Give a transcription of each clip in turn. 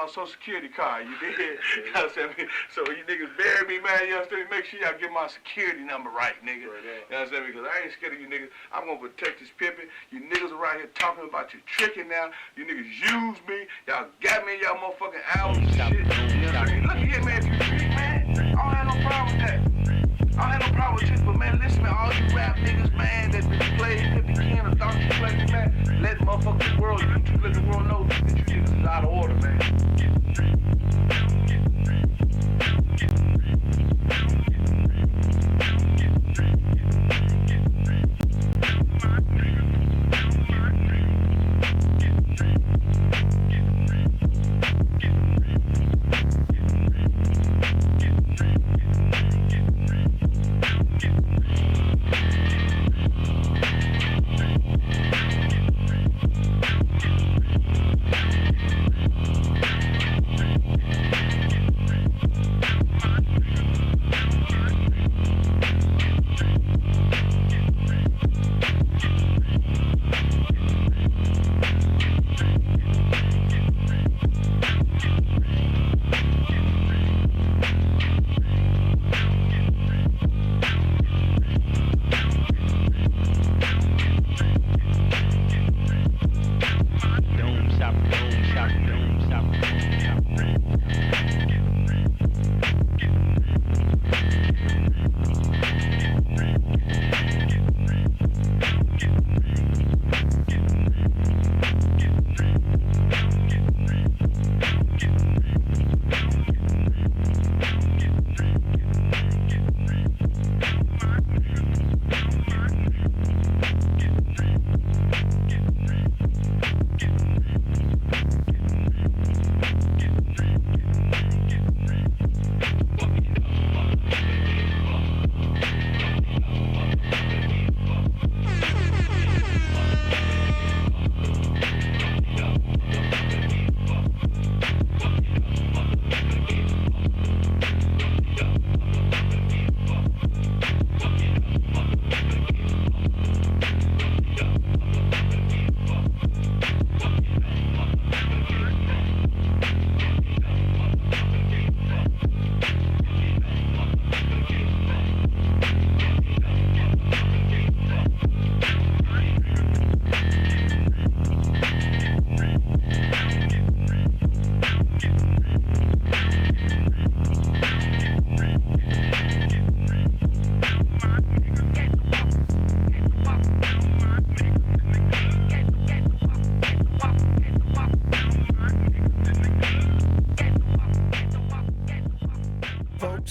Social Security card, you did? You know what I'm saying? So when you niggas bury me, man, you understand me? Make sure y'all get my security number right, nigga. You know what I'm saying? Because I ain't scared of you niggas. I'm going to protect this pimpin'. You niggas around here talking about you tricking now. You niggas use me. Y'all got me in y'all motherfucking albums and shit. You know what I'm saying? Look here, man, if you trick, man, I don't have no problem with that. I don't have no problem with this, but man, listen, man, all you rap niggas, man, that played 50 Ken or thought you played me, man, let motherfuckers the world, YouTube, let the world know that you niggas is out of order, man.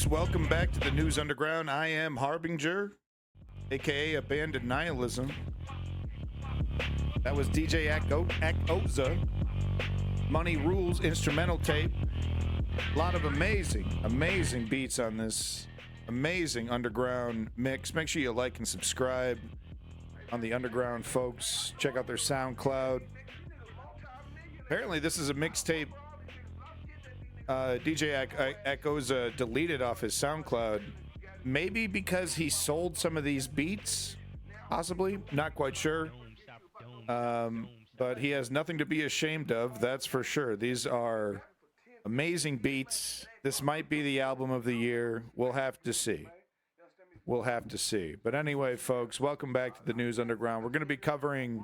Welcome back to the News Underground. I am Harbinger, aka Abandoned Nihilism. That was DJ Akoza. Money Rules instrumental tape. A lot of amazing beats on this amazing underground mix. Make sure you like and subscribe on the Underground, folks. Check out their SoundCloud. Apparently, this is a mixtape DJ Akoza deleted off his SoundCloud. Maybe because he sold some of these beats, possibly. Not quite sure. But he has nothing to be ashamed of, that's for sure. These are amazing beats. This might be the album of the year. We'll have to see. We'll have to see. But anyway, folks, welcome back to the News Underground. We're going to be covering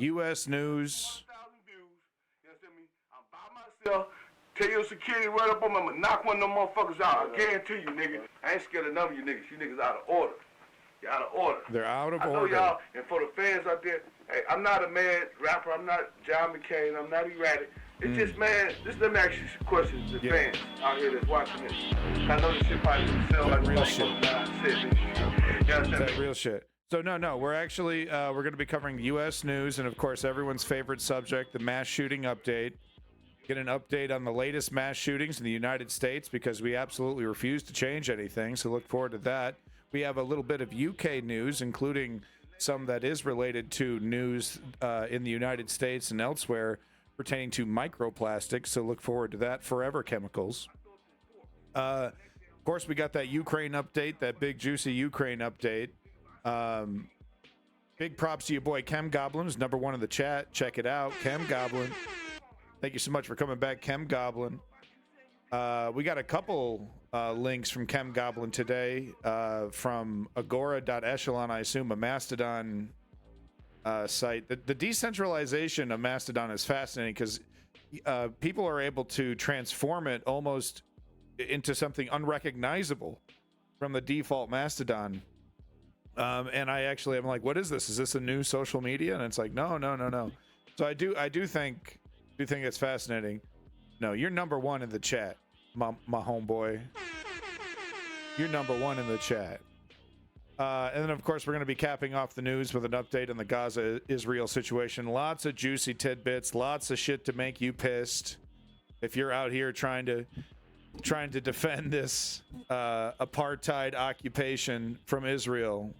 U.S. news. Tell your security right up on me, I'm gonna knock one of them motherfuckers out. I guarantee you, nigga. I ain't scared of none of you niggas. You niggas out of order. You're out of order. They're out of order. I know y'all, and for the fans out there, hey, I'm not a mad rapper. I'm not John McCain. I'm not erratic. It's just, man, let me ask you some questions to fans out here that's watching this. I know this shit probably doesn't sound like real shit. That real shit. So, no, we're actually, we're going to be covering U.S. news and, of course, everyone's favorite subject, the mass shooting update. Get an update on the latest mass shootings in the United States because we absolutely refuse to change anything, so look forward to that. We have a little bit of UK news, including some that is related to news in the United States and elsewhere pertaining to microplastics, so look forward to that. Forever chemicals. Of course, we got that Ukraine update, that big, juicy Ukraine update. Big props to your boy Chem Goblin, who's number one in the chat. Check it out, Chem Goblin. Thank you so much for coming back, Chem Goblin. We got a couple links from Chem Goblin today from agora.echelon, I assume, a Mastodon site. The decentralization of Mastodon is fascinating because people are able to transform it almost into something unrecognizable from the default Mastodon. And I'm like, what is this? Is this a new social media? And it's like, no. So I do think it's fascinating. No, you're number one in the chat, my homeboy. You're number one in the chat. And then, of course, we're going to be capping off the news with an update on the Gaza-Israel situation. Lots of juicy tidbits, lots of shit to make you pissed. If you're out here trying to defend this apartheid occupation from Israel,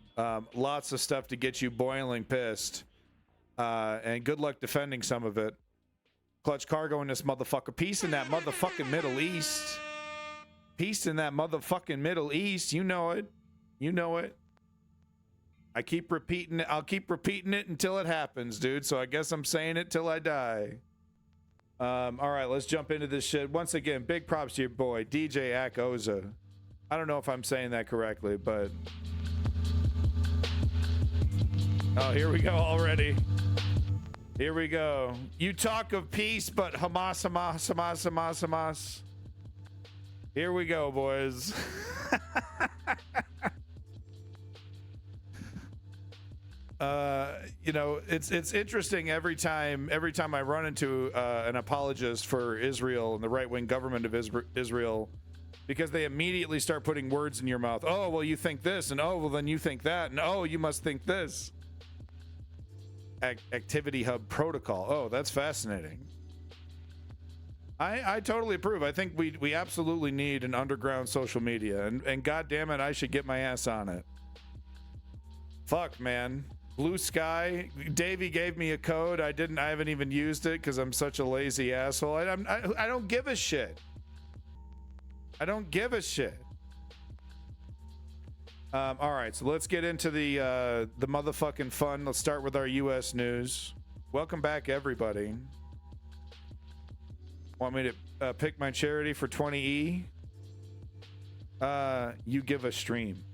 lots of stuff to get you boiling pissed. And good luck defending some of it. Clutch cargo in this motherfucker. Peace in that motherfucking Middle East. Peace in that motherfucking Middle East. You know it. You know it. I keep repeating it. I'll keep repeating it until it happens, dude. So I guess I'm saying it till I die. All right, let's jump into this shit. Once again, big props to your boy, DJ Akoza. I don't know if I'm saying that correctly, but... Oh, here we go already. Here we go. You talk of peace, but Hamas. Here we go, boys. You know, it's interesting every time I run into an apologist for Israel and the right-wing government of Israel, because they immediately start putting words in your mouth. Oh, well, you think this, and oh, well, then you think that, and oh, you must think this. Activity Hub Protocol. Oh, that's fascinating. I totally approve. I think we absolutely need an underground social media, and God damn it, I should get my ass on it. Fuck, man. Blue Sky. Davey gave me a code. I haven't even used it because I'm such a lazy asshole. I don't give a shit. I don't give a shit. All right, so let's get into the motherfucking fun. Let's start with our U.S. news. Welcome back, everybody. Want me to pick my charity for 20E? You give a stream.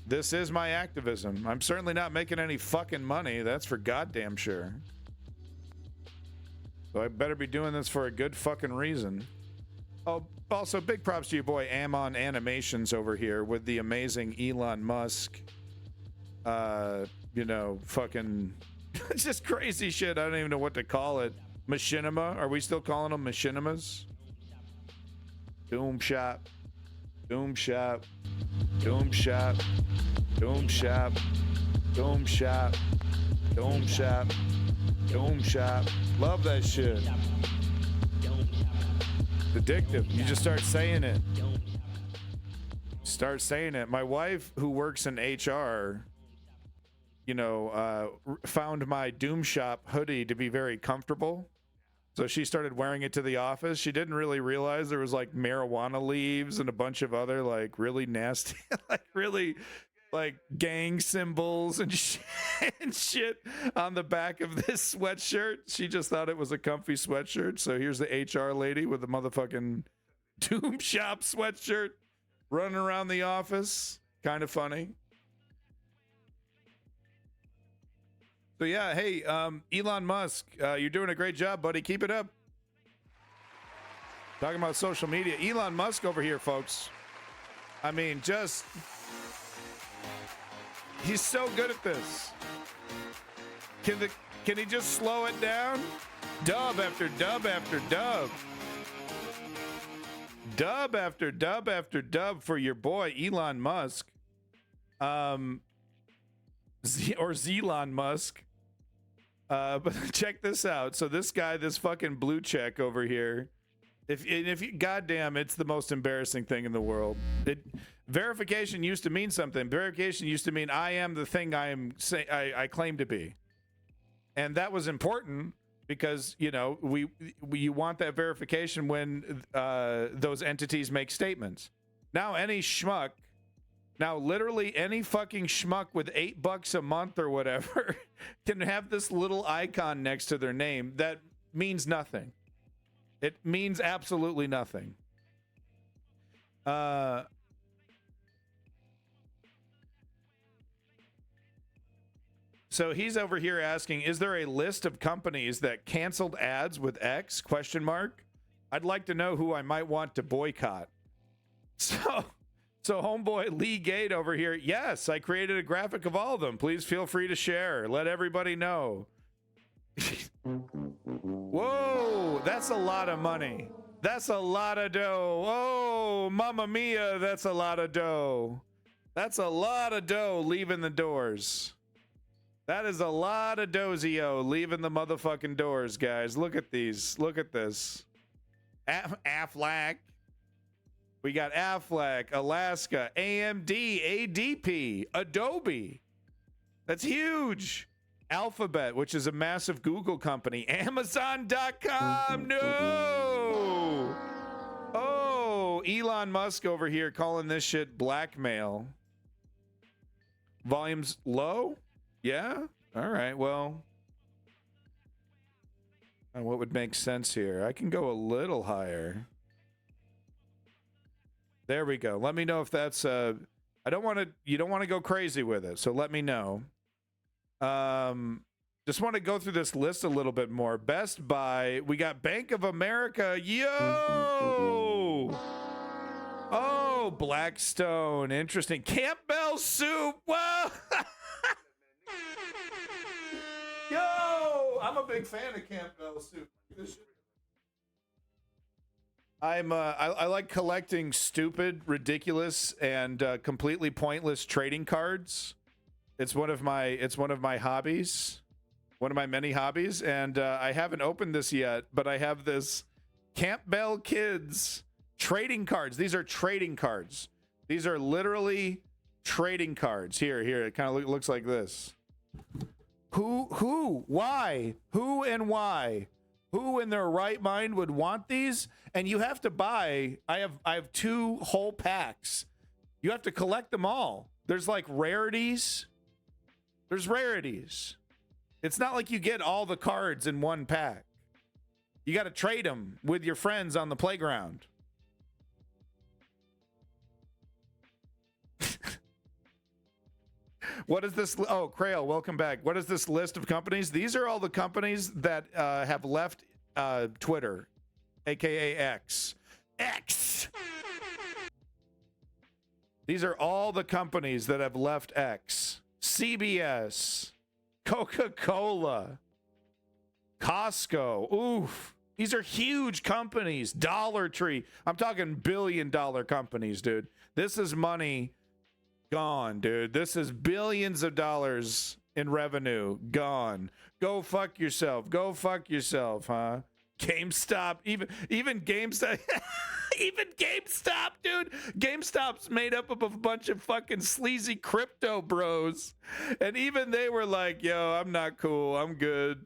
This is my activism. I'm certainly not making any fucking money. That's for goddamn sure. So I better be doing this for a good fucking reason. Oh, also big props to your boy Amon Animations over here with the amazing Elon Musk. You know, fucking just crazy shit. I don't even know what to call it. Machinima? Are we still calling them machinimas? Doom Shop. Doom Shop. Doom Shop. Doom Shop. Doom Shop. Doom Shop. Doom Shop. Love that shit. Addictive. You just start saying it. Start saying it. My wife, who works in HR, you know, found my Doom Shop hoodie to be very comfortable. So she started wearing it to the office. She didn't really realize there was like marijuana leaves and a bunch of other like really nasty, like really like gang symbols and shit on the back of this sweatshirt. She just thought it was a comfy sweatshirt. So here's the HR lady with the motherfucking Doom Shop sweatshirt running around the office. Kind of funny. So yeah, hey, Elon Musk, you're doing a great job, buddy. Keep it up. Talking about social media. Elon Musk over here, folks. I mean, just... He's so good at this. Can he just slow it down? Dub after dub after dub. Dub after dub after dub for your boy, Elon Musk. Or Zelon Musk. But check this out. So this guy, this fucking blue check over here, if you, goddamn, it's the most embarrassing thing in the world. Verification used to mean something. Verification used to mean I am the thing I claim to be, and that was important because you know you want that verification when those entities make statements. Now any schmuck. Now, literally any fucking schmuck with $8 a month or whatever can have this little icon next to their name that means nothing. It means absolutely nothing. So he's over here asking, is there a list of companies that canceled ads with X? Question mark. I'd like to know who I might want to boycott. So homeboy Lee Gate over here, yes, I created a graphic of all of them. Please feel free to share. Let everybody know. Whoa, that's a lot of money. That's a lot of dough. Oh, mamma mia, that's a lot of dough. That's a lot of dough leaving the doors. That is a lot of dozio leaving the motherfucking doors, guys. Look at these. Look at this. Aflac. We got Aflac, Alaska, AMD, ADP, Adobe. That's huge. Alphabet, which is a massive Google company. Amazon.com. No. Oh, Elon Musk over here calling this shit blackmail. Volume's low? Yeah? All right, well. What would make sense here? I can go a little higher. There we go. Let me know if that's you don't want to go crazy with it, so let me know. Just want to go through this list a little bit more. Best Buy, we got Bank of America. Yo! Oh, Blackstone. Interesting. Campbell Soup. Whoa! Yo! I'm a big fan of Campbell Soup. I like collecting stupid, ridiculous, and completely pointless trading cards. It's one of my hobbies, one of my many hobbies, and I haven't opened this yet, but I have this Campbell Kids trading cards. These are trading cards. These are literally trading cards. Here, it kind of looks like this. Who, why, who and why? Who in their right mind would want these? And you have to buy, I have 2 whole packs. You have to collect them all. There's like rarities. There's rarities. It's not like you get all the cards in one pack. You got to trade them with your friends on the playground. What is this? Oh, Crail, welcome back. What is this list of companies? These are all the companies that have left Twitter, aka X. X! These are all the companies that have left X. CBS, Coca-Cola, Costco. Oof. These are huge companies. Dollar Tree. I'm talking billion-dollar companies, dude. This is money gone, dude. This is billions of dollars in revenue gone. Go fuck yourself. Go fuck yourself, huh? GameStop, even GameStop, even GameStop, dude. GameStop's made up of a bunch of fucking sleazy crypto bros, and even they were like, "Yo, I'm not cool. I'm good."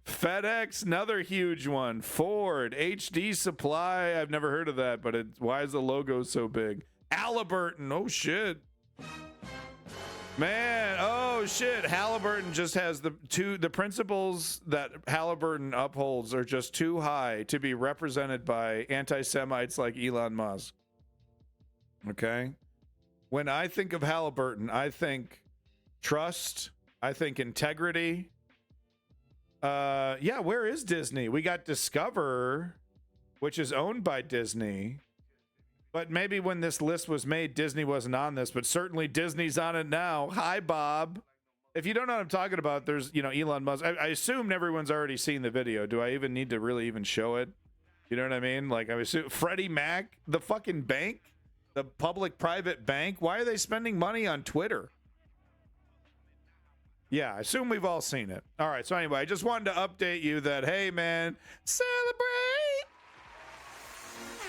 FedEx, another huge one. Ford, HD Supply. I've never heard of that, but why is the logo so big? Halliburton. Oh shit. Man, oh shit. Halliburton just has the principles that Halliburton upholds are just too high to be represented by anti-Semites like Elon Musk. Okay? When I think of Halliburton, I think trust, I think integrity. Yeah, where is Disney? We got Discover, which is owned by Disney. But maybe when this list was made, Disney wasn't on this, but certainly Disney's on it now. Hi, Bob. If you don't know what I'm talking about, there's, Elon Musk. I assume everyone's already seen the video. Do I even need to really even show it? You know what I mean? Like, I assume Freddie Mac, the fucking bank, the public-private bank. Why are they spending money on Twitter? Yeah, I assume we've all seen it. All right, so anyway, I just wanted to update you that, hey, man, celebrate.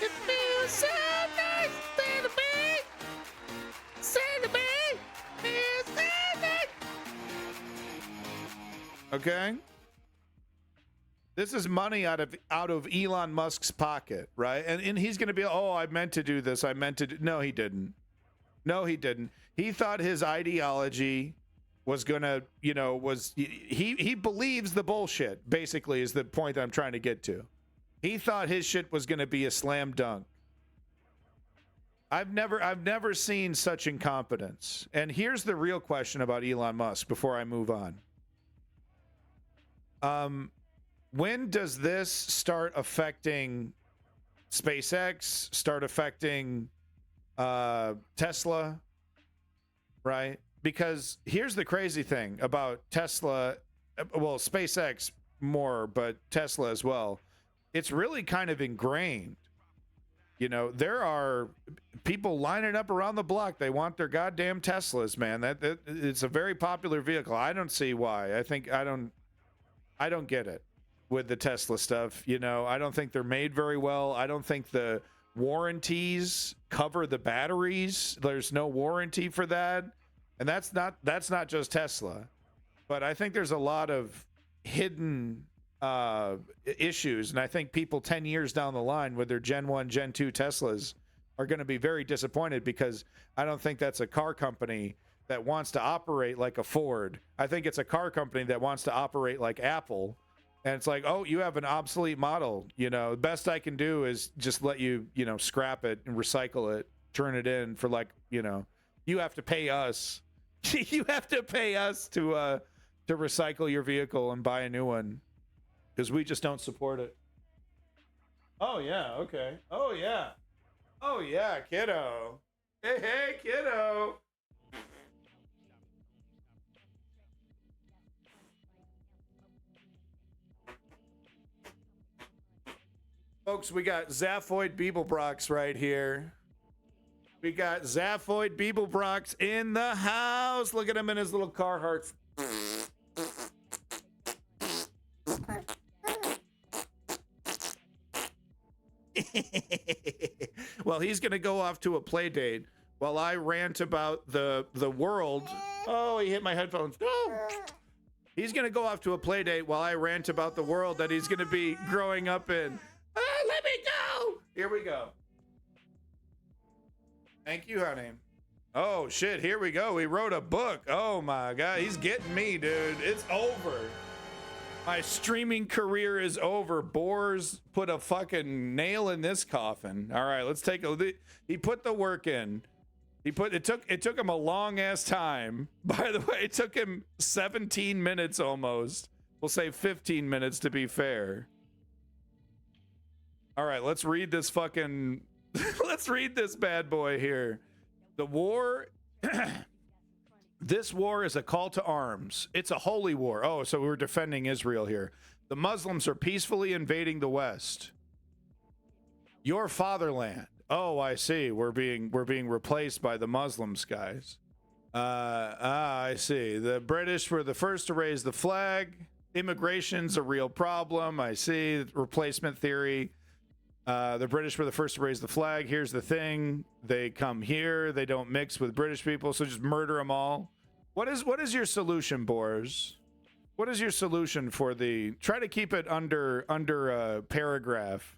It feels so nice. Celebrate. Celebrate. Celebrate. Okay? This is money out of Elon Musk's pocket, right? And he's going to be, oh, I meant to do this. I meant to do. No, he didn't. No, he didn't. He thought his ideology was gonna, he believes the bullshit, basically, is the point that I'm trying to get to. He thought his shit was gonna be a slam dunk. I've never seen such incompetence. And here's the real question about Elon Musk before I move on. When does this start affecting SpaceX, start affecting Tesla, right? Because here's the crazy thing about Tesla, well, SpaceX more, but Tesla as well. It's really kind of ingrained. There are people lining up around the block. They want their goddamn Teslas, man. That it's a very popular vehicle. I don't see why. I don't get it with the Tesla stuff. I don't think they're made very well. I don't think the warranties cover the batteries. There's no warranty for that. And that's not just Tesla. But I think there's a lot of hidden issues. And I think people 10 years down the line with their Gen 1, Gen 2 Teslas are going to be very disappointed, because I don't think that's a car company that wants to operate like a Ford. I think it's a car company that wants to operate like Apple. And it's like, oh, you have an obsolete model. The best I can do is just let you, scrap it and recycle it, turn it in for you have to pay us. You have to pay us to recycle your vehicle and buy a new one, because we just don't support it. Oh, yeah. Okay. Oh, yeah. Oh, yeah, kiddo. Hey, kiddo. Folks, we got Zaphoid Beeblebrox right here. We got Zaphoid Beeblebrox in the house. Look at him in his little Carhartt. Well, he's going to go off to a play date while I rant about the world. Oh, he hit my headphones. Oh. He's going to go off to a play date while I rant about the world that he's going to be growing up in. Oh, let me go. Here we go. Thank you, honey. Oh, shit. Here we go. He wrote a book. Oh, my God. He's getting me, dude. It's over. My streaming career is over. Boars put a fucking nail in this coffin. All right, let's take a look. He put the work in. It took him a long ass time. By the way, it took him 17 minutes almost. We'll say 15 minutes to be fair. All right, let's read this fucking let's read this bad boy here. The war This war is a call to arms. It's a holy war. Oh, so we're defending Israel here. The Muslims are peacefully invading the West. Your fatherland. Oh, I see. We're being replaced by the Muslims, guys. I see. The British were the first to raise the flag. Immigration's a real problem. I see. Replacement theory. The British were the first to raise the flag. Here's the thing. They come here. They don't mix with British people, so just murder them all. What is your solution, Boers? What is your solution for the... Try to keep it under a paragraph.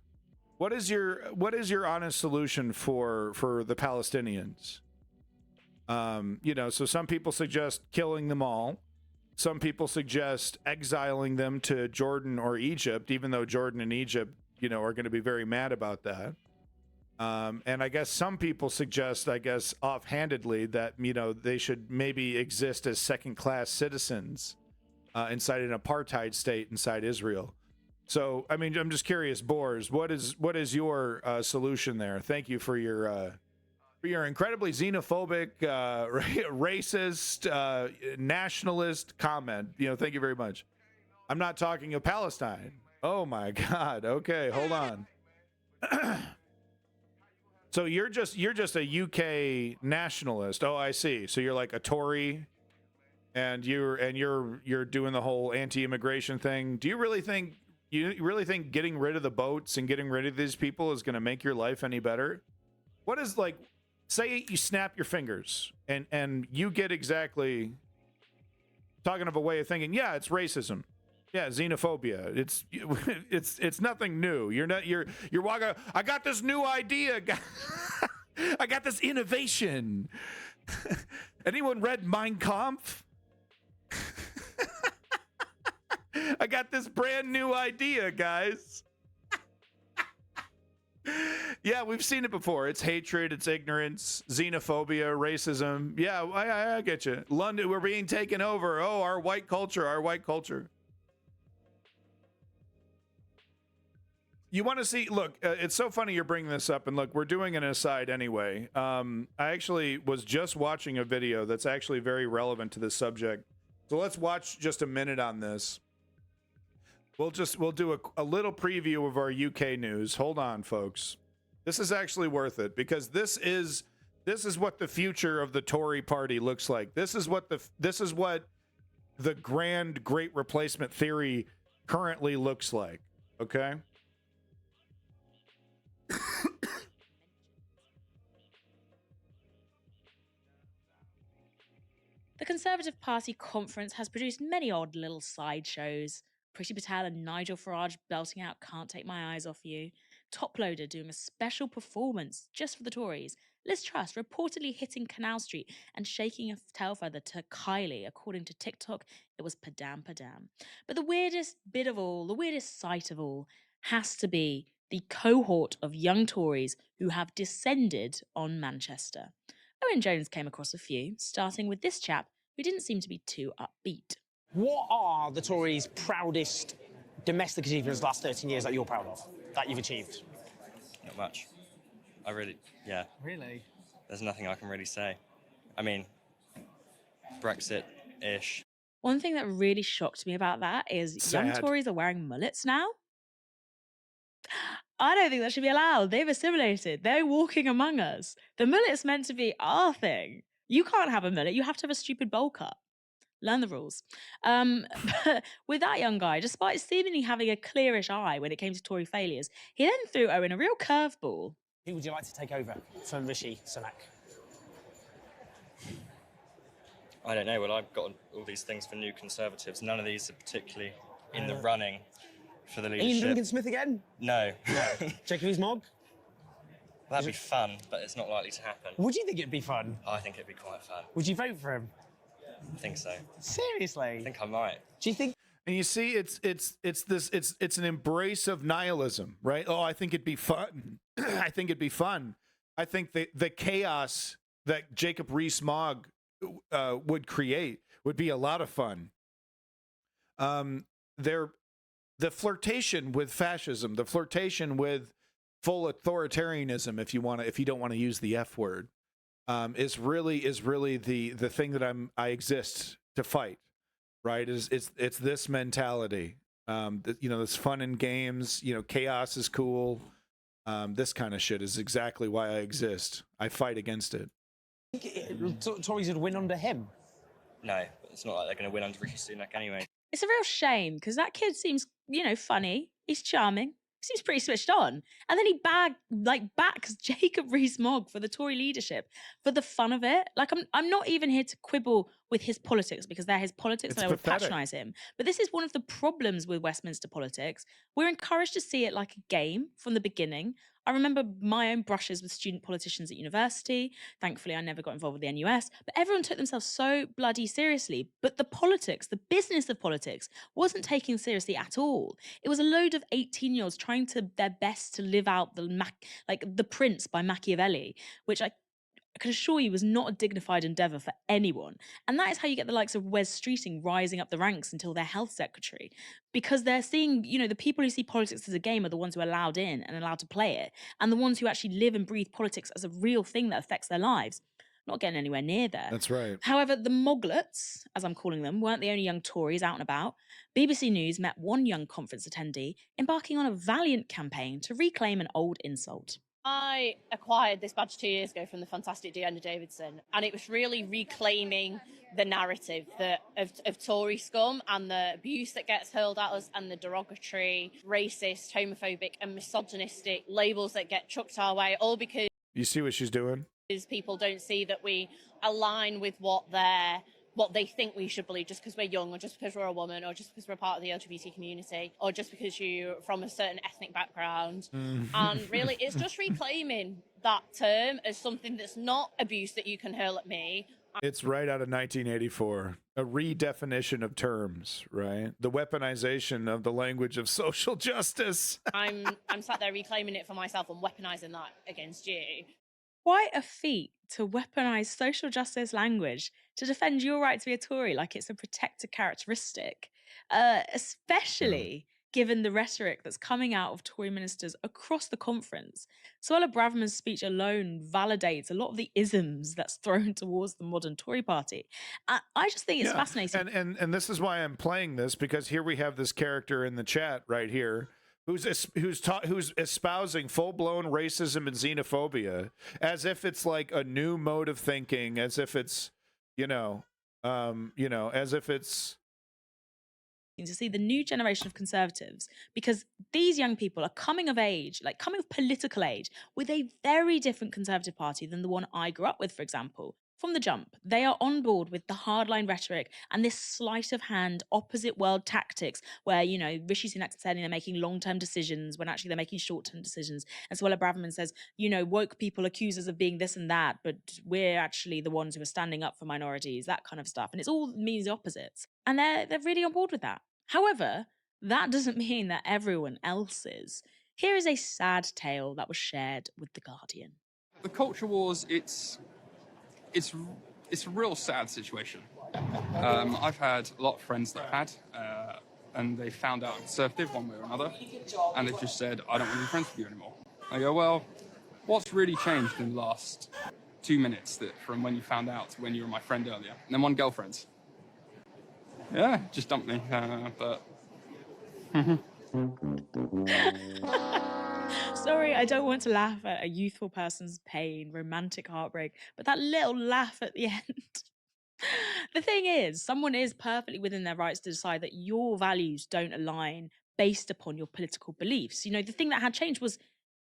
What is your honest solution for the Palestinians? So some people suggest killing them all. Some people suggest exiling them to Jordan or Egypt, even though Jordan and Egypt are going to be very mad about that. And I guess some people suggest, offhandedly, that, they should maybe exist as second-class citizens inside an apartheid state inside Israel. So, I mean, I'm just curious, Boers, what is your solution there? Thank you for your incredibly xenophobic, racist, nationalist comment. Thank you very much. I'm not talking of Palestine. Oh my God. Okay, hold on. So you're just a UK nationalist. Oh, I see. So you're like a Tory, and you're doing the whole anti-immigration thing. Do you really think getting rid of the boats and getting rid of these people is going to make your life any better? What is, like, say you snap your fingers and you get exactly, talking of a way of thinking, yeah, it's racism. Yeah, xenophobia. It's nothing new. You're walking. I got this new idea. I got this innovation. Anyone read Mein Kampf? I got this brand new idea, guys. Yeah, we've seen it before. It's hatred, it's ignorance, xenophobia, racism. Yeah, I get you. London, we're being taken over. Oh, our white culture, our white culture. You want to see, look, it's so funny you're bringing this up, and look, we're doing an aside anyway. I actually was just watching a video that's actually very relevant to this subject. So let's watch just a minute on this. We'll do a little preview of our UK news. Hold on, folks. This is actually worth it, because this is what the future of the Tory party looks like. This is what the grand great replacement theory currently looks like. Okay? The Conservative Party conference has produced many odd little sideshows. Priti Patel and Nigel Farage belting out Can't Take My Eyes Off You. Toploader doing a special performance just for the Tories. Liz Truss reportedly hitting Canal Street and shaking a tail feather to Kylie. According to TikTok, it was padam padam. But the weirdest bit of all, the weirdest sight of all, has to be the cohort of young Tories who have descended on Manchester. Owen Jones came across a few, starting with this chap who didn't seem to be too upbeat. What are the Tories' proudest domestic achievements the last 13 years that you're proud of, that you've achieved? Not much. Yeah. Really? There's nothing I can really say. I mean, Brexit-ish. One thing that really shocked me about that is young Tories are wearing mullets now. I don't think that should be allowed. They've assimilated. They're walking among us. The mullet's meant to be our thing. You can't have a mullet. You have to have a stupid bowl cut. Learn the rules. But with that young guy, despite seemingly having a clearish eye when it came to Tory failures, he then threw Owen a real curveball. Who would you like to take over from Rishi Sunak? I don't know. Well, I've got all these things for New Conservatives. None of these are particularly in the running for the leadership. Ian Duncan-Smith again? No. Jacob Rees-Mogg? That'd be fun, but it's not likely to happen. Would you think it'd be fun? I think it'd be quite fun. Would you vote for him? I think so. Seriously? I think I might. Do you think? And you see, it's an embrace of nihilism, right? Oh, I think it'd be fun. I think it'd be fun. I think the chaos that Jacob Rees-Mogg would create would be a lot of fun. The flirtation with fascism, the flirtation with full authoritarianism, if you don't want to use the F word, is really the thing that I exist to fight. Right? It's this mentality. This fun and games. Chaos is cool. This kind of shit is exactly why I exist. I fight against it. Tories would win under him? No, it's not like they're going to win under Rishi Sunak anyway. It's a real shame because that kid seems, funny. He's charming. Seems pretty switched on. And then he backs Jacob Rees-Mogg for the Tory leadership for the fun of it. Like, I'm not even here to quibble with his politics because they're his politics and I would patronise him. But this is one of the problems with Westminster politics. We're encouraged to see it like a game from the beginning. I remember my own brushes with student politicians at university. Thankfully, I never got involved with the NUS. But everyone took themselves so bloody seriously. But the politics, the business of politics, wasn't taken seriously at all. It was a load of 18-year-olds trying their best to live out the Prince by Machiavelli, which I can assure you was not a dignified endeavour for anyone. And that is how you get the likes of Wes Streeting rising up the ranks until they're health secretary. Because they're seeing, the people who see politics as a game are the ones who are allowed in and allowed to play it. And the ones who actually live and breathe politics as a real thing that affects their lives. Not getting anywhere near there. That's right. However, the Moglets, as I'm calling them, weren't the only young Tories out and about. BBC News met one young conference attendee embarking on a valiant campaign to reclaim an old insult. I acquired this badge 2 years ago from the fantastic Deanna Davidson, and it was really reclaiming the narrative of Tory scum and the abuse that gets hurled at us and the derogatory, racist, homophobic and misogynistic labels that get chucked our way, all because... You see what she's doing? People don't see that we align with what they think we should believe just because we're young or just because we're a woman or just because we're part of the LGBT community or just because you're from a certain ethnic background. And really, it's just reclaiming that term as something that's not abuse that you can hurl at me It's right out of 1984. A redefinition of terms, right? The weaponization of the language of social justice. I'm sat there reclaiming it for myself and weaponizing that against you. Quite a feat to weaponize social justice language to defend your right to be a Tory like it's a protected characteristic, especially given the rhetoric that's coming out of Tory ministers across the conference. Suella Braverman's speech alone validates a lot of the isms that's thrown towards the modern Tory party. I just think it's fascinating. And this is why I'm playing this, because here we have this character in the chat right here who's espousing full-blown racism and xenophobia as if it's like a new mode of thinking, as if it's as if it's to see the new generation of conservatives, because these young people are coming of age, like coming of political age, with a very different conservative party than the one I grew up with, for example. From the jump, they are on board with the hardline rhetoric and this sleight of hand, opposite world tactics, where, Rishi Sunak is saying they're making long-term decisions when actually they're making short-term decisions. And Suella Braverman says, woke people accuse us of being this and that, but we're actually the ones who are standing up for minorities, that kind of stuff. And it's all means the opposites. And they're really on board with that. However, that doesn't mean that everyone else is. Here is a sad tale that was shared with The Guardian. The culture wars, it's a real sad situation. I've had a lot of friends that had, and they found out conservative one way or another, and they've just said, I don't want to be friends with you anymore. I go, well, what's really changed in the last 2 minutes from when you found out to when you were my friend earlier? And then one girlfriend. Yeah, just dumped me, but... Sorry, I don't want to laugh at a youthful person's pain, romantic heartbreak, but that little laugh at the end. The thing is, someone is perfectly within their rights to decide that your values don't align based upon your political beliefs. The thing that had changed was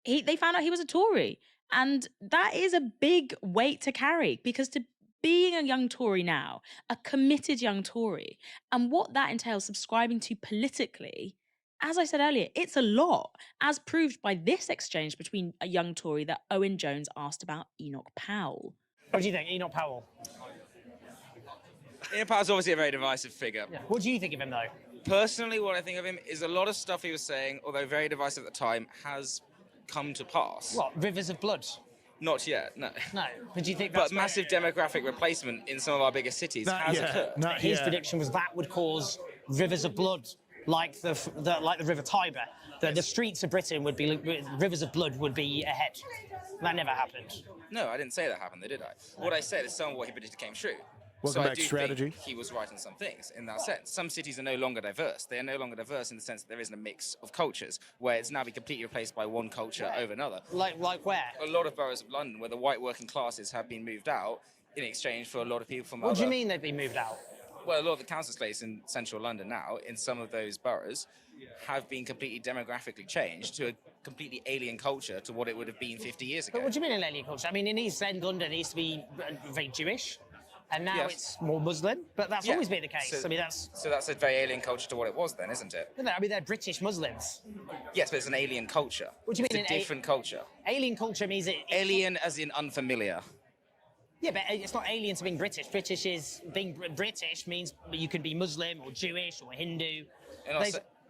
they found out he was a Tory. And that is a big weight to carry, because to being a young Tory now, a committed young Tory, and what that entails subscribing to politically, as I said earlier, it's a lot, as proved by this exchange between a young Tory that Owen Jones asked about Enoch Powell. What do you think, Enoch Powell? Enoch Powell's obviously a very divisive figure. Yeah. What do you think of him, though? Personally, what I think of him is a lot of stuff he was saying, although very divisive at the time, has come to pass. What, rivers of blood? Not yet, no. No, but do you think that's... But massive demographic replacement in some of our biggest cities has occurred. His prediction was that would cause rivers of blood, like the River Tiber. The streets of Britain would be... Rivers of blood would be ahead. That never happened. No, I didn't say that happened, did I? What I said is some of what he predicted came true. Welcome so back, Strategy. Think he was right in some things, in that sense. Some cities are no longer diverse. They are no longer diverse in the sense that there isn't a mix of cultures, where it's now been completely replaced by one culture over another. Like where? A lot of boroughs of London, where the white working classes have been moved out in exchange for a lot of people from What do you mean they've been moved out? Well, a lot of the council estates in central London now, in some of those boroughs, have been completely demographically changed to a completely alien culture to what it would have been 50 years ago. But what do you mean an alien culture? I mean, in East End London, it used to be very Jewish. And now it's more Muslim, but that's always been the case. So that's a very alien culture to what it was then, isn't it? No, I mean, they're British Muslims. Yes, but it's an alien culture. What do you mean? It's a different culture. Alien culture means alien as in unfamiliar. Yeah, but it's not alien to being British. Being British means you can be Muslim or Jewish or Hindu.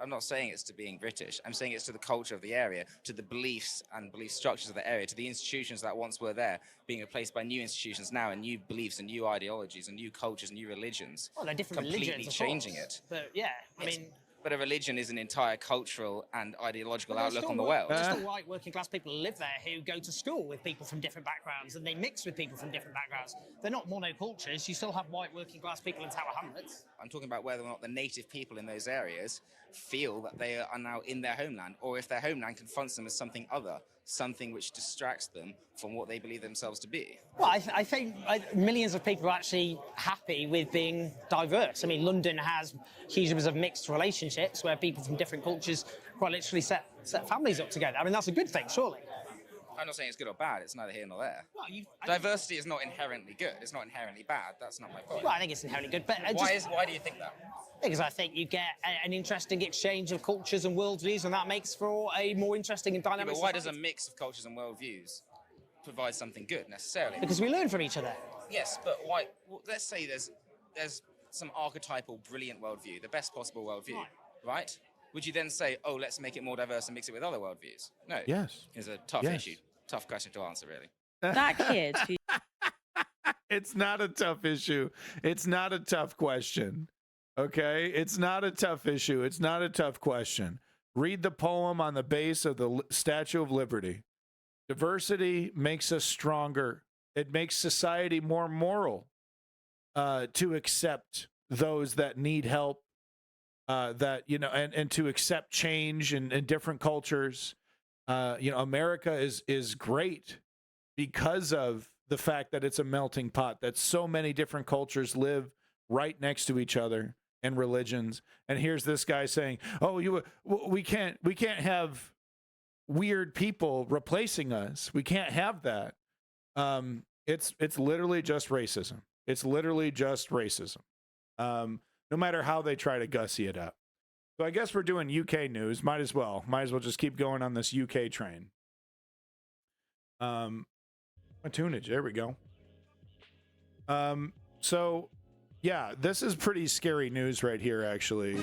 I'm not saying it's to being British. I'm saying it's to the culture of the area, to the beliefs and belief structures of the area, to the institutions that once were there, being replaced by new institutions now, and new beliefs and new ideologies and new cultures, new religions. Well, they're different completely religions, changing it. But yeah, I mean. But a religion is an entire cultural and ideological outlook on the world. There's still white working class people who live there who go to school with people from different backgrounds, and they mix with people from different backgrounds. They're not monocultures. You still have white working class people in Tower Hamlets. I'm talking about whether or not the native people in those areas feel that they are now in their homeland, or if their homeland confronts them as something other, something which distracts them from what they believe themselves to be. Well, I think millions of people are actually happy with being diverse. I mean, London has huge numbers of mixed relationships where people from different cultures quite literally set families up together. I mean, that's a good thing, surely. I'm not saying it's good or bad. It's neither here nor there. Well, diversity is not inherently good. It's not inherently bad. That's not my point. Well, I think it's inherently good. But why do you think that? Because I think you get an interesting exchange of cultures and worldviews, and that makes for a more interesting and dynamic but why does a mix of cultures and worldviews provide something good necessarily. Because we learn from each other. Yes, but why? Well, let's say there's some archetypal, brilliant worldview, the best possible worldview, right? Would you then say, oh, let's make it more diverse and mix it with other worldviews? No. Yes. It's a tough Yes. issue, tough question to answer, really. That kid who It's not a tough issue. It's not a tough question. Okay? It's not a tough issue. It's not a tough question. Read the poem on the base of the Statue of Liberty. Diversity makes us stronger. It makes society more moral to accept those that need help, that, you know, and to accept change in different cultures. You know, America is great because of the fact that it's a melting pot, that so many different cultures live right next to each other and religions. And here's this guy saying, "Oh, we can't have weird people replacing us. We can't have that." It's literally just racism. It's literally just racism. No matter how they try to gussy it up. So I guess we're doing UK news. Might as well just keep going on this UK train. Tunage. There we go. So yeah, this is pretty scary news right here, actually.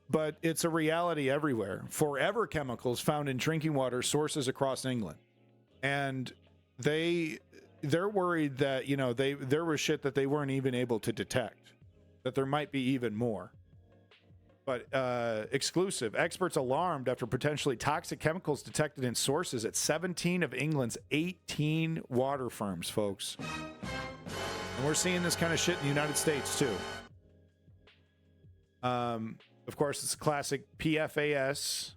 But it's a reality everywhere. Forever chemicals found in drinking water sources across England, and they're worried that, you know, there was shit that they weren't even able to detect, that there might be even more. But exclusive, experts alarmed after potentially toxic chemicals detected in sources at 17 of England's 18 water firms, folks. And we're seeing this kind of shit in the United States too. Of course, it's classic PFAS.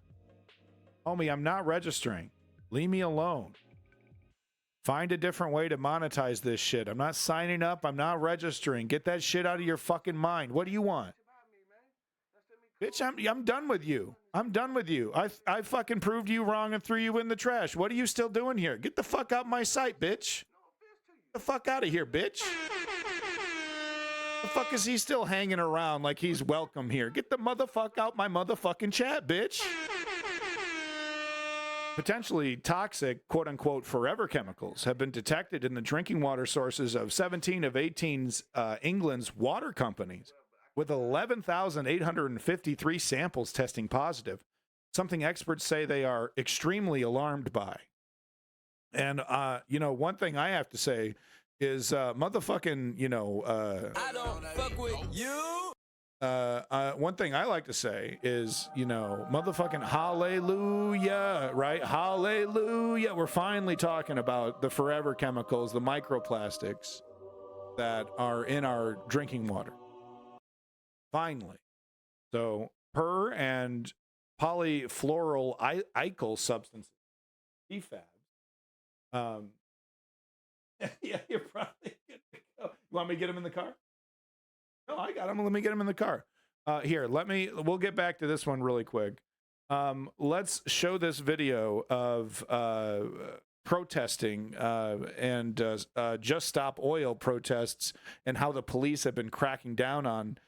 Homie, I'm not registering. Leave me alone. Find a different way to monetize this shit. I'm not signing up. I'm not registering. Get that shit out of your fucking mind. What do you want? Bitch, I'm done with you. I'm done with you. I fucking proved you wrong and threw you in the trash. What are you still doing here? Get the fuck out my sight, bitch. Get the fuck out of here, bitch. The fuck is he still hanging around like he's welcome here? Get the motherfucker out my motherfucking chat, bitch. Potentially toxic, quote-unquote, forever chemicals have been detected in the drinking water sources of 17 of 18's England's water companies, with 11,853 samples testing positive, something experts say they are extremely alarmed by. And, you know, one thing I have to say is motherfucking, you know... I don't fuck with you! One thing I like to say is, you know, motherfucking hallelujah, right? Hallelujah. We're finally talking about the forever chemicals, the microplastics that are in our drinking water. Finally. So, per and polyfluoroalkyl substances, PFAS. Yeah, you're probably good to go. You want me to get him in the car? No, I got him. Let me get him in the car. Here, we'll get back to this one really quick. Let's show this video of protesting and Just Stop Oil protests and how the police have been cracking down on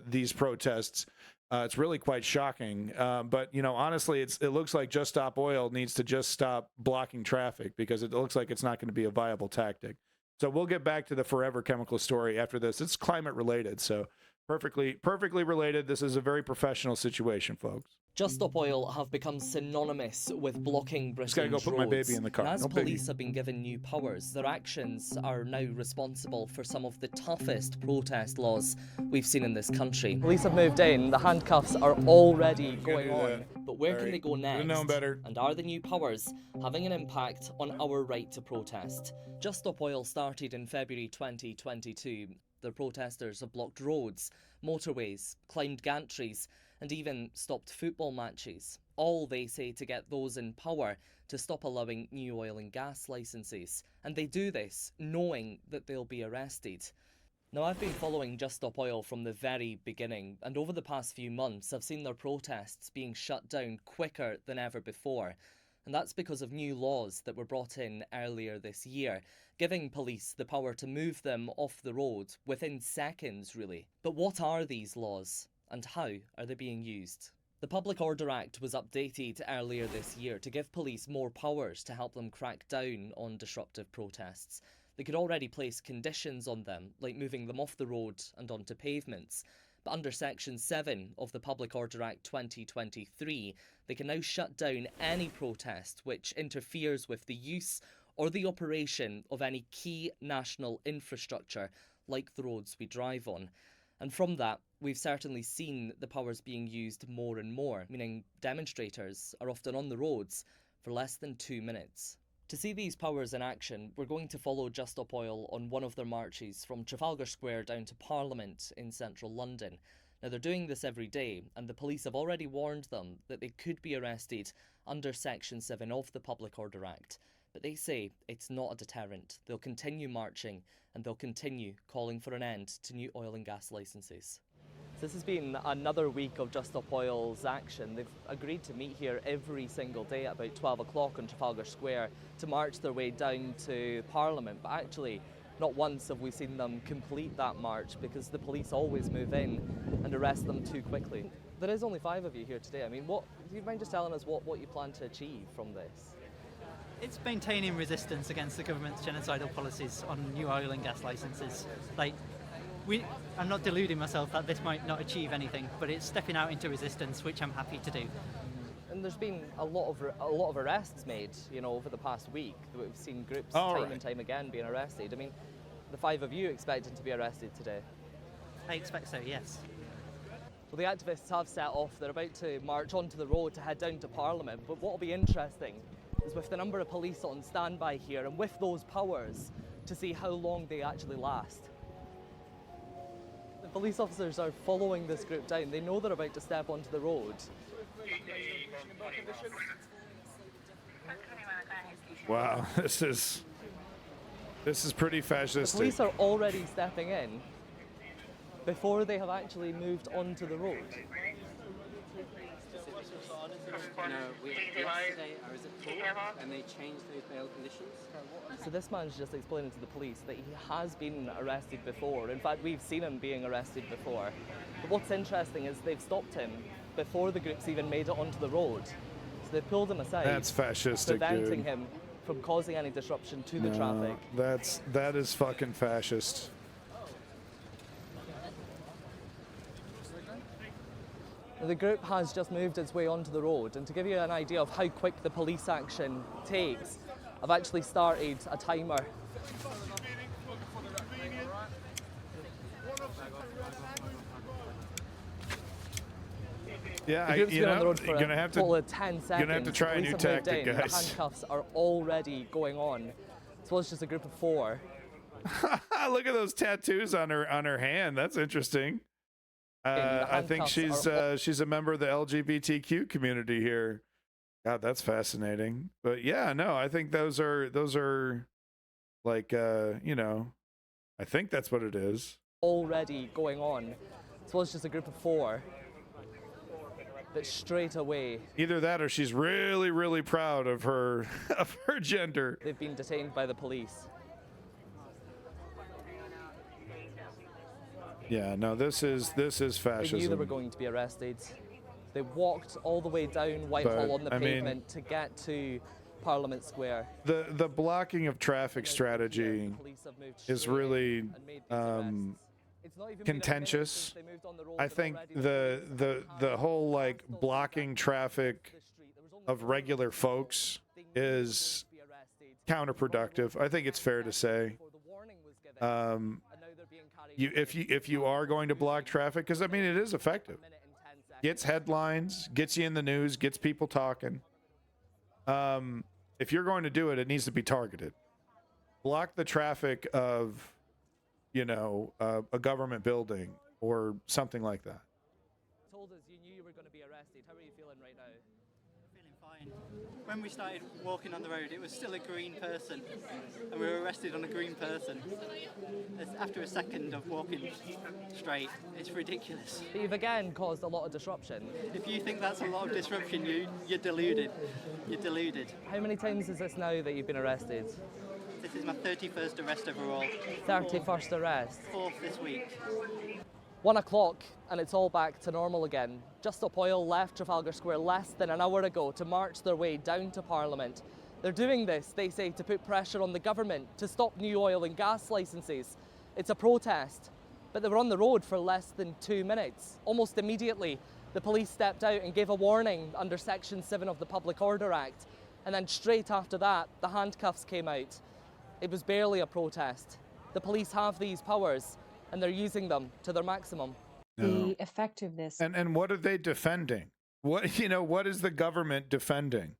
these protests. It's really quite shocking. But, you know, honestly, it looks like Just Stop Oil needs to just stop blocking traffic, because it looks like it's not going to be a viable tactic. So we'll get back to the forever chemical story after this. It's climate related, so perfectly related. This is a very professional situation, folks. Just Stop Oil have become synonymous with blocking Britain's Just gotta go put my baby roads. in the car. And as No police biggie. have been given new powers, their actions are now responsible for some of the toughest protest laws we've seen in this country. Police have moved in, the handcuffs are already going on. But where can they go next? Known better. And are the new powers having an impact on our right to protest? Just Stop Oil started in February 2022. The protesters have blocked roads, motorways, climbed gantries, and even stopped football matches. All, they say, to get those in power to stop allowing new oil and gas licences. And they do this knowing that they'll be arrested. Now, I've been following Just Stop Oil from the very beginning, and over the past few months I've seen their protests being shut down quicker than ever before. And that's because of new laws that were brought in earlier this year, giving police the power to move them off the road within seconds, really. But what are these laws, and how are they being used? The Public Order Act was updated earlier this year to give police more powers to help them crack down on disruptive protests. They could already place conditions on them, like moving them off the road and onto pavements. But under Section 7 of the Public Order Act 2023, they can now shut down any protest which interferes with the use or the operation of any key national infrastructure, like the roads we drive on. And from that, we've certainly seen the powers being used more and more, meaning demonstrators are often on the roads for less than 2 minutes. To see these powers in action, we're going to follow Just Stop Oil on one of their marches from Trafalgar Square down to Parliament in central London. Now, they're doing this every day, and the police have already warned them that they could be arrested under Section 7 of the Public Order Act. But they say it's not a deterrent. They'll continue marching, and they'll continue calling for an end to new oil and gas licences. So this has been another week of Just Stop Oil's action. They've agreed to meet here every single day at about 12 o'clock on Trafalgar Square to march their way down to Parliament. But actually, not once have we seen them complete that march because the police always move in and arrest them too quickly. There is only 5 of you here today. I mean, do you mind just telling us what you plan to achieve from this? It's maintaining resistance against the government's genocidal policies on new oil and gas licences. I'm not deluding myself that this might not achieve anything, but it's stepping out into resistance, which I'm happy to do. And there's been a lot of arrests made, over the past week. We've seen groups time and time again being arrested. I mean, the 5 of you expected to be arrested today? I expect so, yes. Well, the activists have set off. They're about to march onto the road to head down to Parliament. But what will be interesting is with the number of police on standby here and with those powers to see how long they actually last. The police officers are following this group down. They know they're about to step onto the road. Wow, this is pretty fascistic. The police are already stepping in before they have actually moved onto the road. No, yesterday I was at court and they changed those bail conditions. So this man's just explaining to the police that he has been arrested before. In fact, we've seen him being arrested before. But what's interesting is they've stopped him before the group's even made it onto the road. So they've pulled him aside. That's fascistic, preventing dude. him from causing any disruption to the traffic. That is fucking fascist. The group has just moved its way onto the road, and to give you an idea of how quick the police action takes, I've actually started a timer. Yeah, you're gonna have to 10 seconds. You're gonna have to try a new tactic, The guys. handcuffs are already going on. So it's just a group of 4. Look at those tattoos on her hand. That's interesting. I think she's a member of the LGBTQ community here. God, that's fascinating. But yeah, no, I think those are like I think that's what it is. Already going on. So it's just a group of 4. That straight away. Either that or she's really, really proud of her gender. They've been detained by the police. Yeah, no, this is fascism. They knew they were going to be arrested. They walked all the way down Whitehall on the pavement to get to Parliament Square. The blocking of traffic strategy is really contentious. I think the whole like blocking traffic of regular folks is counterproductive. I think it's fair to say. If you are going to block traffic, because I mean it is effective, gets headlines, gets you in the news, gets people talking. If you're going to do it, it needs to be targeted. Block the traffic of, a government building or something like that. Told us you knew you were going to be arrested. How are you feeling right now? Feeling fine. When we started walking on the road, it was still a green person, and we were arrested on a green person. After a second of walking straight, it's ridiculous. But you've again caused a lot of disruption. If you think that's a lot of disruption, you're deluded. You're deluded. How many times is this now that you've been arrested? This is my 31st arrest overall. 31st arrest? 4th this week. 1 o'clock and it's all back to normal again. Just Stop Oil left Trafalgar Square less than an hour ago to march their way down to Parliament. They're doing this, they say, to put pressure on the government to stop new oil and gas licences. It's a protest, but they were on the road for less than 2 minutes. Almost immediately, the police stepped out and gave a warning under Section 7 of the Public Order Act. And then straight after that, the handcuffs came out. It was barely a protest. The police have these powers, and they're using them to their maximum. The effectiveness. And what are they defending? What is the government defending?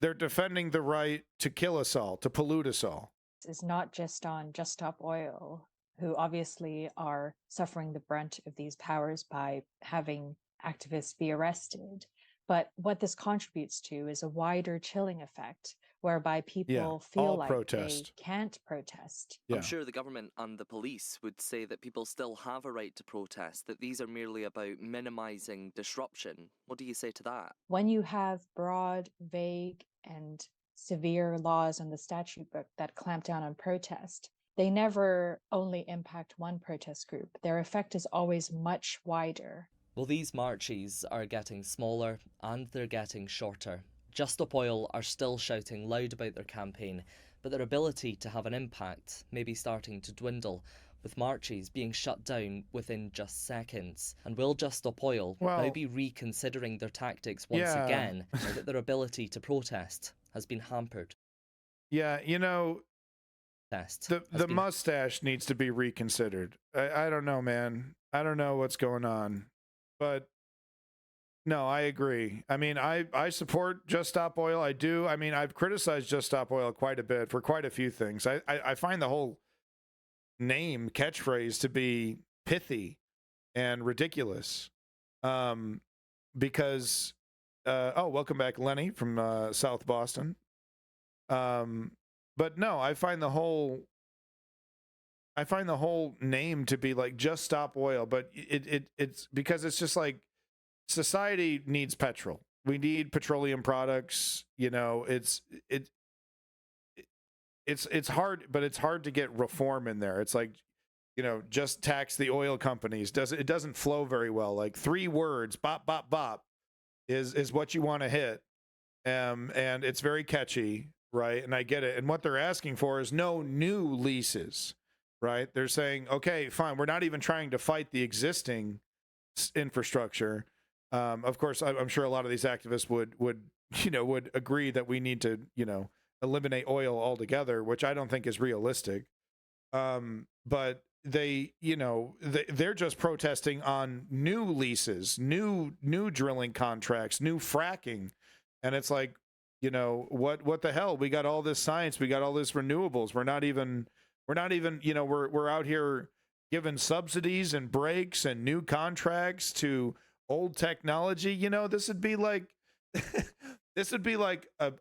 They're defending the right to kill us all, to pollute us all. Is not just on Just Stop Oil, who obviously are suffering the brunt of these powers by having activists be arrested. But what this contributes to is a wider chilling effect, whereby people feel like they can't protest. Yeah. I'm sure the government and the police would say that people still have a right to protest, that these are merely about minimising disruption. What do you say to that? When you have broad, vague, and severe laws in the statute book that clamp down on protest, they never only impact one protest group. Their effect is always much wider. Well, these marches are getting smaller and they're getting shorter. Just Stop Oil are still shouting loud about their campaign, but their ability to have an impact may be starting to dwindle, with marches being shut down within just seconds. And will Just Stop Oil now be reconsidering their tactics once again, now that their ability to protest has been hampered? Yeah, the mustache needs to be reconsidered. I don't know, man. I don't know what's going on. But no, I agree. I mean, I support Just Stop Oil. I do. I mean, I've criticized Just Stop Oil quite a bit for quite a few things. I find the whole name catchphrase to be pithy and ridiculous. Because welcome back, Lenny from South Boston. But no, I find the whole name to be like Just Stop Oil, but it's because it's just like society needs petrol. We need petroleum products. It's hard, but it's hard to get reform in there. It's like, just tax the oil companies. It doesn't flow very well. Like 3 words, bop, bop, bop, is what you want to hit. And it's very catchy, right? And I get it. And what they're asking for is no new leases. Right? They're saying, okay, fine. We're not even trying to fight the existing infrastructure. Of course, I'm sure a lot of these activists would agree that we need to, eliminate oil altogether, which I don't think is realistic. But they're just protesting on new leases, new drilling contracts, new fracking, and it's like, what the hell? We got all this science, we got all this renewables. We're not even, we're out here giving subsidies and breaks and new contracts to old technology. This would be like,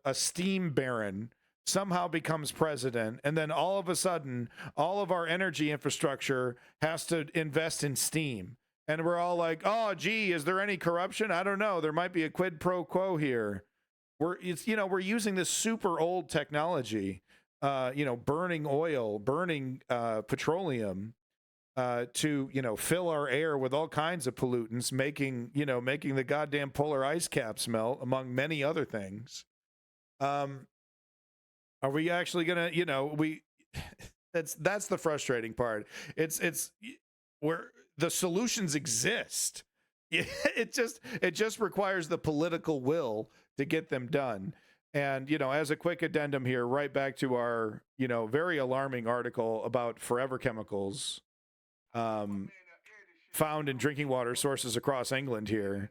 a steam baron somehow becomes president, and then all of a sudden, all of our energy infrastructure has to invest in steam. And we're all like, oh, gee, is there any corruption? I don't know. There might be a quid pro quo here. We're using this super old technology, burning oil, burning petroleum, to, fill our air with all kinds of pollutants, making the goddamn polar ice caps melt, among many other things. Are we actually gonna, that's the frustrating part. It's where the solutions exist. It just requires the political will to get them done. And, as a quick addendum here, right back to our, very alarming article about forever chemicals found in drinking water sources across England here.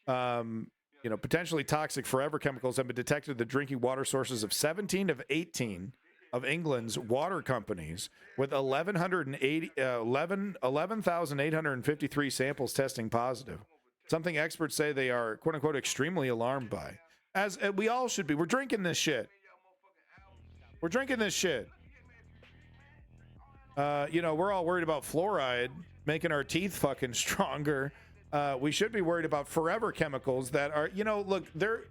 Potentially toxic forever chemicals have been detected in the drinking water sources of 17 of 18 of England's water companies, with 11,853 samples testing positive. Something experts say they are, quote unquote, extremely alarmed by. As we all should be. We're drinking this shit. We're all worried about fluoride making our teeth fucking stronger. We should be worried about forever chemicals that are, look, there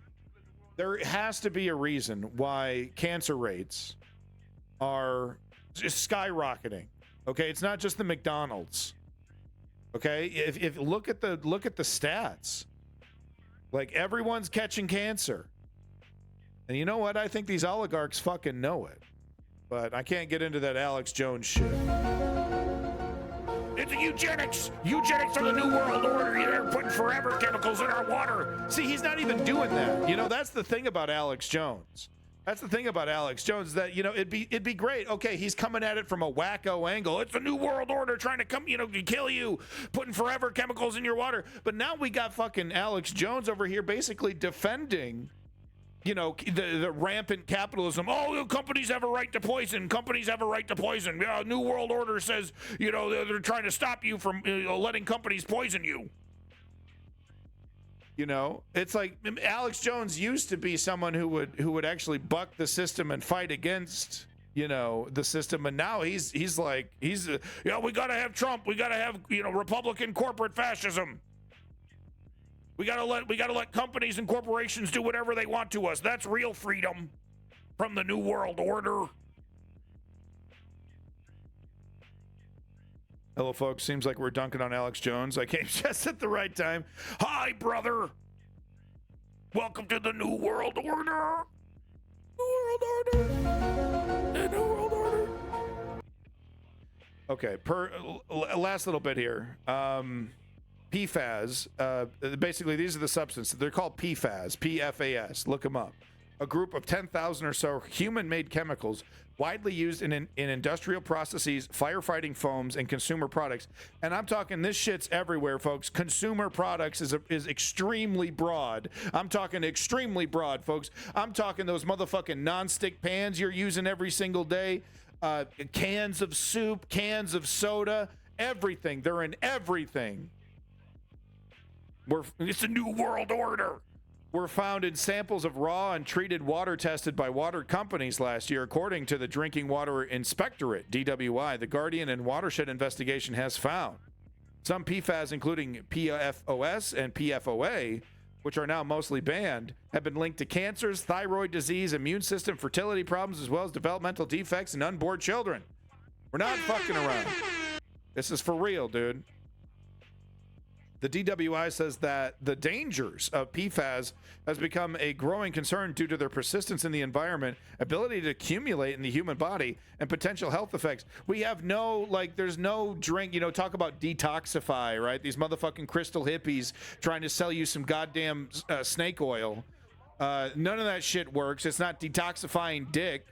has to be a reason why cancer rates are just skyrocketing. Okay, it's not just the McDonald's. Okay, if look at the stats, like everyone's catching cancer, and you know what? I think these oligarchs fucking know it, but I can't get into that Alex Jones shit. It's a eugenics. Eugenics are the new world order. They're putting forever chemicals in our water. See, he's not even doing that. You know, that's the thing about Alex Jones. That's the thing about Alex Jones, that, you know, it'd be great. Okay, he's coming at it from a wacko angle. It's a new world order trying to come, you know, kill you, putting forever chemicals in your water. But now we got fucking Alex Jones over here basically defending, you know, the rampant capitalism. Oh, companies have a right to poison. Companies have a right to poison. New World Order says, you know, they're trying to stop you from letting companies poison you. You know, it's like Alex Jones used to be someone who would actually buck the system and fight against, you know, the system, and now he's you know, we got to have Trump. We got to have, you know, Republican corporate fascism. We gotta let companies and corporations do whatever they want to us. That's real freedom from the New World Order. Hello, folks. Seems like we're dunking on Alex Jones. I came just at the right time. Hi, brother. Welcome to the New World Order. New World Order. The New World Order. Okay, last little bit here. PFAS, basically these are the substances. They're called PFAS, P-F-A-S. Look them up. A group of 10,000 or so human-made chemicals widely used in industrial processes, firefighting foams, and consumer products. And I'm talking, this shit's everywhere, folks. Consumer products is extremely broad. I'm talking extremely broad, folks. I'm talking those motherfucking non-stick pans you're using every single day, cans of soup, cans of soda, everything. They're in everything. It's a new world order. Were found in samples of raw and treated water tested by water companies last year, according to the Drinking Water Inspectorate, DWI. The Guardian and Watershed investigation has found some PFAS, including PFOS and PFOA, which are now mostly banned, have been linked to cancers, thyroid disease, immune system, fertility problems, as well as developmental defects in unborn children. We're not fucking around. This is for real, dude. The DWI says that the dangers of PFAS has become a growing concern due to their persistence in the environment, ability to accumulate in the human body, and potential health effects. We have no, like, there's no drink, you know, talk about detoxify, right? These motherfucking crystal hippies trying to sell you some goddamn snake oil. None of that shit works. It's not detoxifying dick.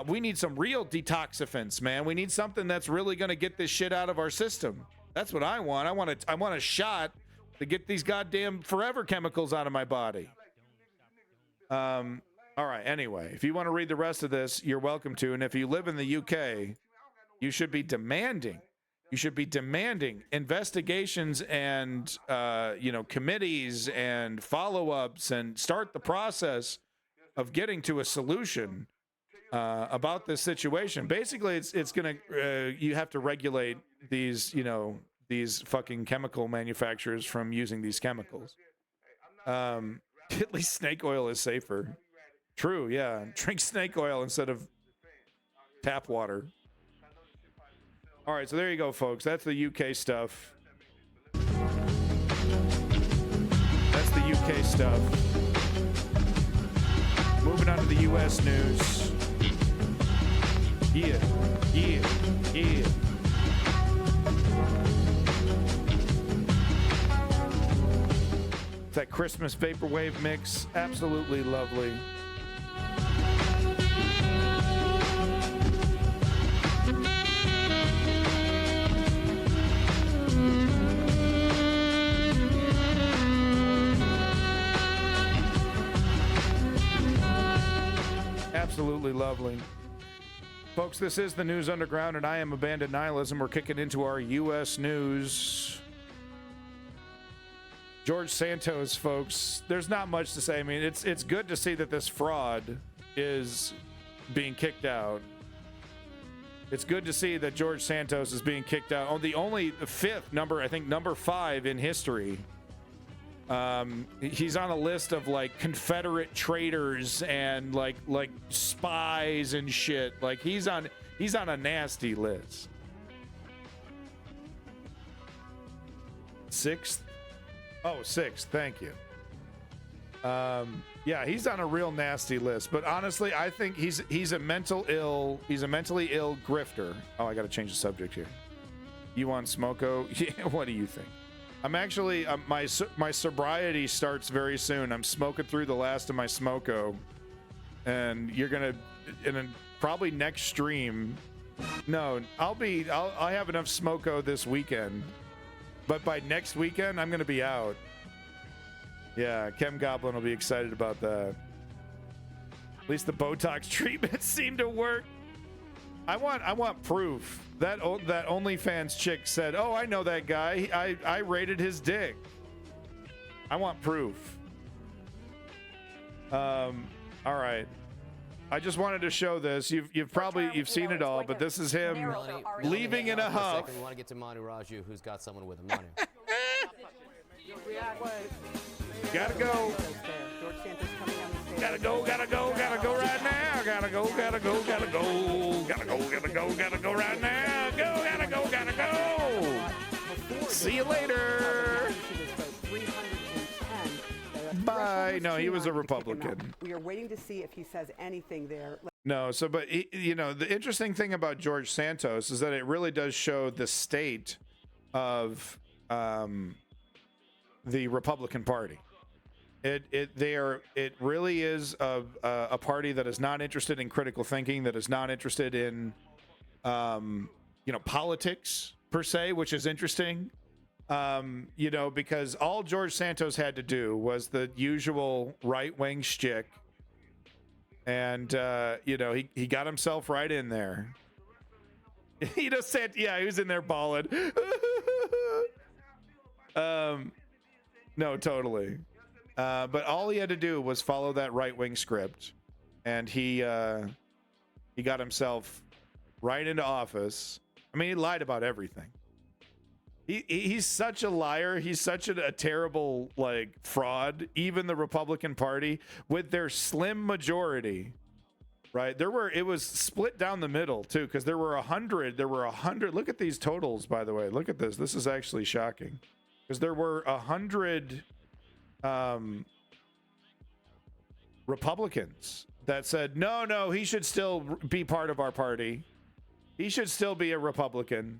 We need some real detoxifants, man. We need something that's really going to get this shit out of our system. That's what I want. I want a shot to get these goddamn forever chemicals out of my body. All right. Anyway, if you want to read the rest of this, you're welcome to. And if you live in the UK, you should be demanding. You should be demanding investigations and you know, committees and follow-ups, and start the process of getting to a solution about this situation. Basically, it's gonna you have to regulate these, you know, these fucking chemical manufacturers from using these chemicals. At least snake oil is safer. True, yeah. Drink snake oil instead of tap water. All right, so there you go, folks. That's the UK stuff. That's the UK stuff. Moving on to the US news. Yeah. That Christmas vaporwave mix, absolutely lovely. Absolutely lovely. Folks, this is the News Underground, and I am Abandoned Nihilism. We're kicking into our U.S. news. George Santos, folks, there's not much to say. I mean, it's good to see that this fraud is being kicked out. It's good to see that George Santos is being kicked out. On the only fifth number, I think number 5 in history. He's on a list of like Confederate traitors and like spies and shit. Like he's on a nasty list. 6th. Oh, 6th. Thank you. Yeah, he's on a real nasty list. But honestly, I think he's a mentally ill grifter. Oh, I got to change the subject here. You want Smoko? Yeah, what do you think? I'm actually my sobriety starts very soon. I'm smoking through the last of my Smoko, and you're gonna probably next stream. No, I'll have enough Smoko this weekend, but by next weekend I'm gonna be out. Yeah, Chem Goblin will be excited about that. At least the Botox treatments seem to work. I want proof. That OnlyFans chick said, "Oh, I know that guy. I rated his dick." I want proof. All right. I just wanted to show this. You've probably seen it all, but this is him leaving in a huff. We want to get to Manu Raju, who's got someone with him. Manu. Gotta go. Gotta go right now. Gotta go right now. Gotta go. See you later. Bye. No, he was a Republican. We are waiting to see if he says anything there. No, but the interesting thing about George Santos is that it really does show the state of the Republican Party. It really is a party that is not interested in critical thinking, that is not interested in politics per se, which is interesting. Because all George Santos had to do was the usual right-wing shtick, and he got himself right in there. He just said, yeah, he was in there bawling. No, totally. But all he had to do was follow that right-wing script, and he got himself right into office. I mean, he lied about everything. He's such a liar. He's such a terrible fraud. Even the Republican Party, with their slim majority, right? It was split down the middle too, because there were 100. Look at these totals, by the way. Look at this. This is actually shocking, because there were 100 Republicans that said no, he should still be part of our party. He should still be a Republican.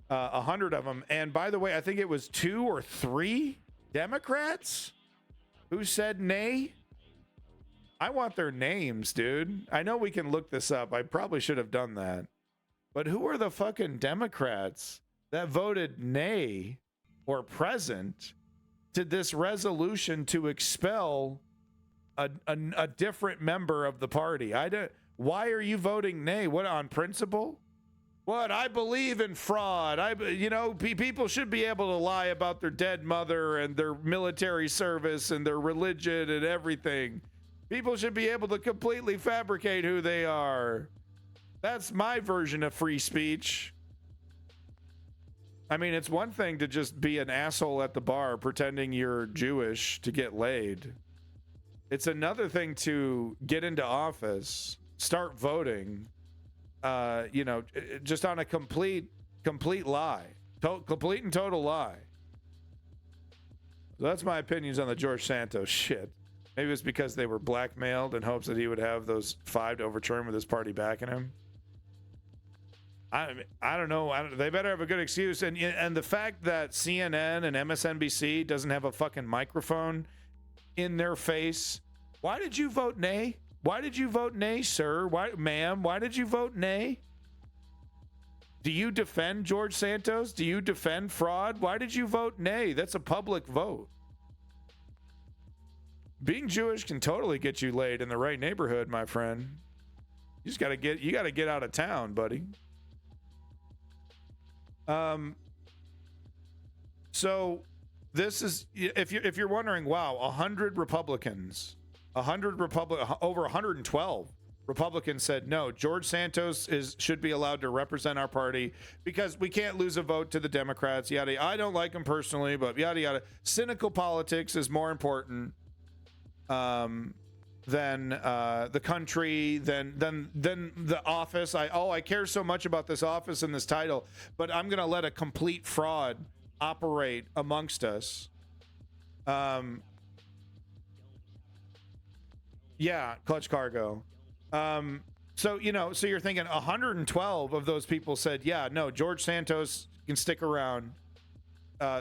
100 of them. And by the way, I think it was 2 or 3 Democrats who said nay. I want their names, dude. I know we can look this up. I probably should have done that. But who are the fucking Democrats that voted nay or present to this resolution to expel a different member of the party? Why are you voting nay? What, on principle? What? I believe in fraud. People should be able to lie about their dead mother and their military service and their religion and everything. People should be able to completely fabricate who they are. That's my version of free speech. I mean, it's one thing to just be an asshole at the bar pretending you're Jewish to get laid. It's another thing to get into office, start voting, just on a complete lie, complete and total lie. So that's my opinions on the George Santos shit. Maybe it's because they were blackmailed in hopes that he would have those 5 to overturn with his party backing him. I don't know. They better have a good excuse. And the fact that CNN and MSNBC doesn't have a fucking microphone in their face. Why did you vote nay? Why did you vote nay, sir? Why, ma'am? Why did you vote nay? Do you defend George Santos? Do you defend fraud? Why did you vote nay? That's a public vote. Being Jewish can totally get you laid in the right neighborhood, my friend. You just gotta get out of town, buddy. So this is, if you're wondering, wow, 100 Republicans, over 112 Republicans said no, George Santos should be allowed to represent our party because we can't lose a vote to the Democrats. Yada. I don't like him personally, but yada yada. Cynical politics is more important than the country, than the office. I care so much about this office and this title, but I'm gonna let a complete fraud operate amongst us. Yeah, Clutch Cargo. So, you know, so you're thinking 112 of those people said, yeah, no, George Santos can stick around.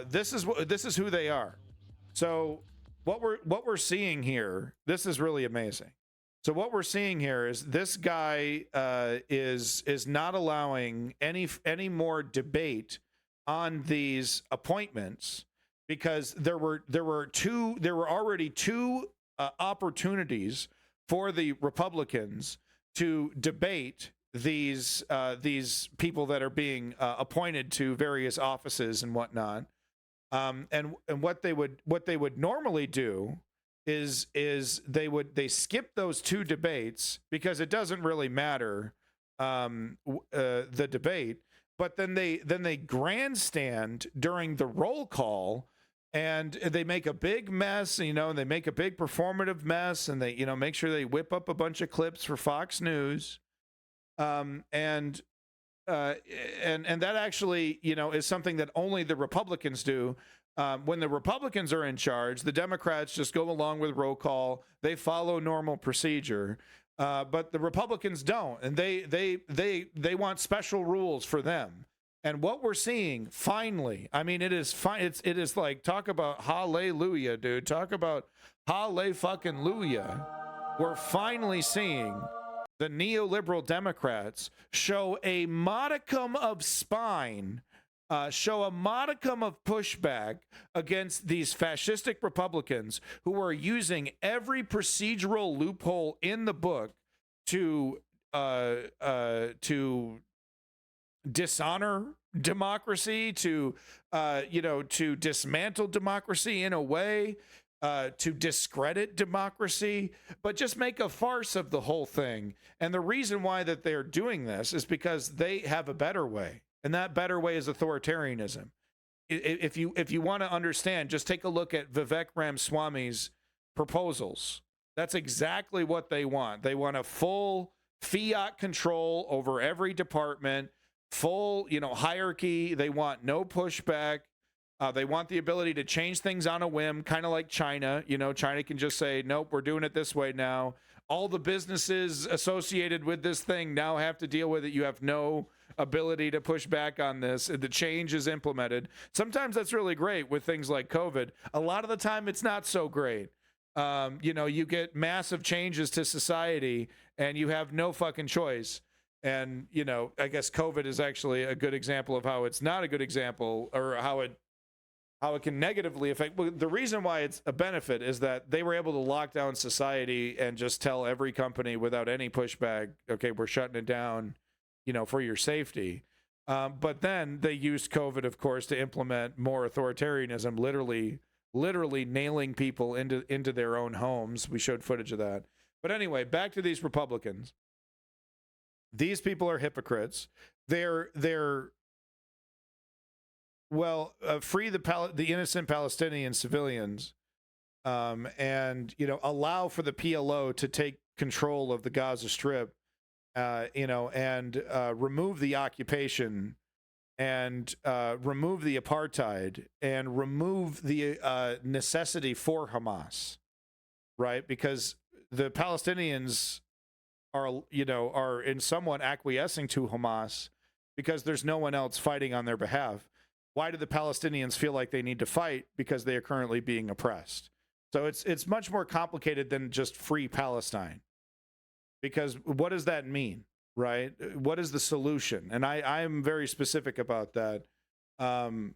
This is who they are. So what we're seeing here, this is really amazing. So what we're seeing here is this guy is not allowing any more debate on these appointments, because there were already two opportunities for the Republicans to debate these people that are being appointed to various offices and whatnot. And what they would normally do is they skip those two debates because it doesn't really matter the debate, but then they grandstand during the roll call, and they make a big mess, you know, and they make a big performative mess, and they, you know, make sure they whip up a bunch of clips for Fox News, and that actually, you know, is something that only the Republicans do. When the Republicans are in charge, the Democrats just go along with roll call. They follow normal procedure, but the Republicans don't, and they want special rules for them. And what we're seeing, finally, I mean, it is like, talk about hallelujah, dude. Talk about hallelujah. We're finally seeing the neoliberal Democrats show a modicum of spine, show a modicum of pushback against these fascistic Republicans who are using every procedural loophole in the book to dishonor democracy, to dismantle democracy in a way, to discredit democracy, but just make a farce of the whole thing. And the reason why that they're doing this is because they have a better way, and that better way is authoritarianism. If you want to understand, just take a look at Vivek Ramaswamy's proposals. That's exactly what they want. They want a full fiat control over every department, full, hierarchy. They want no pushback. They want the ability to change things on a whim, kind of like China. China can just say, nope, we're doing it this way now. All the businesses associated with this thing now have to deal with it. You have no ability to push back on this. The change is implemented. Sometimes that's really great with things like COVID. A lot of the time, it's not so great. You get massive changes to society and you have no fucking choice. And, I guess COVID is actually a good example of how it's not a good example, or how it can negatively affect. Well, the reason why it's a benefit is that they were able to lock down society and just tell every company without any pushback, okay, we're shutting it down, for your safety. But then they used COVID, of course, to implement more authoritarianism, literally nailing people into their own homes. We showed footage of that. But anyway, back to these Republicans. These people are hypocrites. They're free the innocent Palestinian civilians, and allow for the PLO to take control of the Gaza Strip, and remove the occupation, and remove the apartheid, and remove the necessity for Hamas, right? Because the Palestinians are in somewhat acquiescing to Hamas because there's no one else fighting on their behalf. Why do the Palestinians feel like they need to fight? Because they are currently being oppressed. So it's much more complicated than just free Palestine. Because what does that mean, right? What is the solution? And I'm very specific about that. And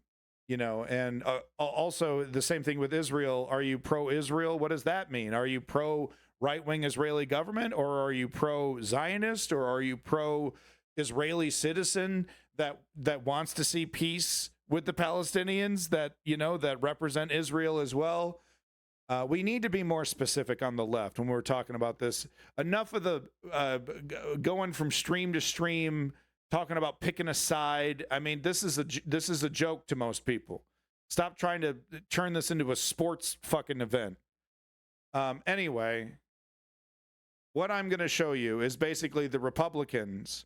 also the same thing with Israel. Are you pro-Israel? What does that mean? Are you pro-right-wing Israeli government, or are you pro-Zionist, or are you pro-Israeli citizen that wants to see peace with the Palestinians, that represent Israel as well? We need to be more specific on the left when we're talking about this. Enough of the going from stream to stream, talking about picking a side. I mean, this is a joke to most people. Stop trying to turn this into a sports fucking event. Anyway, what I'm going to show you is basically the Republicans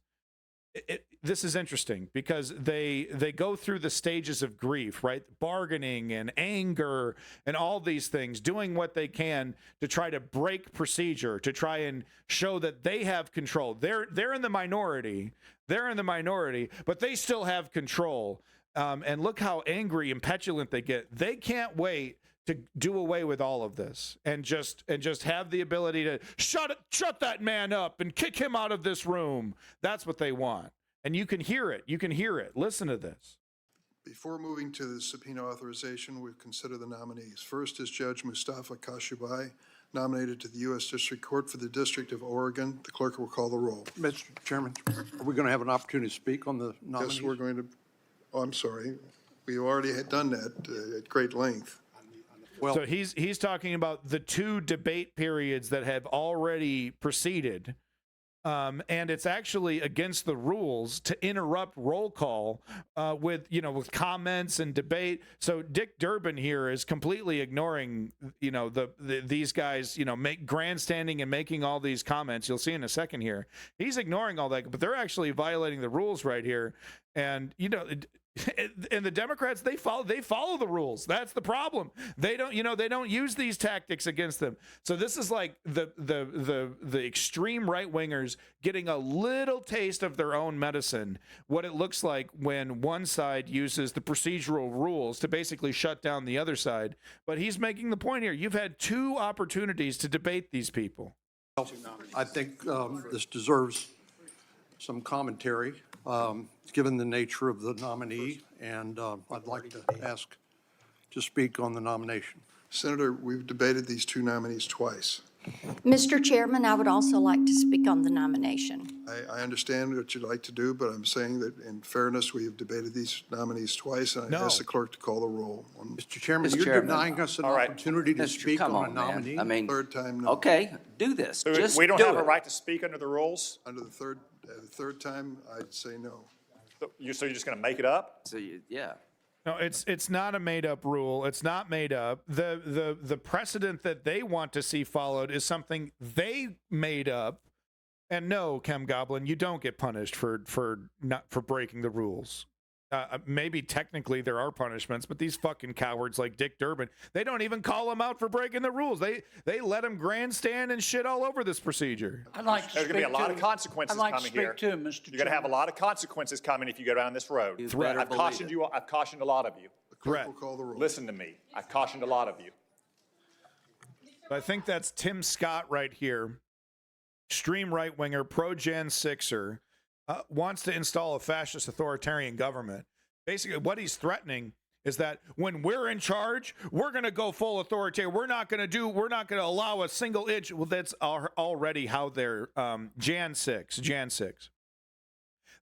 this is interesting because they go through the stages of grief, right? Bargaining and anger and all these things, doing what they can to try to break procedure, to try and show that they have control. They're in the minority. They're in the minority, but they still have control. And look how angry and petulant they get. They can't wait to do away with all of this and just have the ability to shut that man up and kick him out of this room. That's what they want. And you can hear it. You can hear it. Listen to this. Before moving to the subpoena authorization, we consider the nominees. First is Judge Mustafa Kashubai, nominated to the U.S. District Court for the District of Oregon. The clerk will call the roll. Mr. Chairman, are we going to have an opportunity to speak on the nominees? Yes, we're going to. Oh, I'm sorry. We already had done that at great length. Well, so he's talking about the 2 debate periods that have already proceeded, and it's actually against the rules to interrupt roll call with comments and debate. So Dick Durbin here is completely ignoring these guys make grandstanding and making all these comments. You'll see in a second here. He's ignoring all that, but they're actually violating the rules right here, and and the Democrats, they follow the rules. That's the problem. They don't use these tactics against them. So this is like the extreme right wingers getting a little taste of their own medicine. What it looks like when one side uses the procedural rules to basically shut down the other side. But he's making the point here. You've had 2 opportunities to debate these people. I think this deserves some commentary, given the nature of the nominee, and I'd like to ask to speak on the nomination. Senator, we've debated these 2 nominees twice. Mr. Chairman, I would also like to speak on the nomination. I understand what you'd like to do, but I'm saying that in fairness, we have debated these nominees twice, and I ask the clerk to call the roll. Mr. Chairman, you're denying us an opportunity to speak on a nominee? I mean, third time, no. Okay, do this. Just we don't do have it. a right to speak under the rules? Under the third time, I'd say no. So you're just going to make it up? So yeah. No, it's not a made-up rule. It's not made up. The precedent that they want to see followed is something they made up. And no, Chem Goblin, you don't get punished for breaking the rules. Maybe technically there are punishments, but these fucking cowards like Dick Durbin, they don't even call him out for breaking the rules. They let him grandstand and shit all over this procedure. There's going to be a lot of consequences coming here. You're going to have a lot of consequences coming if you go down this road. I've cautioned you. I've cautioned a lot of you. The clerk will call the roll. Listen to me. I've cautioned a lot of you. I think that's Tim Scott right here. Extreme right winger, pro Gen 6er. Wants to install a fascist authoritarian government. Basically, what he's threatening is that when we're in charge, we're going to go full authoritarian. We're not going to allow a single inch. Well, that's already how they're Jan 6.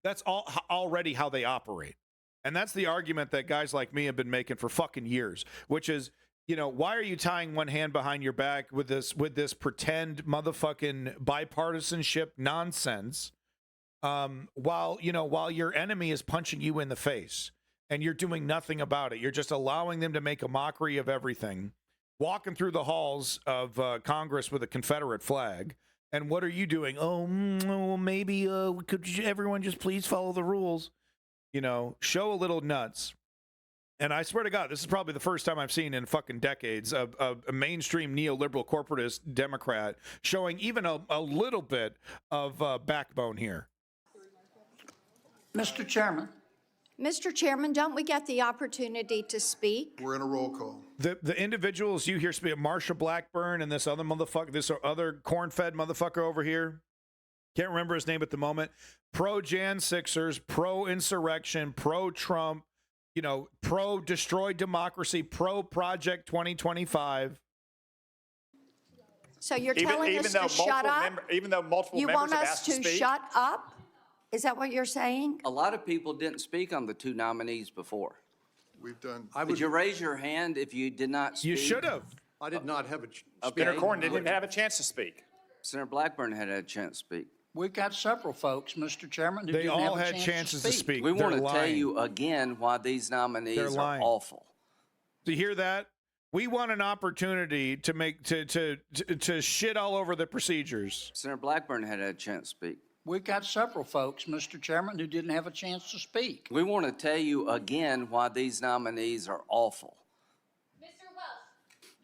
That's already how they operate. And that's the argument that guys like me have been making for fucking years, which is, why are you tying one hand behind your back with this pretend motherfucking bipartisanship nonsense? While your enemy is punching you in the face and you're doing nothing about it. You're just allowing them to make a mockery of everything, walking through the halls of Congress with a Confederate flag. And what are you doing? Maybe could everyone just please follow the rules? Show a little nuts. And I swear to God, this is probably the first time I've seen in fucking decades a mainstream neoliberal corporatist Democrat showing even a little bit of backbone here. Mr. Chairman. Mr. Chairman, don't we get the opportunity to speak? We're in a roll call. The individuals you hear speak, Marsha Blackburn and this other motherfucker, this other corn-fed motherfucker over here, can't remember his name at the moment, pro-Jan 6ers, pro-insurrection, pro-Trump, pro-destroy democracy, pro-Project 2025. So you're telling us to shut up? Even though multiple you members want have us asked to to speak? shut up? Is that what you're saying? A lot of people didn't speak on the 2 nominees before. We've done. Would you raise your hand if you did not speak? You should have. I did not have a Senator Cornyn didn't even have a chance to speak. Senator Blackburn had a chance to speak. We've got several folks, Mr. Chairman, who They didn't all have a had chance chances to speak. We want They're to tell lying. you again why these nominees They're are lying. awful. Do you hear that? We want an opportunity to make to shit all over the procedures. Senator Blackburn had a chance to speak. We got several folks, Mr. Chairman, who didn't have a chance to speak. We want to tell you again why these nominees are awful.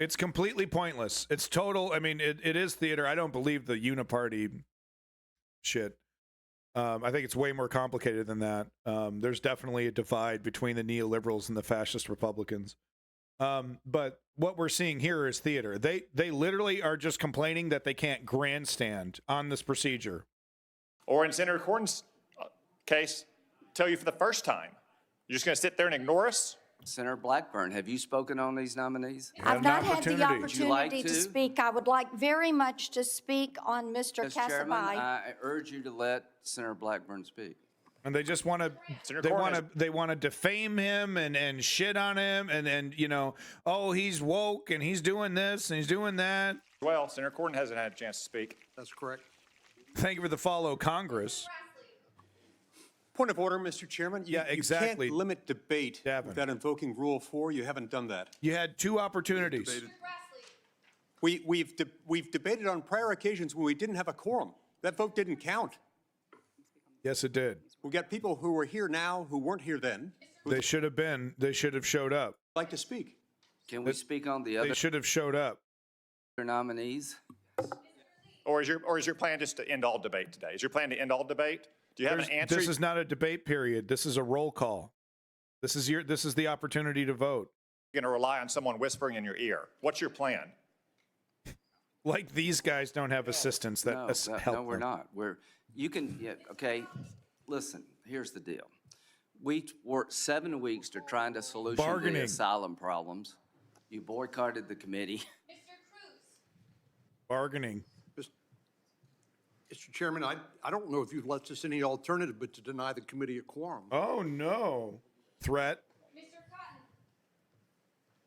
It's completely pointless. It's total. I mean, it is theater. I don't believe the uniparty shit. I think it's way more complicated than that. There's definitely a divide between the neoliberals and the fascist Republicans. But what we're seeing here is theater. They literally are just complaining that they can't grandstand on this procedure. Or in Senator Cornyn's case, tell you for the first time. You're just going to sit there and ignore us? Senator Blackburn, have you spoken on these nominees? I've not had the Would you like opportunity to speak. I would like very much to speak on Mr. Mr. Chairman, Casabai. I urge you to let Senator Blackburn speak. And they just want to they want to defame him and shit on him and you know, oh, he's woke and he's doing this and he's doing that. Well, Senator Cornyn hasn't had a chance to speak. That's correct. Thank you for the follow, Congress. Point of order, Mr. Chairman. Yeah, exactly. You can't limit debate without invoking Rule 4. You haven't done that. You had 2 opportunities. We've debated on prior occasions when we didn't have a quorum. That vote didn't count. Yes, it did. We got people who are here now who weren't here then. They should have been. They should have showed up. Like to speak. Can we speak on the other They should have showed up. nominees? Or is your plan just to end all debate today? Is your plan to end all debate? Do you have an answer? This is not a debate period. This is a roll call. This is the opportunity to vote. You're going to rely on someone whispering in your ear. What's your plan? Like these guys don't have assistants that help No, we're them. not. Okay, listen, here's the deal. We worked 7 weeks to try to solution Bargaining. the asylum problems. You boycotted the committee. Bargaining. Mr. Chairman, I don't know if you've left us any alternative but to deny the committee a quorum. Oh, no. Threat.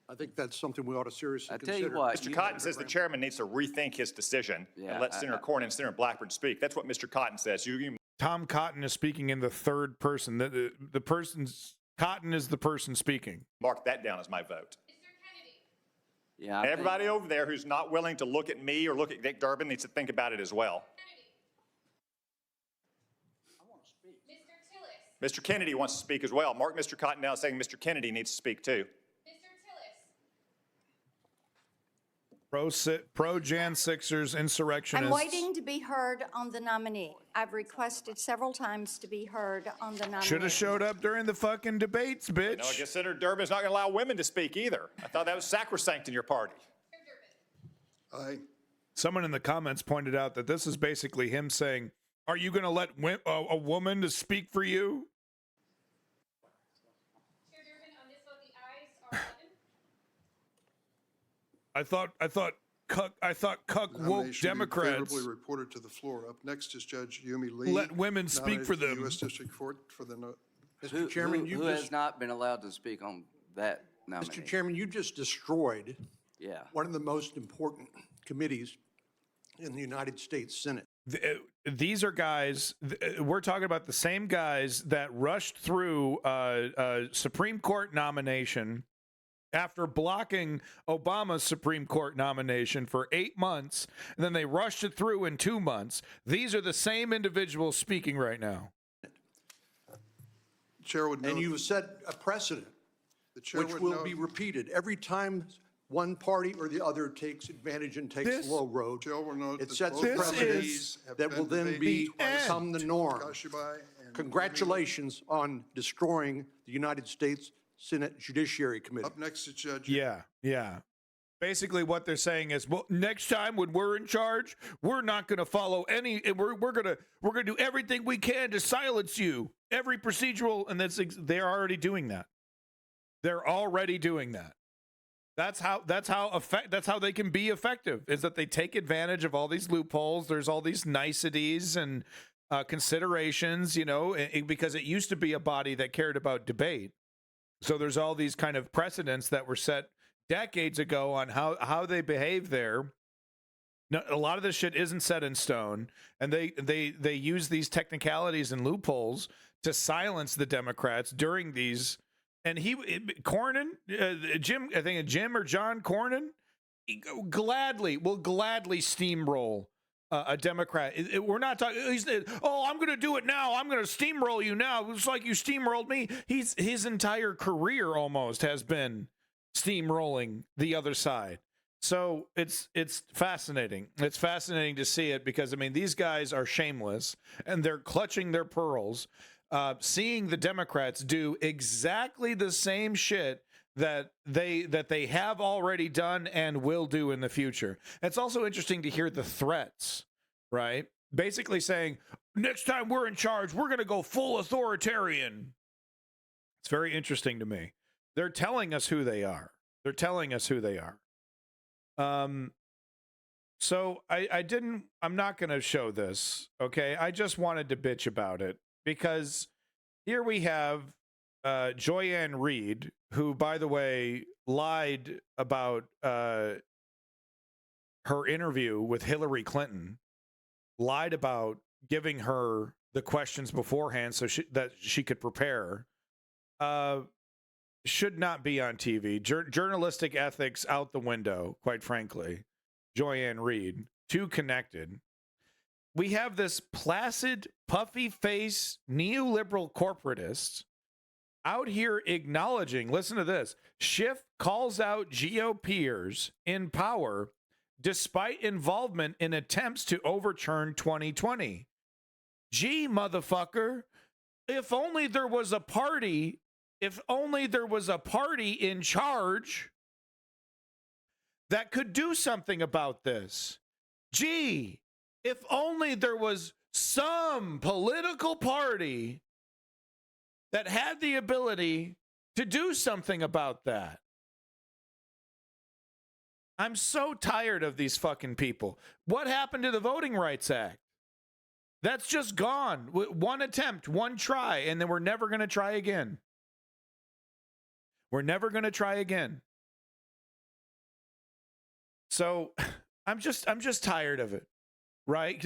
I think that's something we ought to seriously I tell consider. you what, Mr. Cotton says the chairman needs to rethink his decision and let Senator Cornyn and Senator Blackburn speak. That's what Mr. Cotton says. Tom Cotton is speaking in the third person. The person's Cotton is the person speaking. Mark that down as my vote. Yeah. And everybody over there who's not willing to look at me or look at Dick Durbin needs to think about it as well. Mr. Kennedy wants to speak as well. Mark Mr. Cotton down saying Mr. Kennedy needs to speak too. Pro-Jan Sixers insurrectionists. I'm waiting to be heard on the nominee. I've requested several times to be heard on the nominee. Should have showed up during the fucking debates, bitch. No, I guess Senator Durbin's not going to allow women to speak either. I thought that was sacrosanct in your party. Aye. Someone in the comments pointed out that this is basically him saying, are you going to let a woman to speak for you? I thought cuck woke Nomination be Democrats. favorably reported to the floor. Up next is Judge Yumi Lee. Let women speak for nominated to the them. U.S. District Court for the Mr. Chairman, who has not been allowed to speak on that nominee? Mr. Chairman, you just destroyed Yeah. one of the most important committees in the United States Senate. These are guys, we're talking about the same guys that rushed through a Supreme Court nomination after blocking Obama's Supreme Court nomination for 8 months, and then they rushed it through in 2 months. These are the same individuals speaking right now. Chair would note, And you set a precedent, the chair which would will note- be repeated every time one party or the other takes advantage and takes the low road. Chair will note It that sets both a nominees precedent have that been will then debated twice. become the norm. Kashibai and Congratulations on destroying the United States Senate Judiciary Committee. Up next is Judge. Yeah. Basically, what they're saying is, well, next time when we're in charge, we're not going to follow any. We're gonna do everything we can to silence you. Every procedural, and they're already doing that. They're already doing that. That's how they can be effective. Is that they take advantage of all these loopholes. There's all these niceties and considerations, you know, because it used to be a body that cared about debate. So there's all these kind of precedents that were set decades ago on how they behave there. Now, a lot of this shit isn't set in stone, and they use these technicalities and loopholes to silence the Democrats during these. And Cornyn, Jim, I think Jim or John Cornyn, will gladly steamroll a Democrat. We're not talking. Oh, I'm going to do it now. I'm going to steamroll you now. It's like you steamrolled me. His entire career almost has been steamrolling the other side. So it's fascinating. It's fascinating to see it because, I mean, these guys are shameless and they're clutching their pearls, seeing the Democrats do exactly the same shit that they have already done and will do in the future. It's also interesting to hear the threats, right? Basically saying, next time we're in charge, we're going to go full authoritarian. It's very interesting to me. They're telling us who they are. They're telling us who they are. So I'm not going to show this, okay? I just wanted to bitch about it because here we have Joyanne Reed, who, by the way, lied about her interview with Hillary Clinton, lied about giving her the questions beforehand so that she could prepare. Should not be on TV. Journalistic ethics out the window, quite frankly. Joyanne Reed, too connected. We have this placid, puffy-faced neoliberal corporatist out here acknowledging, listen to this, Schiff calls out GOPers in power despite involvement in attempts to overturn 2020. Gee, motherfucker, if only there was a party in charge that could do something about this. Gee, if only there was some political party that had the ability to do something about that. I'm so tired of these fucking people. What happened to the Voting Rights Act? That's just gone. One attempt, one try, and then we're never going to try again. We're never going to try again. So I'm just tired of it. Right?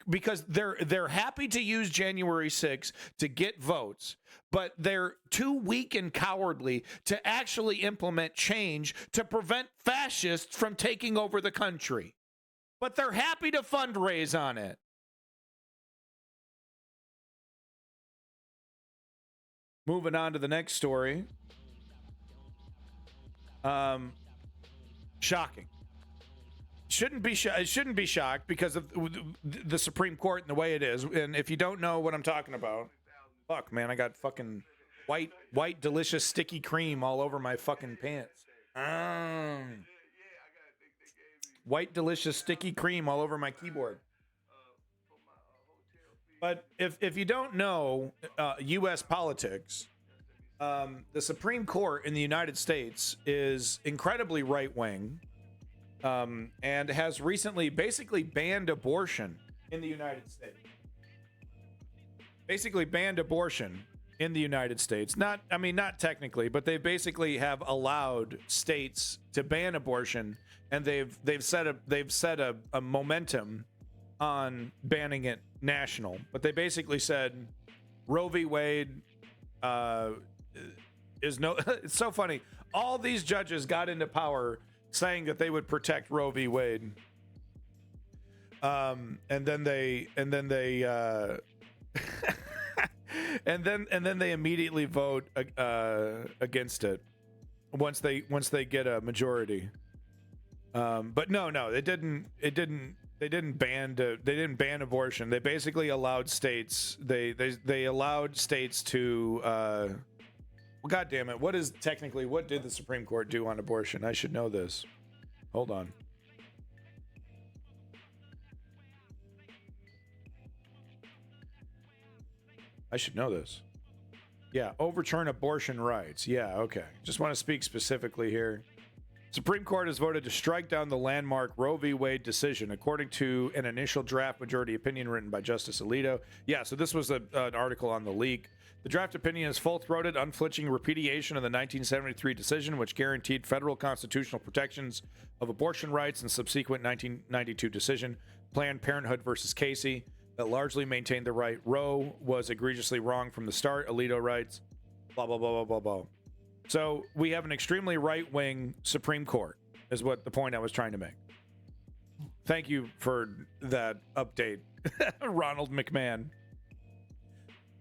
Because they're happy to use January 6th to get votes, but they're too weak and cowardly to actually implement change to prevent fascists from taking over the country. But they're happy to fundraise on it. Moving on to the next story. Shocking. It shouldn't be shocked because of the Supreme Court and the way it is. And if you don't know what I'm talking about, fuck, man, I got fucking white, delicious, sticky cream all over my fucking pants. White, delicious, sticky cream all over my keyboard. But if you don't know U.S. politics, the Supreme Court in the United States is incredibly right-wing. And has recently basically banned abortion in the United States. Basically banned abortion in the United States. Not technically, but they basically have allowed states to ban abortion, and they've set a momentum on banning it national. But they basically said Roe v. Wade is no. It's so funny. All these judges got into power saying that they would protect Roe v. Wade, and then they and then they immediately vote against it once they get a majority. But no, they didn't ban abortion. They basically allowed states. They allowed states to. Well, God damn it. What did the Supreme Court do on abortion? I should know this. Hold on. I should know this. Yeah, overturn abortion rights. Yeah, okay. Just want to speak specifically here. Supreme Court has voted to strike down the landmark Roe v. Wade decision, according to an initial draft majority opinion written by Justice Alito. Yeah, so this was an article on the leak. The draft opinion is full-throated, unflinching repudiation of the 1973 decision, which guaranteed federal constitutional protections of abortion rights, and subsequent 1992 decision, Planned Parenthood versus Casey, that largely maintained the right. Roe was egregiously wrong from the start, Alito writes. Blah, blah, blah, blah, blah, blah. So we have an extremely right-wing Supreme Court, is what the point I was trying to make. Thank you for that update, Ronald McMahon.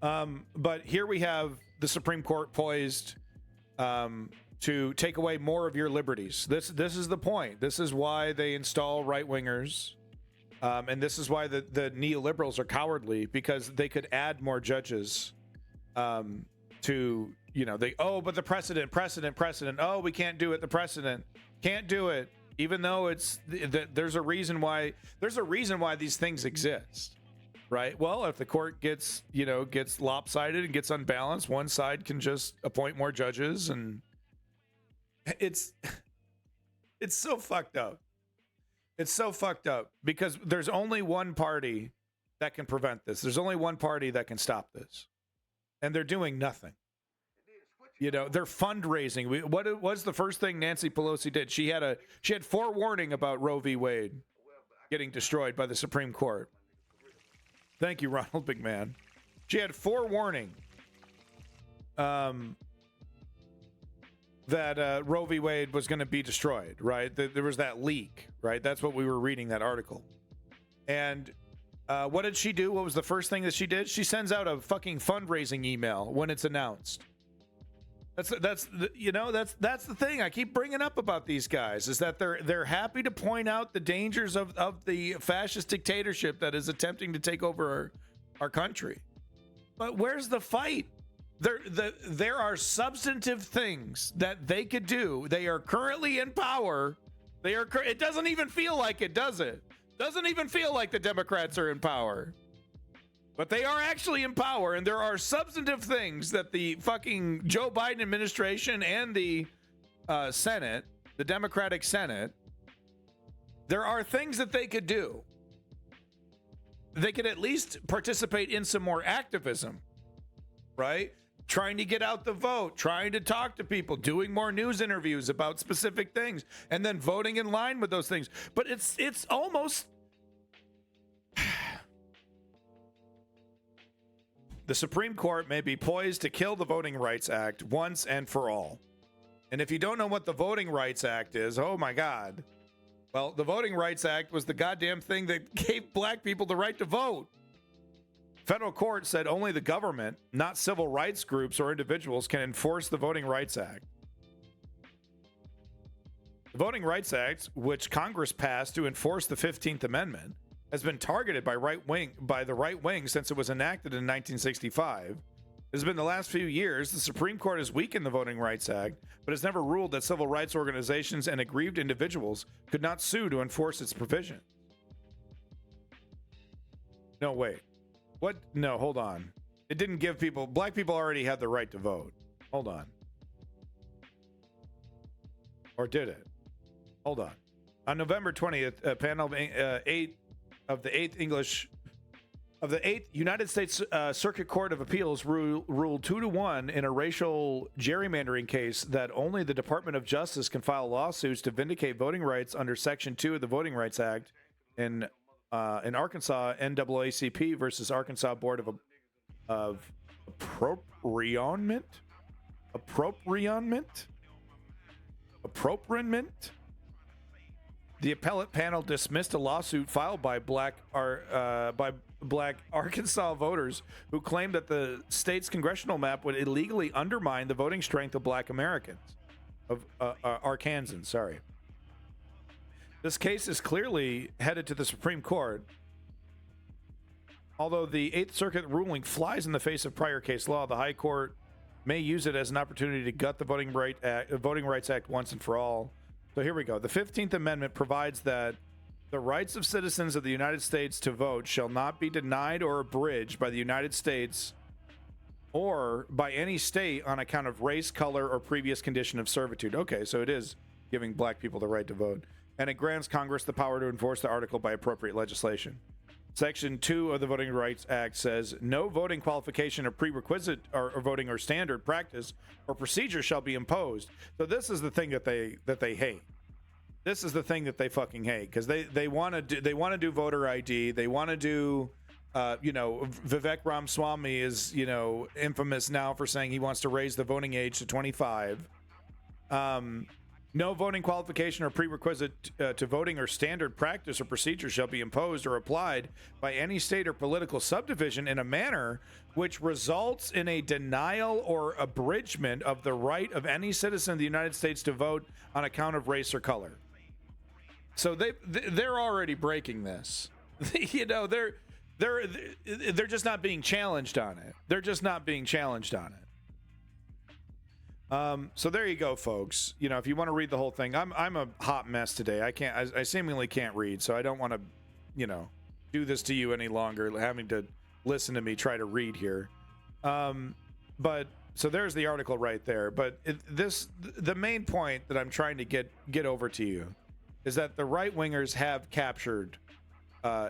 But here we have the Supreme Court poised to take away more of your liberties. This is the point. This is why they install right-wingers. And this is why the neoliberals are cowardly, because they could add more judges to, but the precedent. Oh, we can't do it. The precedent can't do it, even though there's a reason why these things exist, right? Well, if the court gets lopsided and gets unbalanced, one side can just appoint more judges, and it's so fucked up. It's so fucked up because there's only one party that can prevent this. There's only one party that can stop this. And they're doing nothing. They're fundraising. What was the first thing Nancy Pelosi did? She had forewarning about Roe v. Wade getting destroyed by the Supreme Court. Thank you, Ronald McMahon. She had forewarning that Roe v. Wade was going to be destroyed, right? There was that leak, right? That's what we were reading, that article. And what did she do? What was the first thing that she did? She sends out a fucking fundraising email when it's announced. That's the thing I keep bringing up about these guys, is that they're happy to point out the dangers of the fascist dictatorship that is attempting to take over our country. But where's the fight? There are substantive things that they could do. They are currently in power. It doesn't even feel like it, does it? Doesn't even feel like the Democrats are in power. But they are actually in power, and there are substantive things that the fucking Joe Biden administration and the Senate, the Democratic Senate, there are things that they could do. They could at least participate in some more activism, right? Trying to get out the vote, trying to talk to people, doing more news interviews about specific things, and then voting in line with those things. But it's almost... The Supreme Court may be poised to kill the Voting Rights Act once and for all. And if you don't know what the Voting Rights Act is, oh my God. Well, the Voting Rights Act was the goddamn thing that gave black people the right to vote. Federal court said only the government, not civil rights groups or individuals, can enforce the Voting Rights Act. The Voting Rights Act, which Congress passed to enforce the 15th Amendment, has been targeted by the right wing since it was enacted in 1965. It has been the last few years. The Supreme Court has weakened the Voting Rights Act, but has never ruled that civil rights organizations and aggrieved individuals could not sue to enforce its provision. No, wait. What? No, hold on. It didn't give black people already had the right to vote. Hold on. Or did it? Hold on. On November 20th, panel 8 of the 8th United States Circuit Court of Appeals ruled 2-1 in a racial gerrymandering case that only the Department of Justice can file lawsuits to vindicate voting rights under Section 2 of the Voting Rights Act in Arkansas, NAACP versus Arkansas Board of Appropriament. The appellate panel dismissed a lawsuit filed by black Arkansas voters who claimed that the state's congressional map would illegally undermine the voting strength of black Americans, of Arkansans. Sorry. This case is clearly headed to the Supreme Court. Although the Eighth Circuit ruling flies in the face of prior case law, the High Court may use it as an opportunity to gut the Voting Rights Act once and for all. So here we go. The 15th Amendment provides that the rights of citizens of the United States to vote shall not be denied or abridged by the United States or by any state on account of race, color, or previous condition of servitude. Okay, so it is giving black people the right to vote. And it grants Congress the power to enforce the article by appropriate legislation. Section 2 of the Voting Rights Act says, no voting qualification or prerequisite or voting or standard practice or procedure shall be imposed. So this is the thing that they hate. This is the thing that they fucking hate, because they want to do voter ID. They want to do, Vivek Ramaswamy is, infamous now for saying he wants to raise the voting age to 25. No voting qualification or prerequisite to voting or standard practice or procedure shall be imposed or applied by any state or political subdivision in a manner which results in a denial or abridgment of the right of any citizen of the United States to vote on account of race or color. So they're already breaking this. You know, they're just not being challenged on it. They're just not being challenged on it. So there you go, folks. You know, if you want to read the whole thing, I'm a hot mess today. I seemingly can't read, so I don't want to, you know, do this to you any longer, having to listen to me try to read here. But so there's the article right there. But the main point that I'm trying to get over to you is that the right wingers have captured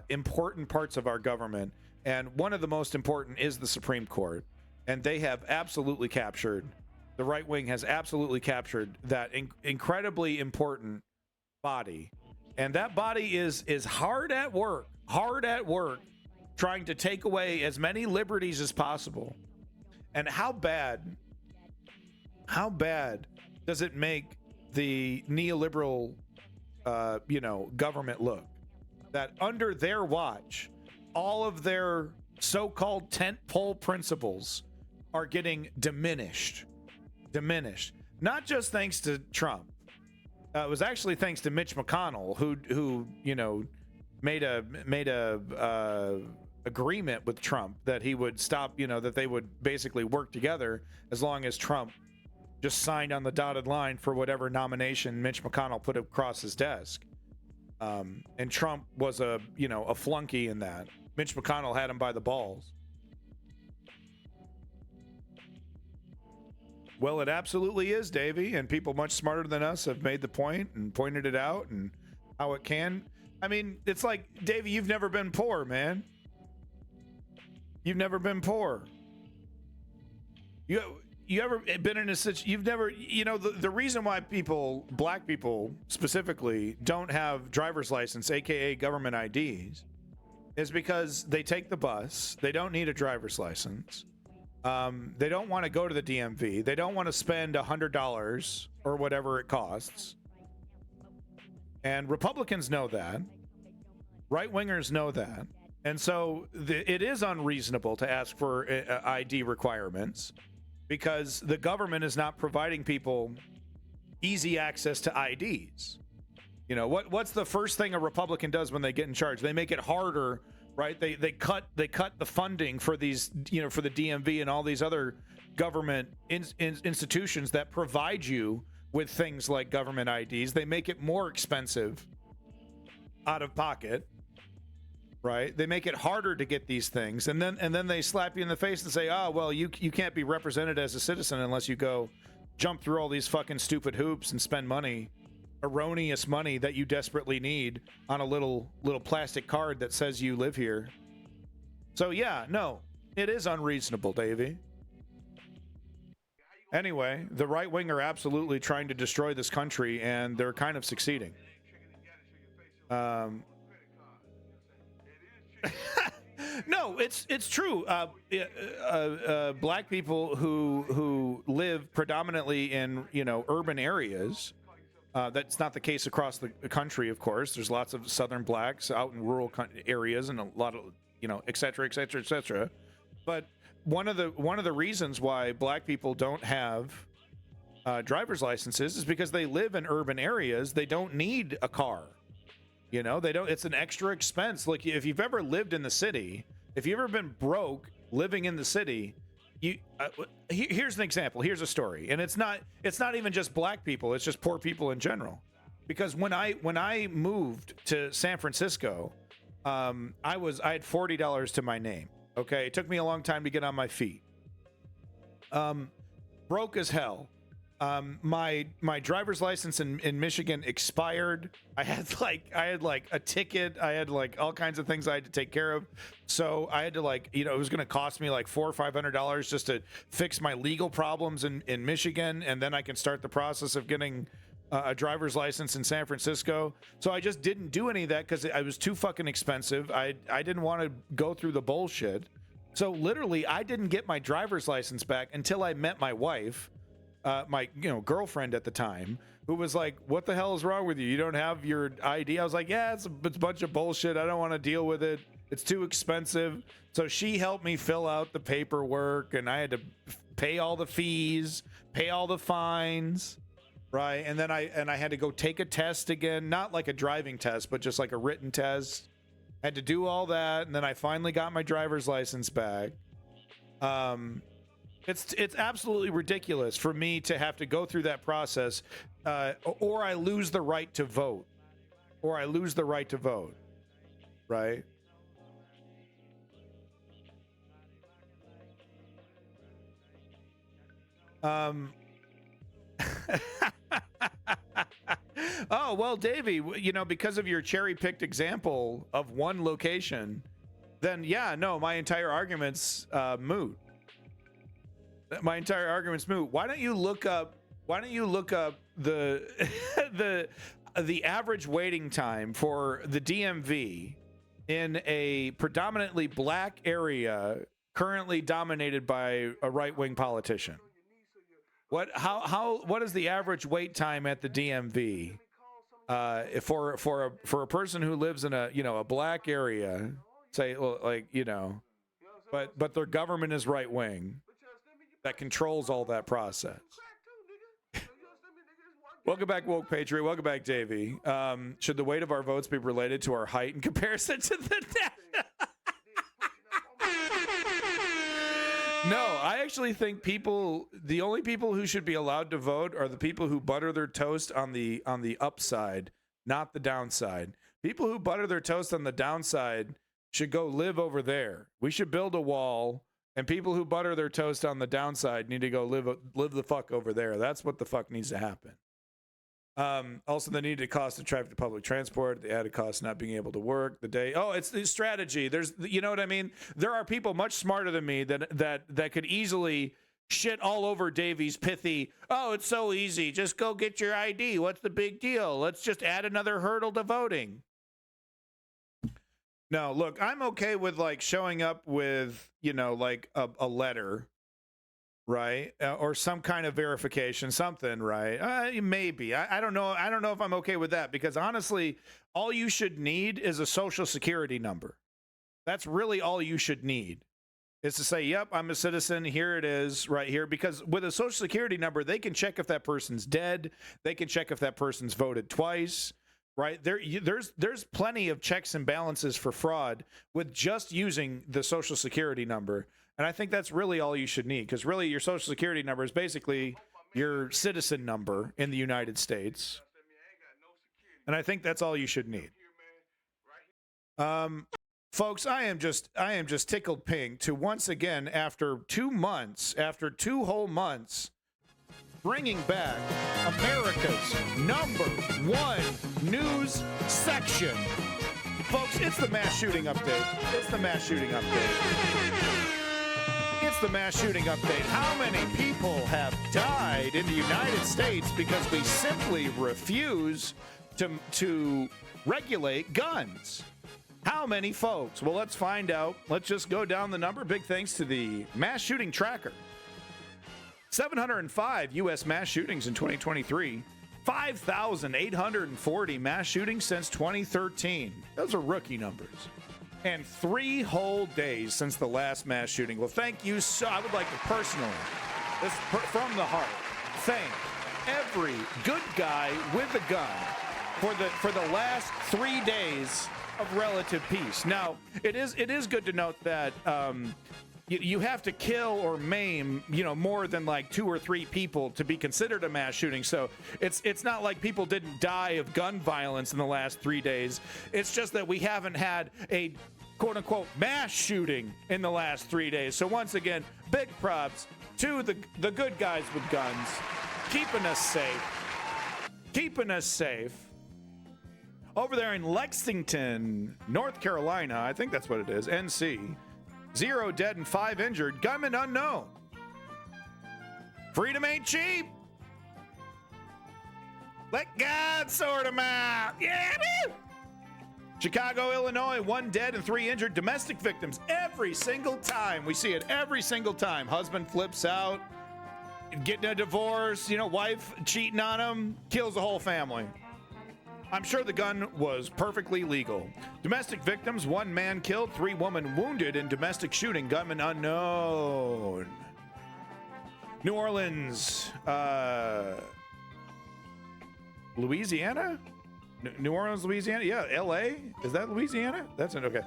important parts of our government, and one of the most important is the Supreme Court, and they have absolutely captured. The right wing has absolutely captured that incredibly important body. And that body is hard at work, trying to take away as many liberties as possible. And how bad does it make the neoliberal, government look? That under their watch, all of their so-called tentpole principles are getting diminished. Not just thanks to Trump. It was actually thanks to Mitch McConnell, who made a agreement with Trump that he would stop, that they would basically work together as long as Trump just signed on the dotted line for whatever nomination Mitch McConnell put across his desk. And Trump was a flunky in that. Mitch McConnell had him by the balls. Well, it absolutely is, Davey, and people much smarter than us have made the point and pointed it out and how it can. I mean, it's like, Davey, you've never been poor, man. You've never been poor. You ever been in a situation, you've never, the reason why black people specifically, don't have driver's license, aka government IDs, is because they take the bus, they don't need a driver's license. They don't want to go to the DMV. They don't want to spend $100 or whatever it costs. And Republicans know that. Right-wingers know that. And so it is unreasonable to ask for ID requirements because the government is not providing people easy access to IDs. What's the first thing a Republican does when they get in charge? They make it harder. Right, they cut the funding for these, for the DMV and all these other government institutions that provide you with things like government IDs. They make it more expensive out of pocket. Right, they make it harder to get these things, and then they slap you in the face and say, "Oh, well, you can't be represented as a citizen unless you go jump through all these fucking stupid hoops and spend money." Erroneous money that you desperately need on a little plastic card that says you live here. So yeah, no, it is unreasonable, Davey. Anyway, the right wing are absolutely trying to destroy this country, and they're kind of succeeding. No, it's true. Black people who live predominantly in urban areas. That's not the case across the country, of course. There's lots of Southern blacks out in rural areas and a lot of, et cetera, et cetera, et cetera. But one of the reasons why black people don't have driver's licenses is because they live in urban areas. They don't need a car. They don't. It's an extra expense. Like if you've ever lived in the city, if you've ever been broke living in the city. Here's an example. Here's a story, and it's not even just black people. It's just poor people in general. Because when I moved to San Francisco, I had $40 to my name. Okay, it took me a long time to get on my feet. Broke as hell. My driver's license in Michigan expired. I had a ticket. I had all kinds of things I had to take care of. So I had to it was going to cost me $400 or $500 just to fix my legal problems in Michigan, and then I can start the process of getting a driver's license in San Francisco. So I just didn't do any of that because it was too fucking expensive. I didn't want to go through the bullshit. So literally, I didn't get my driver's license back until I met my wife. my girlfriend at the time, who was like, "What the hell is wrong with you? You don't have your ID?" I was like, "Yeah, it's a bunch of bullshit. I don't want to deal with it. It's too expensive." So she helped me fill out the paperwork, and I had to pay all the fees, pay all the fines, right? And then I had to go take a test again, not like a driving test, but just like a written test. Had to do all that, and then I finally got my driver's license back. It's absolutely ridiculous for me to have to go through that process, or I lose the right to vote, right? Oh, well, Davey, because of your cherry-picked example of one location, then yeah, no, my entire argument's moot. My entire argument's moot. Why don't you look up the the average waiting time for the DMV in a predominantly black area currently dominated by a right-wing politician? What is the average wait time at the DMV for a person who lives in a black area, say, but their government is right-wing, that controls all that process. Welcome back, Woke Patriot. Welcome back, Davey. Should the weight of our votes be related to our height in comparison to the No, I actually think the only people who should be allowed to vote are the people who butter their toast on the upside, not the downside. People who butter their toast on the downside should go live over there. We should build a wall, and people who butter their toast on the downside need to go live the fuck over there. That's what the fuck needs to happen. Also, the needed cost of traffic to public transport, the added cost of not being able to work, it's the strategy. There's, you know what I mean? There are people much smarter than me that could easily shit all over Davey's pithy, "Oh, it's so easy. Just go get your ID. What's the big deal? Let's just add another hurdle to voting." No, look, I'm okay with showing up with, a letter, right? Or some kind of verification, something, right? Maybe. I don't know. I don't know if I'm okay with that, because honestly, all you should need is a social security number. That's really all you should need, is to say, "Yep, I'm a citizen. Here it is right here." Because with a social security number, they can check if that person's dead. They can check if that person's voted twice, right? There's plenty of checks and balances for fraud with just using the social security number. And I think that's really all you should need, because really your social security number is basically your citizen number in the United States. And I think that's all you should need. Folks, I am just tickled pink to once again, after 2 whole months, bringing back America's #1 news section. Folks, it's the mass shooting update. It's the mass shooting update. How many people have died in the United States because we simply refuse to regulate guns? How many folks? Well, let's find out. Let's just go down the number. Big thanks to the mass shooting tracker. 705 U.S. mass shootings in 2023. 5,840 mass shootings since 2013. Those are rookie numbers. And 3 whole days since the last mass shooting. Well, thank you. So I would like to personally, from the heart, thank every good guy with a gun for the last 3 days of relative peace. Now, it is good to note that you have to kill or maim, more than 2 or 3 people to be considered a mass shooting. So it's not like people didn't die of gun violence in the last 3 days. It's just that we haven't had a quote unquote mass shooting in the last 3 days. So once again, big props to the good guys with guns, keeping us safe. Over there in Lexington, North Carolina, I think that's what it is, NC. 0 dead and 5 injured. Gunman unknown. Freedom ain't cheap. Let God sort them out. Yeah, woo! Chicago, Illinois, 1 dead and 3 injured. Domestic victims every single time. We see it every single time. Husband flips out. getting a divorce, wife cheating on him, kills the whole family. I'm sure the gun was perfectly legal. Domestic victims, 1 man killed, 3 women wounded in domestic shooting, gunman unknown. New Orleans, Louisiana? New Orleans, Louisiana? Yeah, L.A.? Is that Louisiana? That's it, okay.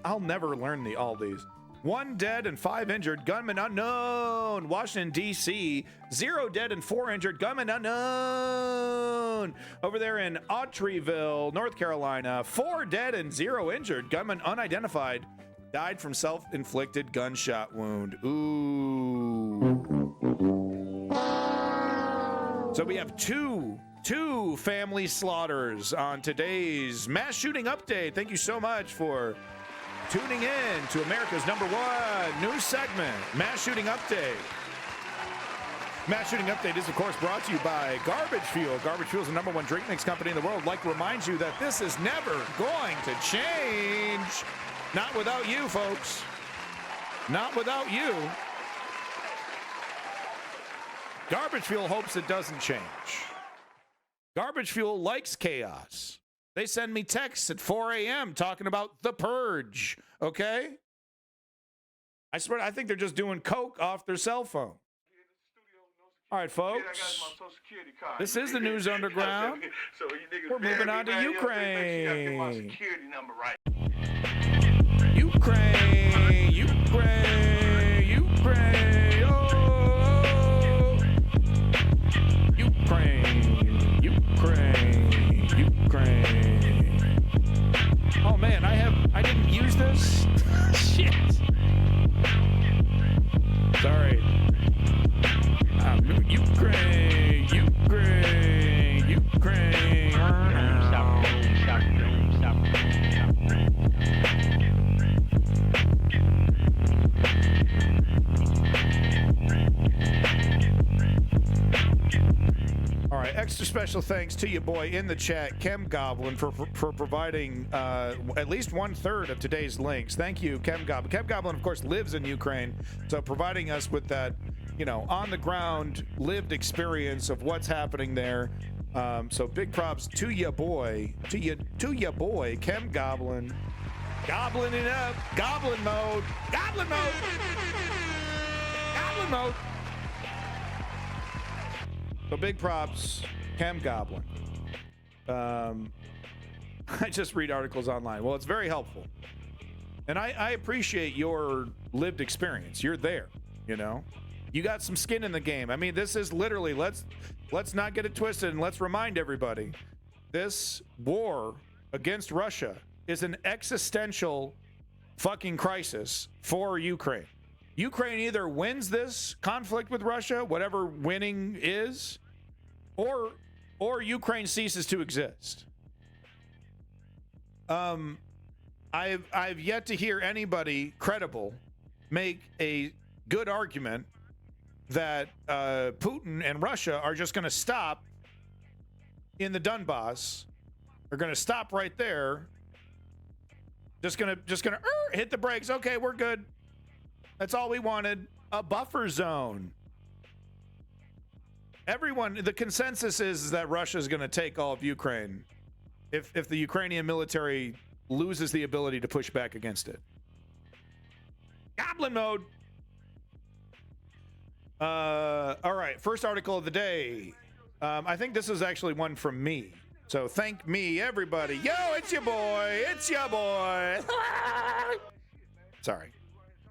I'll never learn all these. 1 dead and 5 injured, gunman unknown. Washington, D.C., 0 dead and 4 injured, gunman unknown. Over there in Autryville, North Carolina, 4 dead and 0 injured, gunman unidentified, died from self-inflicted gunshot wound. Ooh. So we have two family slaughters on today's mass shooting update. Thank you so much for tuning in to America's #1 news segment, Mass Shooting Update. Mass Shooting Update is, of course, brought to you by Garbage Fuel. Garbage Fuel is the #1 drink mix company in the world. I'd like to remind you that this is never going to change. Not without you, folks. Not without you. Garbage Fuel hopes it doesn't change. Garbage Fuel likes chaos. They send me texts at 4 a.m. talking about The Purge, okay? I swear, I think they're just doing coke off their cell phone. All right, folks. This is the News Underground. We're moving on to Ukraine. Ukraine, Ukraine, Ukraine, oh, Ukraine, Ukraine, Ukraine. Oh man, I didn't use this. Shit. Sorry. Ukraine, Ukraine, Ukraine. All right, extra special thanks to you, boy, in the chat, Chem Goblin, for providing at least 1/3 of today's links. Thank you, Chem Goblin. Chem Goblin, of course, lives in Ukraine, so providing us with that, on-the-ground lived experience of what's happening there. So big props to you, boy, Chem Goblin. Goblin it up, Goblin mode, Goblin mode, Goblin mode. So big props, Chem Goblin. I just read articles online. Well, it's very helpful. And I appreciate your lived experience. You're there, You got some skin in the game. I mean, this is literally, let's not get it twisted, and let's remind everybody, this war against Russia is an existential fucking crisis for Ukraine. Ukraine either wins this conflict with Russia, whatever winning is, or Ukraine ceases to exist. I've yet to hear anybody credible make a good argument that Putin and Russia are just going to stop in the Donbass. They're going to stop right there. Just gonna hit the brakes. Okay, we're good. That's all we wanted. A buffer zone. The consensus is that Russia is going to take all of Ukraine if the Ukrainian military loses the ability to push back against it. Goblin mode. All right, first article of the day. I think this is actually one from me. So thank me, everybody. Yo, it's your boy. It's your boy. Sorry.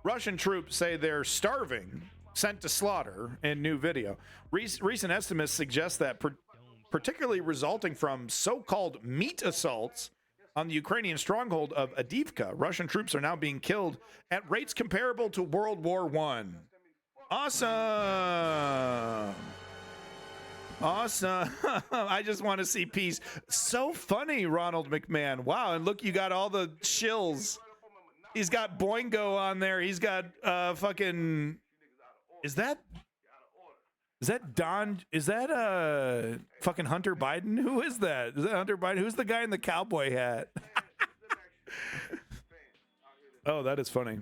Russian troops say they're starving, sent to slaughter in new video. Recent estimates suggest that particularly resulting from so-called meat assaults on the Ukrainian stronghold of Avdiivka, Russian troops are now being killed at rates comparable to World War I. Awesome. Awesome. I just want to see peace. So funny, Ronald McMahon. Wow, and look, you got all the shills. He's got Boingo on there. He's got fucking... Is that Don? Is that fucking Hunter Biden? Who is that? Is that Hunter Biden? Who's the guy in the cowboy hat? Oh, that is funny.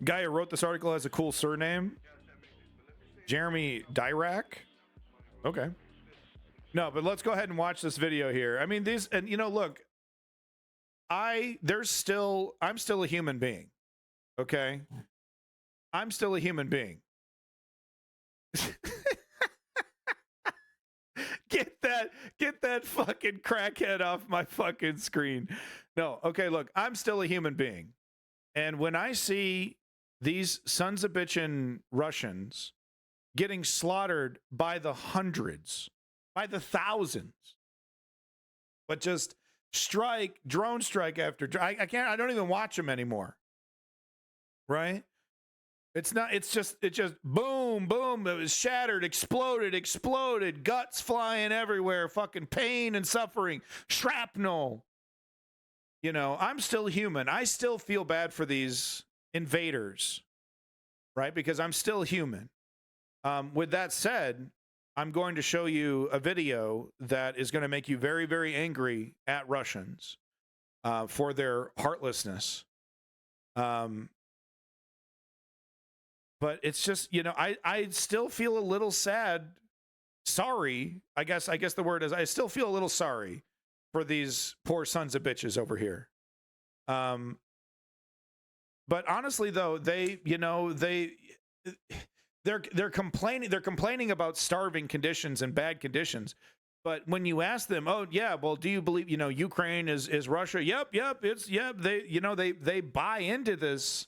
Guy who wrote this article has a cool surname. Jeremy Dirac. Okay. No, but let's go ahead and watch this video here. I mean, these, and you know, look, I'm still a human being. Okay. I'm still a human being. Get that fucking crackhead off my fucking screen. No, okay, look, I'm still a human being. And when I see these sons of bitchin' Russians getting slaughtered by the hundreds, by the thousands, but just drone strike after I don't even watch them anymore. Right? It just boom, boom, it was shattered, exploded, guts flying everywhere, fucking pain and suffering, shrapnel. You know, I'm still human. I still feel bad for these invaders, right? Because I'm still human. With that said, I'm going to show you a video that is going to make you very, very angry at Russians for their heartlessness. But it's just, you know, I still feel a little sad. Sorry, I guess the word is, I still feel a little sorry for these poor sons of bitches over here. But honestly, though, they're complaining about starving conditions and bad conditions. But when you ask them, oh yeah, well, do you believe, you know, Ukraine is Russia? Yep, they buy into this.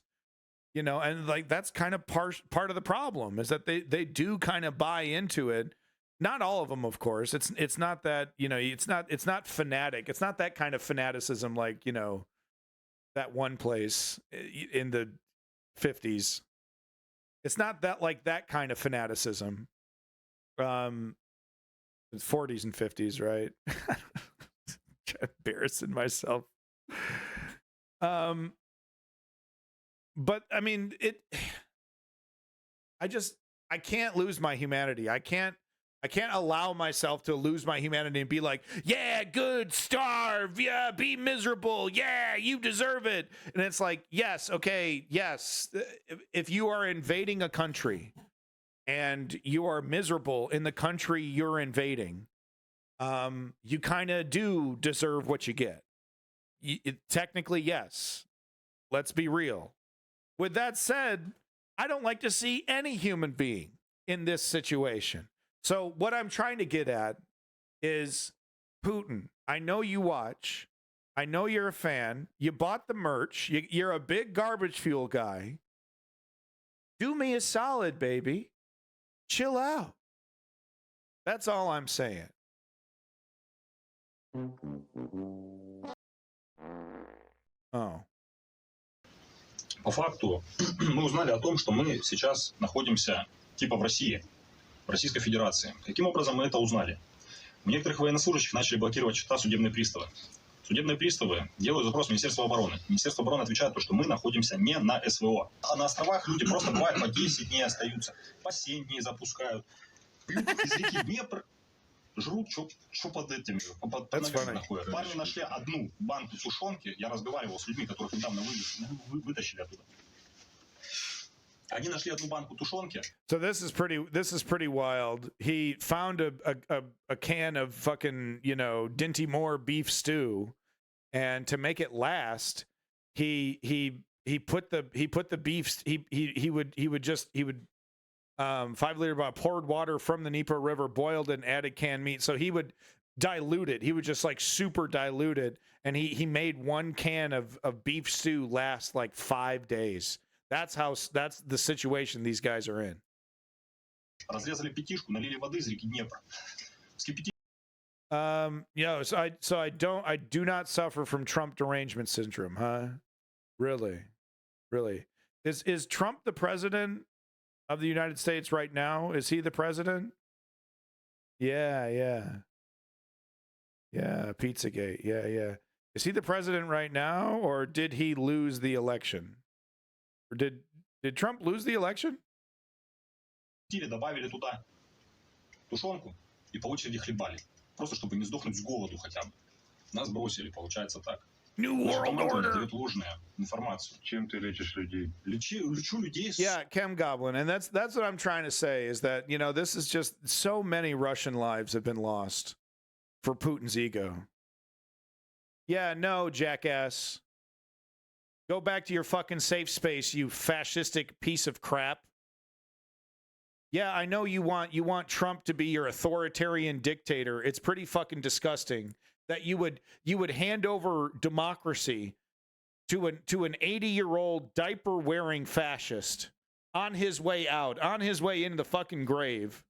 You know, and like that's kind of part of the problem is that they do kind of buy into it. Not all of them, of course. It's not that, you know, it's not fanatic. It's not that kind of fanaticism like, you know, that one place in the 50s. It's not that like that kind of fanaticism. 40s and 50s, right? Embarrassing myself. But I mean, I can't lose my humanity. I can't allow myself to lose my humanity and be like, yeah, good, starve, yeah, be miserable, yeah, you deserve it. And it's like, yes, okay, yes. If you are invading a country and you are miserable in the country you're invading, you kind of do deserve what you get. Technically, yes. Let's be real. With that said, I don't like to see any human being in this situation. So what I'm trying to get at is, Putin, I know you watch. I know you're a fan. You bought the merch. You're a big garbage fuel guy. Do me a solid, baby. Chill out. That's all I'm saying. Oh. По факту мы узнали о том, что мы сейчас находимся типа в России, в Российской Федерации. Каким образом мы это узнали? У некоторых военнослужащих начали блокировать счета судебные приставы. Судебные приставы делают запрос в Министерство обороны. Министерство обороны отвечает, что мы находимся не на СВО. А на островах люди просто бывает по 10 дней остаются, по 7 дней запускают. Пьют из реки Днепр, жрут, что под этими, под ногами находят. Парни нашли одну банку тушенки. Я разговаривал с людьми, которых недавно вытащили оттуда. Они нашли одну банку тушенки. So this is pretty wild. He found a can of fucking, you know, Dinty Moore beef stew, and to make it last, he put the beef, he would 5-liter bottle, poured water from the Dnieper River, boiled it, and added canned meat. So he would dilute it. He would just like super dilute it, and he made one can of beef stew last like 5 days. That's the situation these guys are in. Разрезали пятишку, налили воды из реки Днепр. So I do not suffer from Trump derangement syndrome, huh? Really? Is Trump the president of the United States right now? Is he the president? Yeah, Pizzagate. Yeah. Is he the president right now, or did he lose the election? Or did Trump lose the election? Добавили туда тушенку и по очереди хлебали. Просто чтобы не сдохнуть с голоду хотя бы. Нас бросили, получается так. New World Order. Дает ложную информацию. Чем ты лечишь людей? Лечу людей. Yeah, Chem Goblin, and that's what I'm trying to say is that, you know, this is just so many Russian lives have been lost for Putin's ego. Yeah, no, jackass. Go back to your fucking safe space, you fascistic piece of crap. Yeah, I know you want Trump to be your authoritarian dictator. It's pretty fucking disgusting that you would hand over democracy to an 80-year-old diaper-wearing fascist on his way out, on his way into the fucking grave.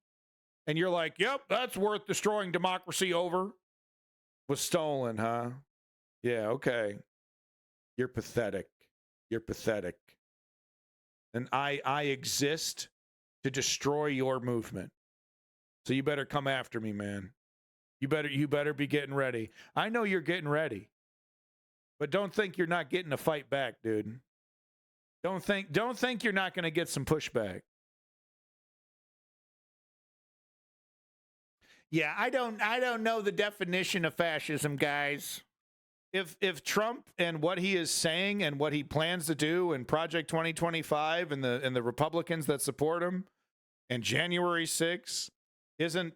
And you're like, yep, that's worth destroying democracy over. Was stolen, huh? Yeah, okay. You're pathetic. You're pathetic. And I exist to destroy your movement. So you better come after me, man. You better be getting ready. I know you're getting ready. But don't think you're not getting a fight back, dude. Don't think you're not going to get some pushback. Yeah, I don't know the definition of fascism, guys. If Trump and what he is saying and what he plans to do in Project 2025 and the Republicans that support him and January 6th isn't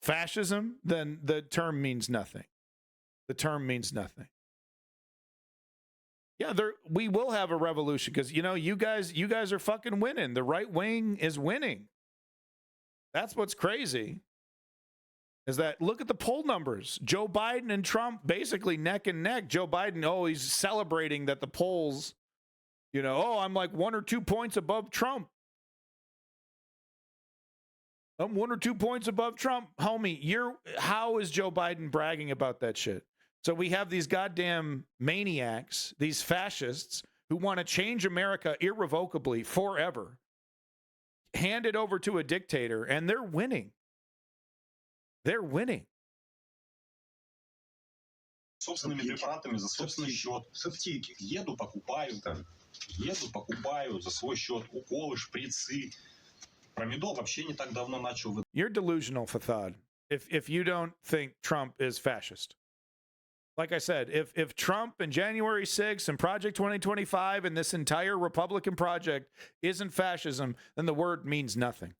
fascism, then the term means nothing. The term means nothing. Yeah, we will have a revolution because, you know, you guys are fucking winning. The right wing is winning. That's what's crazy. Is that look at the poll numbers. Joe Biden and Trump basically neck and neck. Joe Biden, he's celebrating that the polls, you know, I'm like 1 or 2 points above Trump. I'm 1 or 2 points above Trump. Homie, how is Joe Biden bragging about that shit? So we have these goddamn maniacs, these fascists who want to change America irrevocably forever, hand it over to a dictator, and they're winning. They're winning. Собственными препаратами за собственный счет. Еду, покупаю за свой счет уколы, шприцы. Промедол вообще не так давно начал. You're delusional, Fathad, if you don't think Trump is fascist. Like I said, if Trump and January 6th and Project 2025 and this entire Republican project isn't fascism, then the word means nothing.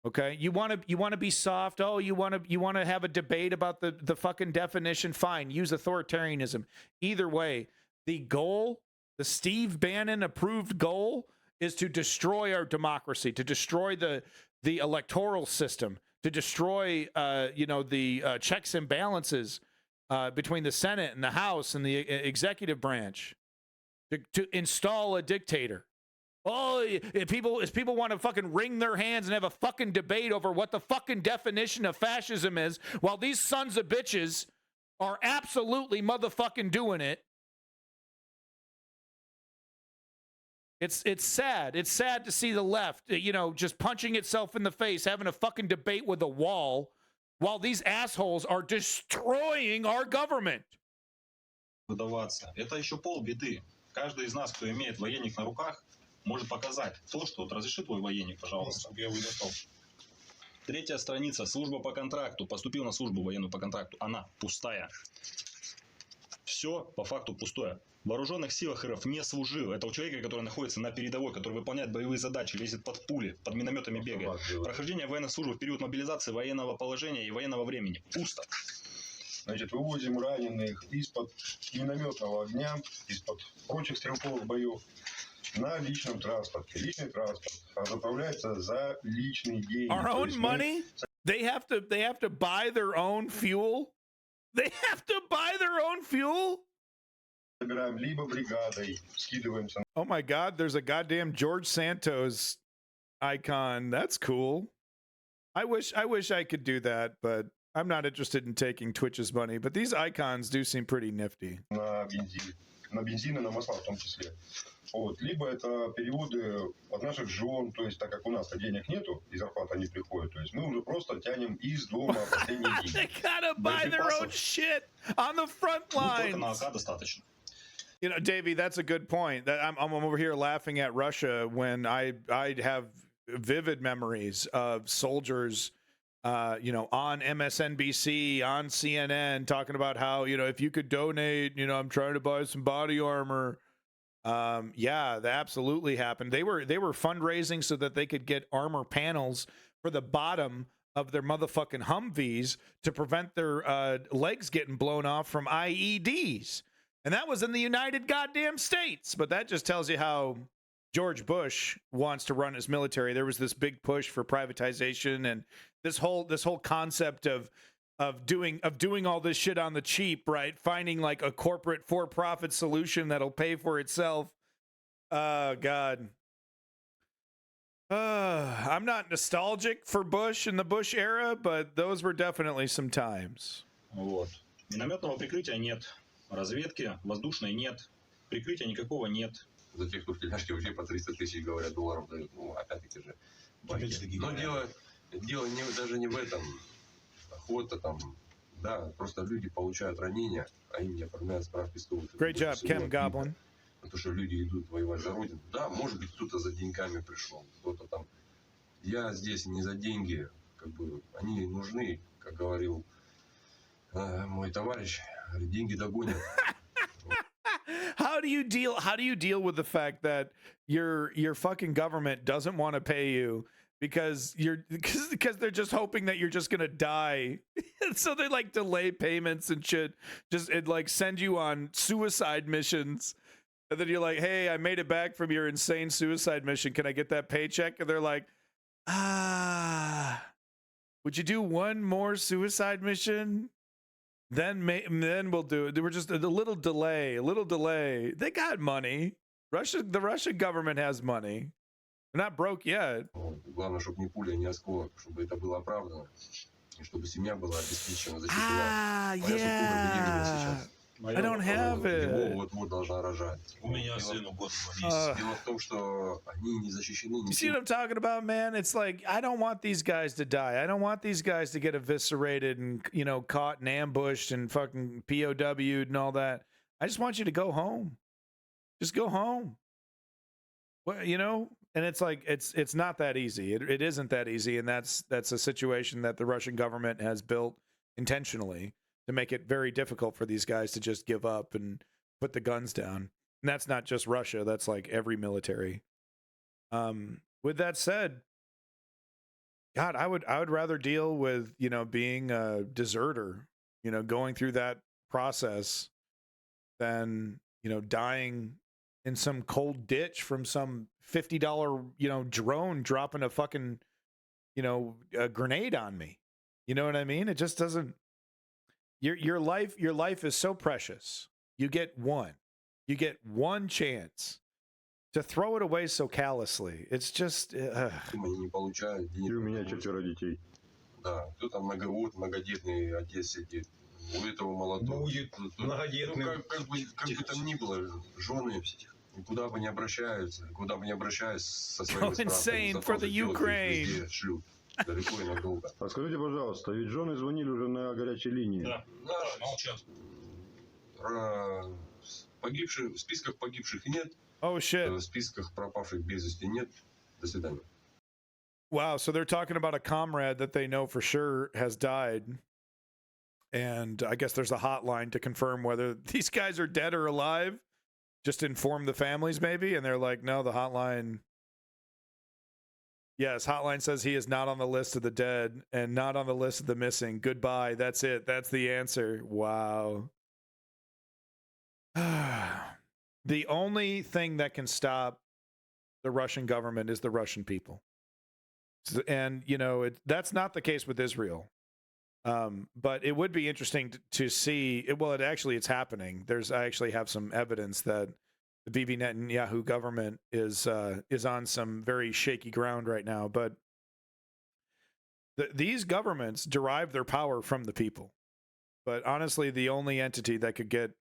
Okay, you want to be soft. Oh, you want to have a debate about the fucking definition. Fine, use authoritarianism. Either way, the goal, the Steve Bannon approved goal, is to destroy our democracy, to destroy the electoral system, to destroy the checks and balances between the Senate and the House and the executive branch, to install a dictator. Oh, if people want to fucking wring their hands and have a fucking debate over what the fucking definition of fascism is, while these sons of bitches are absolutely motherfucking doing it. It's sad. It's sad to see the left, just punching itself in the face, having a fucking debate with a wall, while these assholes are destroying our government. Выдаваться. Это еще полбеды. Каждый из нас, кто имеет военник на руках, может показать то, что вот разреши твой военник, пожалуйста. Я его достал. 3-я страница. Служба по контракту. Поступил на службу военную по контракту. Она пустая. Все по факту пустое. В вооруженных силах РФ не служил. Это у человека, который находится на передовой, который выполняет боевые задачи, лезет под пули, под минометами бегает. Прохождение военной службы в период мобилизации, военного положения и военного времени. Пусто. Значит, вывозим раненых из-под минометного огня, из-под прочих стрелковых боев на личном транспорте. Личный транспорт заправляется за личные деньги. Our own money? They have to buy their own fuel? They have to buy their own fuel? Собираем либо бригадой, скидываемся. Oh my God, there's a goddamn George Santos icon. That's cool. I wish I could do that, but I'm not interested in taking Twitch's money. But these icons do seem pretty nifty. На бензин и на масла в том числе. Вот. Либо это переводы от наших жен, то есть так как у нас-то денег нету, и зарплата не приходит, то есть мы уже просто тянем из дома последние деньги. They gotta buy their own shit on the front lines. Только на АК достаточно. You know, Davey, that's a good point. That I'm over here laughing at Russia when I have vivid memories of soldiers on MSNBC, on CNN, talking about how, if you could donate, I'm trying to buy some body armor. Yeah, that absolutely happened. They were fundraising so that they could get armor panels for the bottom of their motherfucking Humvees to prevent their legs getting blown off from IEDs. And that was in the United goddamn States. But that just tells you how George Bush wants to run his military. There was this big push for privatization and this whole concept of doing all this shit on the cheap, right? Finding like a corporate for-profit solution that'll pay for itself. God. I'm not nostalgic for Bush and the Bush era, but those were definitely some times. Вот. Минометного прикрытия нет. Разведки воздушной нет. Прикрытия никакого нет. За тех, кто в тельняшке вообще по 300 тысяч, говорят, долларов дают. Ну, опять-таки же. Но дело даже не в этом. Охота там, да, просто люди получают ранения, а им не оформляют справки с того. Great job, Chem Goblin. Потому что люди идут воевать за родину. Да, может быть, кто-то за деньгами пришел, кто-то там. Я здесь не за деньги, как бы, они нужны, как говорил мой товарищ, деньги догонят. How do you deal with the fact that your fucking government doesn't want to pay you because they're just hoping that you're just gonna die, so they like delay payments and shit, it like send you on suicide missions, and then you're like, hey, I made it back from your insane suicide mission, can I get that paycheck? And they're like, would you do one more suicide mission? Then we'll do it. They were just a little delay. They got money. The Russian government has money. They're not broke yet. Главное, чтобы ни пуля, ни осколок, чтобы это было оправдано, и чтобы семья была обеспечена, защищена. Yeah. I don't have it. Вот должна рожать. У меня сыну год. Дело в том, что они не защищены. You see what I'm talking about, man? It's like, I don't want these guys to die. I don't want these guys to get eviscerated and, caught and ambushed and fucking POW'd and all that. I just want you to go home. Just go home. Well, and it's like, it's not that easy. It isn't that easy. And that's a situation that the Russian government has built intentionally to make it very difficult for these guys to just give up and put the guns down. And that's not just Russia. That's like every military. With that said, God, I would rather deal with, being a deserter, going through that process than, dying in some cold ditch from some $50, drone dropping a fucking, a grenade on me. You know what I mean? It just doesn't. Your life is so precious. You get one chance to throw it away so callously. It's just. Они не получают денег. И у меня 4 детей. Да, кто-то многодетный отец сидит. У этого молодого. Будет многодетный. Как бы там ни было, жены никуда бы не обращаются, со своими справками. Insane for the Ukraine. Далеко и надолго. А скажите, пожалуйста, ведь жены звонили уже на горячей линии. Да, молчат. В списках погибших нет. Oh, shit. В списках пропавших без вести нет. До свидания. Wow, so they're talking about a comrade that they know for sure has died. And I guess there's a hotline to confirm whether these guys are dead or alive. Just inform the families, maybe. And they're like, no, the hotline. Yes, hotline says he is not on the list of the dead and not on the list of the missing. Goodbye. That's it. That's the answer. Wow. The only thing that can stop the Russian government is the Russian people. And, that's not the case with Israel. But it would be interesting to see. It's happening. I actually have some evidence that the Bibi Netanyahu government is on some very shaky ground right now. But these governments derive their power from the people. But honestly, the only entity that could get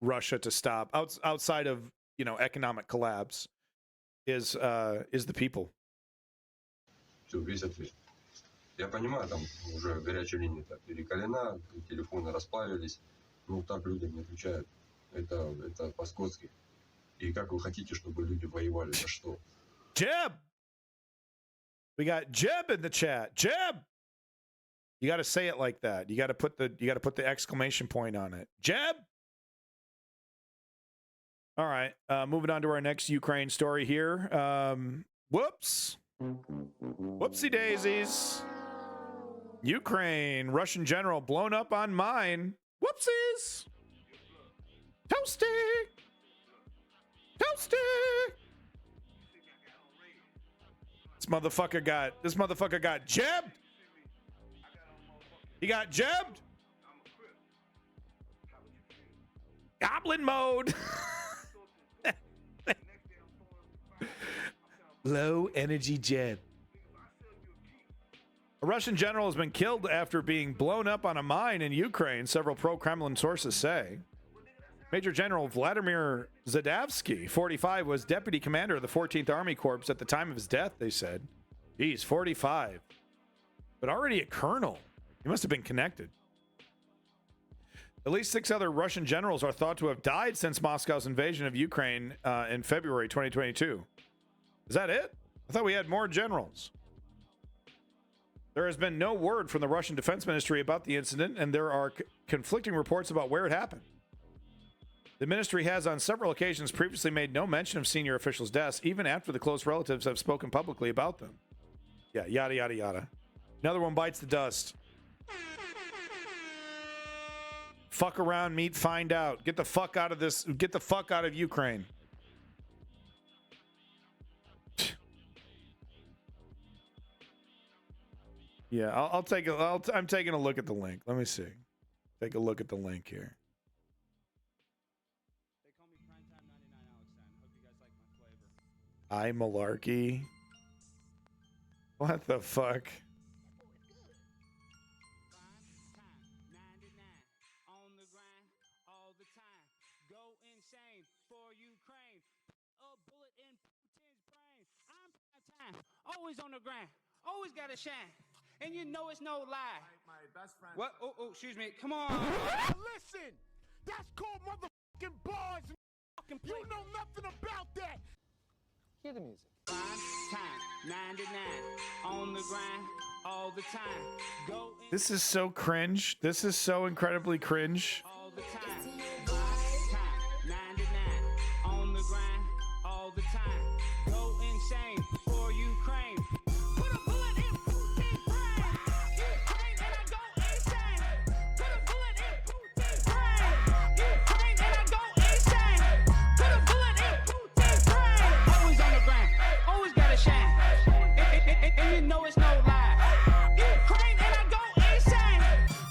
Russia to stop outside of economic collapse is the people. Все, весь ответ. Я понимаю, там уже горячая линия перекалена, телефоны расплавились. Ну так людям не отвечают. Это по-скотски. И как вы хотите, чтобы люди воевали? За что? Jeb! We got Jeb in the chat. Jeb! You got to say it like that. You got to put the exclamation point on it. Jeb. All right, moving on to our next Ukraine story here. Whoops. Whoopsie daisies. Ukraine, Russian general blown up on mine. Whoopsies. Toasty. Toasty. This motherfucker got jabbed. He got jabbed. Goblin mode. Low energy jab. A Russian general has been killed after being blown up on a mine in Ukraine, several pro-Kremlin sources say. Major General Vladimir Zadavsky, 45, was deputy commander of the 14th Army Corps at the time of his death, they said. He's 45. But already a colonel. He must have been connected. At least 6 other Russian generals are thought to have died since Moscow's invasion of Ukraine in February 2022. Is that it? I thought we had more generals. There has been no word from the Russian Defense Ministry about the incident, and there are conflicting reports about where it happened. The ministry has on several occasions previously made no mention of senior officials' deaths, even after the close relatives have spoken publicly about them. Yeah, yada, yada, yada. Another one bites the dust. Fuck around, meet, find out. Get the fuck out of this. Get the fuck out of Ukraine. Yeah, I'm taking a look at the link. Let me see. Take a look at the link here. I malarkey. What the fuck? Always on the grind, always gotta shine, and you know it's no lie. My best friend. What? Oh, excuse me. Come on. Listen, that's called motherfucking bars. You know nothing about that. Hear the music. Time, 99 on the grind all the time. Go. This is so cringe. This is so incredibly cringe. All the time. 99 on the grind all the time. Go insane for Ukraine. Put a bullet in Putin's brain. Ukraine and I go insane. Put a bullet in Putin's brain. Ukraine and I go insane. Put a bullet in Putin's brain. Always on the grind, always gotta shine. And you know it's no lie. Ukraine and I go insane.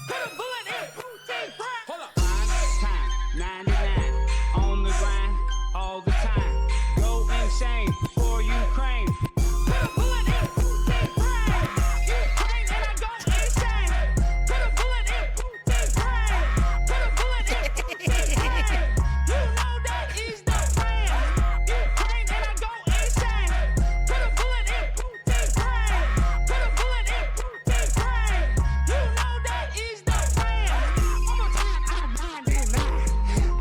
Put a bullet in Putin's brain. Hold up. Time 99 on the grind all the time. Go insane for Ukraine. Put a bullet in Putin's brain. Ukraine and I go insane. Put a bullet in Putin's brain. Put a bullet in Putin's brain. You know that is the plan. Ukraine and I go insane. Put a bullet in Putin's brain. Put a bullet in Putin's brain. You know that is the plan. One more time, I 99.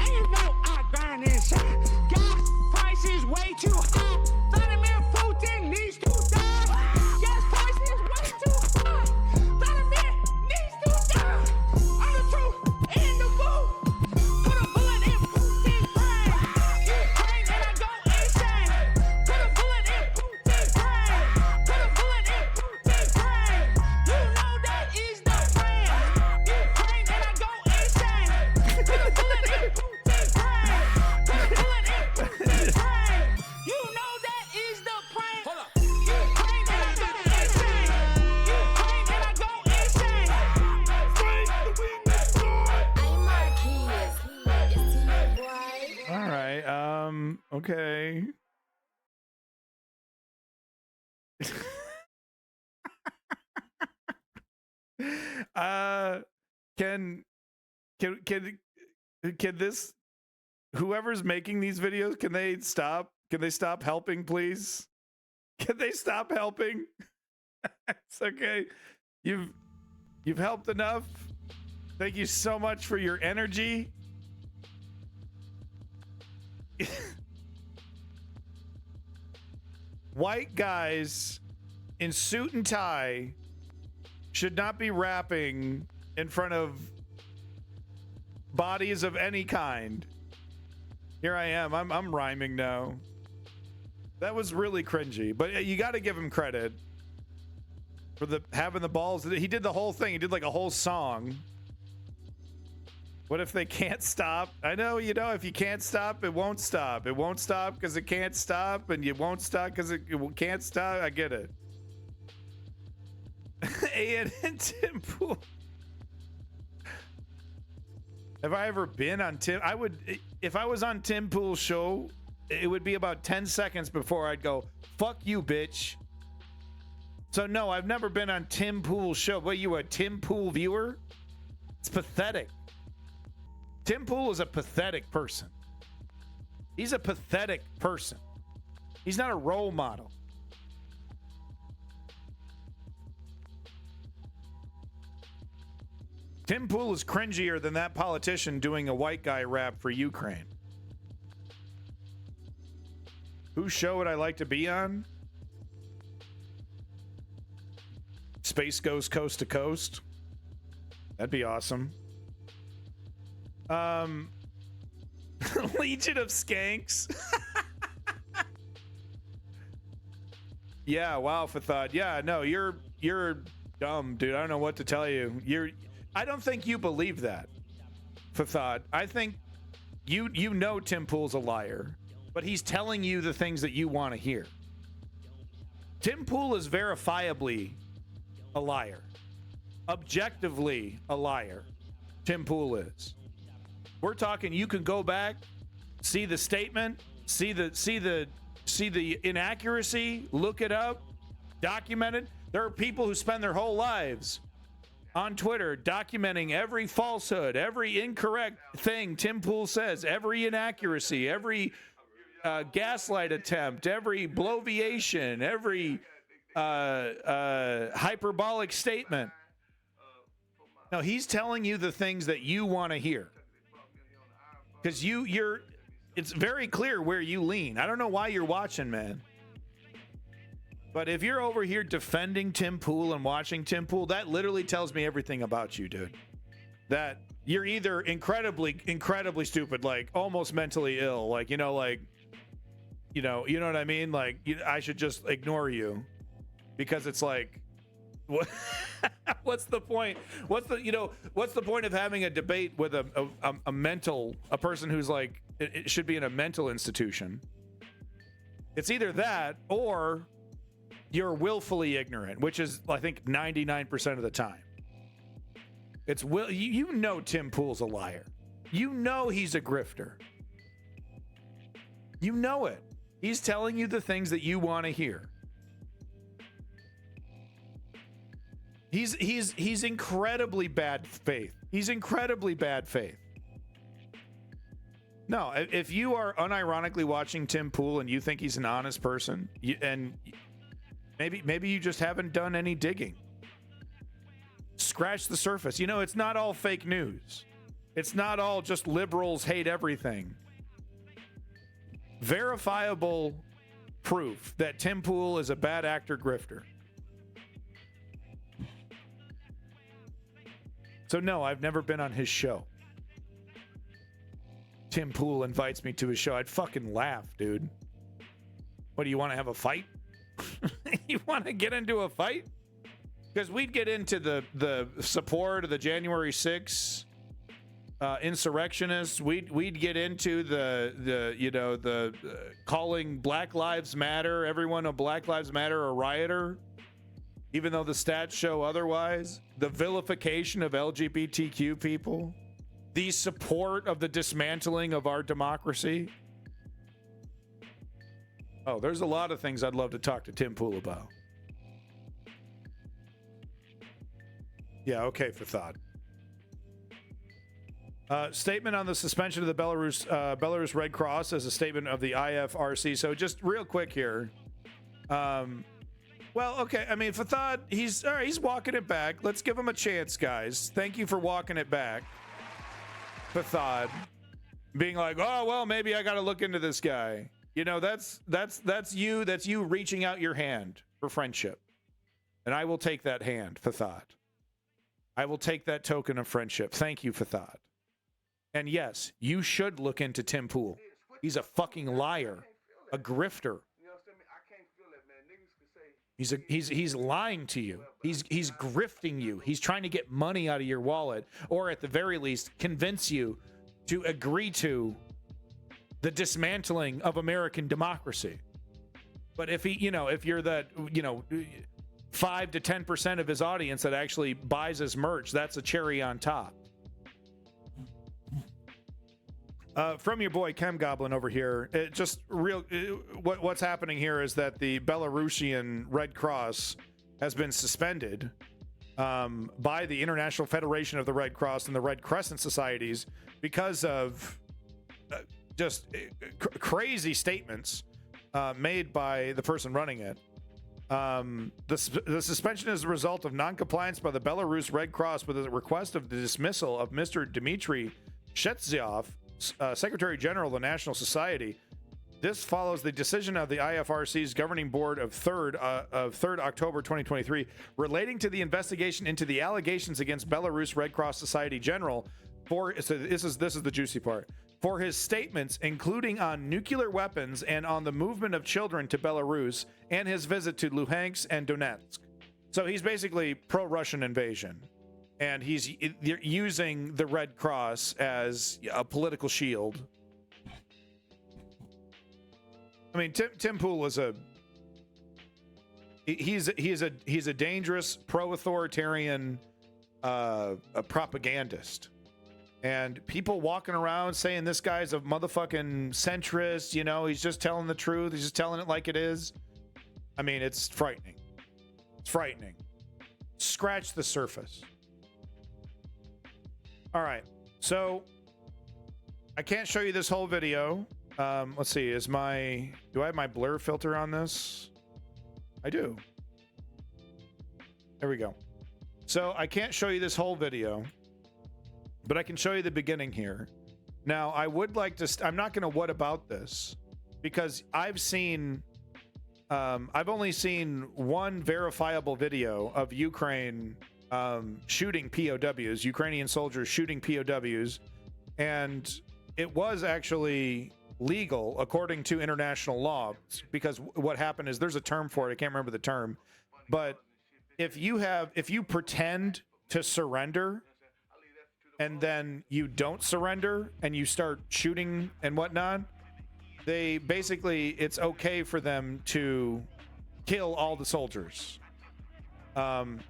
And you know I grind inside. Gas prices way too high. Vladimir Putin needs to die. Gas prices way too high. Vladimir needs to die. I'm the truth in the booth. Put a bullet in Putin's brain. Ukraine and I go insane. Put a bullet in Putin's brain. Put a bullet in Putin's brain. You know that is the plan. Ukraine and I go insane. Put a bullet in Putin's brain. Put a bullet in Putin's brain. You know that is the plan. Hold up. Ukraine and I go insane. Ukraine and I go insane. All right. Okay. Can this, whoever's making these videos, can they stop helping, please? Can they stop helping? It's okay. You've helped enough. Thank you so much for your energy. White guys in suit and tie should not be rapping in front of bodies of any kind. Here I am. I'm rhyming now. That was really cringy, but you got to give him credit for having the balls. He did the whole thing. He did like a whole song. What if they can't stop? I know, if you can't stop, it won't stop. It won't stop because it can't stop, and you won't stop because it can't stop. I get it. And Tim Pool. Have I ever been on Tim? If I was on Tim Pool's show, it would be about 10 seconds before I'd go, fuck you, bitch. So no, I've never been on Tim Pool's show. What, you a Tim Pool viewer? It's pathetic. Tim Pool is a pathetic person. He's a pathetic person. He's not a role model. Tim Pool is cringier than that politician doing a white guy rap for Ukraine. Whose show would I like to be on? Space Goes Coast to Coast. That'd be awesome. Legion of Skanks. Yeah, wow, Fathad. Yeah, no, you're dumb, dude. I don't know what to tell you. I don't think you believe that, Fathad. I think you know Tim Pool's a liar, but he's telling you the things that you want to hear. Tim Pool is verifiably a liar. Objectively a liar. Tim Pool is. We're talking, you can go back, see the statement, see the inaccuracy, look it up, document it. There are people who spend their whole lives on Twitter documenting every falsehood, every incorrect thing Tim Pool says, every inaccuracy, every gaslight attempt, every bloviation, every hyperbolic statement. No, he's telling you the things that you want to hear. Because it's very clear where you lean. I don't know why you're watching, man. But if you're over here defending Tim Pool and watching Tim Pool, that literally tells me everything about you, dude. That you're either incredibly stupid, like almost mentally ill, like, you know what I mean? Like, I should just ignore you because it's like, what? What's the point? What's the point of having a debate with a person who's like, it should be in a mental institution? It's either that or you're willfully ignorant, which is, I think, 99% of the time. It's you know Tim Pool's a liar. You know he's a grifter. You know it. He's telling you the things that you want to hear. He's incredibly bad faith. He's incredibly bad faith. No, if you are unironically watching Tim Pool and you think he's an honest person, and maybe you just haven't done any digging. Scratch the surface. It's not all fake news. It's not all just liberals hate everything. Verifiable proof that Tim Pool is a bad actor grifter. So no, I've never been on his show. Tim Pool invites me to his show. I'd fucking laugh, dude. What, do you want to have a fight? You want to get into a fight? Because we'd get into the support of the January 6th insurrectionists. We'd get into the calling Black Lives Matter, everyone on Black Lives Matter a rioter, even though the stats show otherwise. The vilification of LGBTQ people. The support of the dismantling of our democracy. Oh, there's a lot of things I'd love to talk to Tim Pool about. Yeah, okay, for thought. Statement on the suspension of the Belarus Red Cross as a statement of the IFRC. So just real quick here. Well, okay. I mean, Fathad, he's all right. He's walking it back. Let's give him a chance, guys. Thank you for walking it back. Fathad, being like, oh well, maybe I got to look into this guy. That's you. That's you reaching out your hand for friendship, and I will take that hand, Fathad. I will take that token of friendship. Thank you, Fathad. And yes, you should look into Tim Pool. He's a fucking liar, a grifter. He's lying to you. He's grifting you. He's trying to get money out of your wallet, or at the very least, convince you to agree to the dismantling of American democracy. But if he, if you're that, 5 to 10% of his audience that actually buys his merch, that's a cherry on top. From your boy Chem Goblin over here, what's happening here is that the Belarusian Red Cross has been suspended by the International Federation of the Red Cross and the Red Crescent Societies because of crazy statements made by the person running it. The suspension is a result of non-compliance by the Belarus Red Cross with a request of the dismissal of Mr. Dmitry Shetzyov, Secretary General of the National Society. This follows the decision of the IFRC's governing board of 3rd October 2023 relating to the investigation into the allegations against Belarus Red Cross Society General this is the juicy part, for his statements including on nuclear weapons and on the movement of children to Belarus and his visit to Luhansk and Donetsk. So he's basically pro-Russian invasion. And he's using the Red Cross as a political shield. I mean, Tim Pool is he's a dangerous pro-authoritarian propagandist. And people walking around saying this guy's a motherfucking centrist, he's just telling the truth, he's just telling it like it is. I mean, it's frightening. It's frightening. Scratch the surface. All right, so I can't show you this whole video. Let's see, do I have my blur filter on this? I do. There we go. So I can't show you this whole video, but I can show you the beginning here. Now, I would like to, I'm not going to what about this, because I've only seen one verifiable video of Ukraine shooting POWs, Ukrainian soldiers shooting POWs, and it was actually legal according to international law, because what happened is there's a term for it. I can't remember the term, but if you pretend to surrender and then you don't surrender and you start shooting and whatnot, it's okay for them to kill all the soldiers.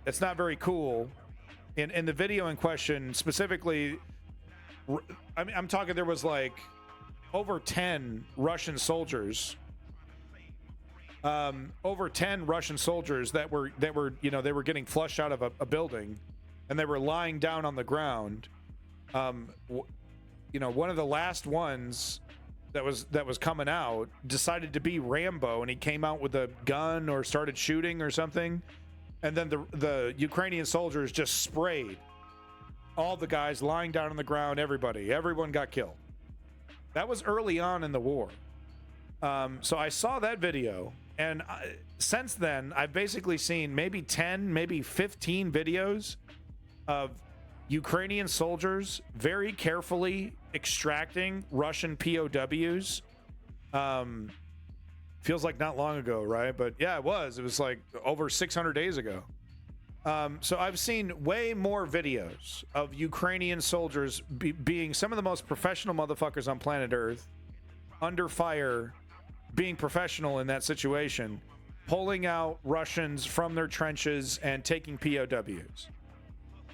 It's not very cool. In the video in question, specifically, I mean, I'm talking, there was like over 10 Russian soldiers. Over 10 Russian soldiers that were they were getting flushed out of a building, and they were lying down on the ground. One of the last ones that was coming out decided to be Rambo, and he came out with a gun or started shooting or something. And then the Ukrainian soldiers just sprayed all the guys lying down on the ground, everyone got killed. That was early on in the war. So I saw that video, and since then, I've basically seen maybe 10, maybe 15 videos of Ukrainian soldiers very carefully extracting Russian POWs. Feels like not long ago, right? But yeah, it was like over 600 days ago. So I've seen way more videos of Ukrainian soldiers being some of the most professional motherfuckers on planet Earth, under fire, being professional in that situation, pulling out Russians from their trenches and taking POWs.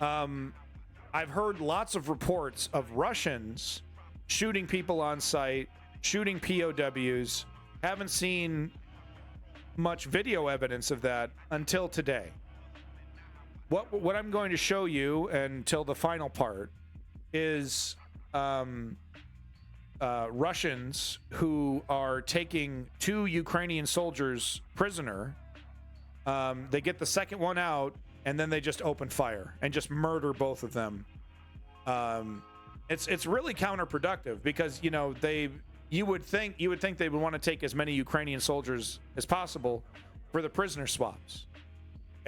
I've heard lots of reports of Russians shooting people on site, shooting POWs. Haven't seen much video evidence of that until today. What I'm going to show you until the final part is Russians who are taking 2 Ukrainian soldiers prisoner. They get the second one out, and then they just open fire and just murder both of them. It's really counterproductive, because you would think they would want to take as many Ukrainian soldiers as possible for the prisoner swaps.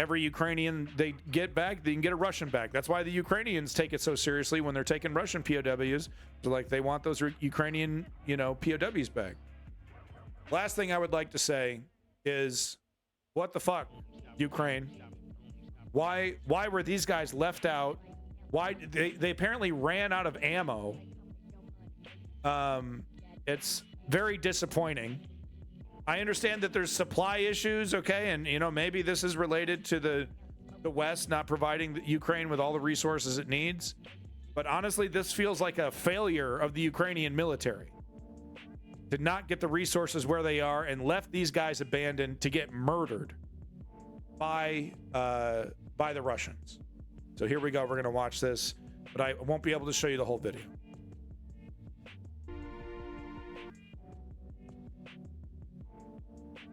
every Ukrainian they get back, they can get a Russian back. That's why the Ukrainians take it so seriously when they're taking Russian POWs. They're like, they want those Ukrainian, POWs back. Last thing I would like to say is, what the fuck, Ukraine? Why were these guys left out? Why they apparently ran out of ammo. It's very disappointing. I understand that there's supply issues, okay, and maybe this is related to the West not providing the Ukraine with all the resources it needs. But honestly, this feels like a failure of the Ukrainian military to not get the resources where they are and left these guys abandoned to get murdered by the Russians. So here we go. We're going to watch this, but I won't be able to show you the whole video.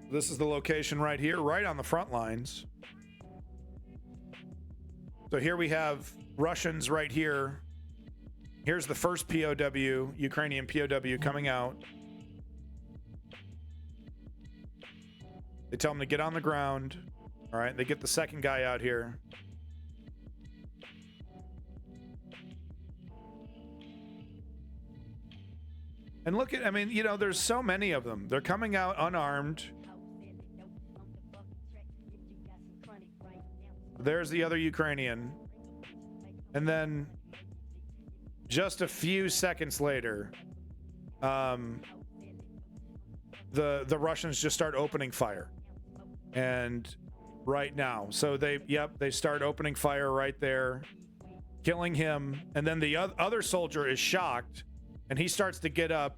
This is the location right here, right on the front lines. So here we have Russians right here. Here's the first POW, Ukrainian POW coming out. They tell him to get on the ground. All right, they get the second guy out here. And look at, there's so many of them. They're coming out unarmed. There's the other Ukrainian. And then just a few seconds later, the Russians just start opening fire. And right now, so they start opening fire right there, killing him. And then the other soldier is shocked and he starts to get up,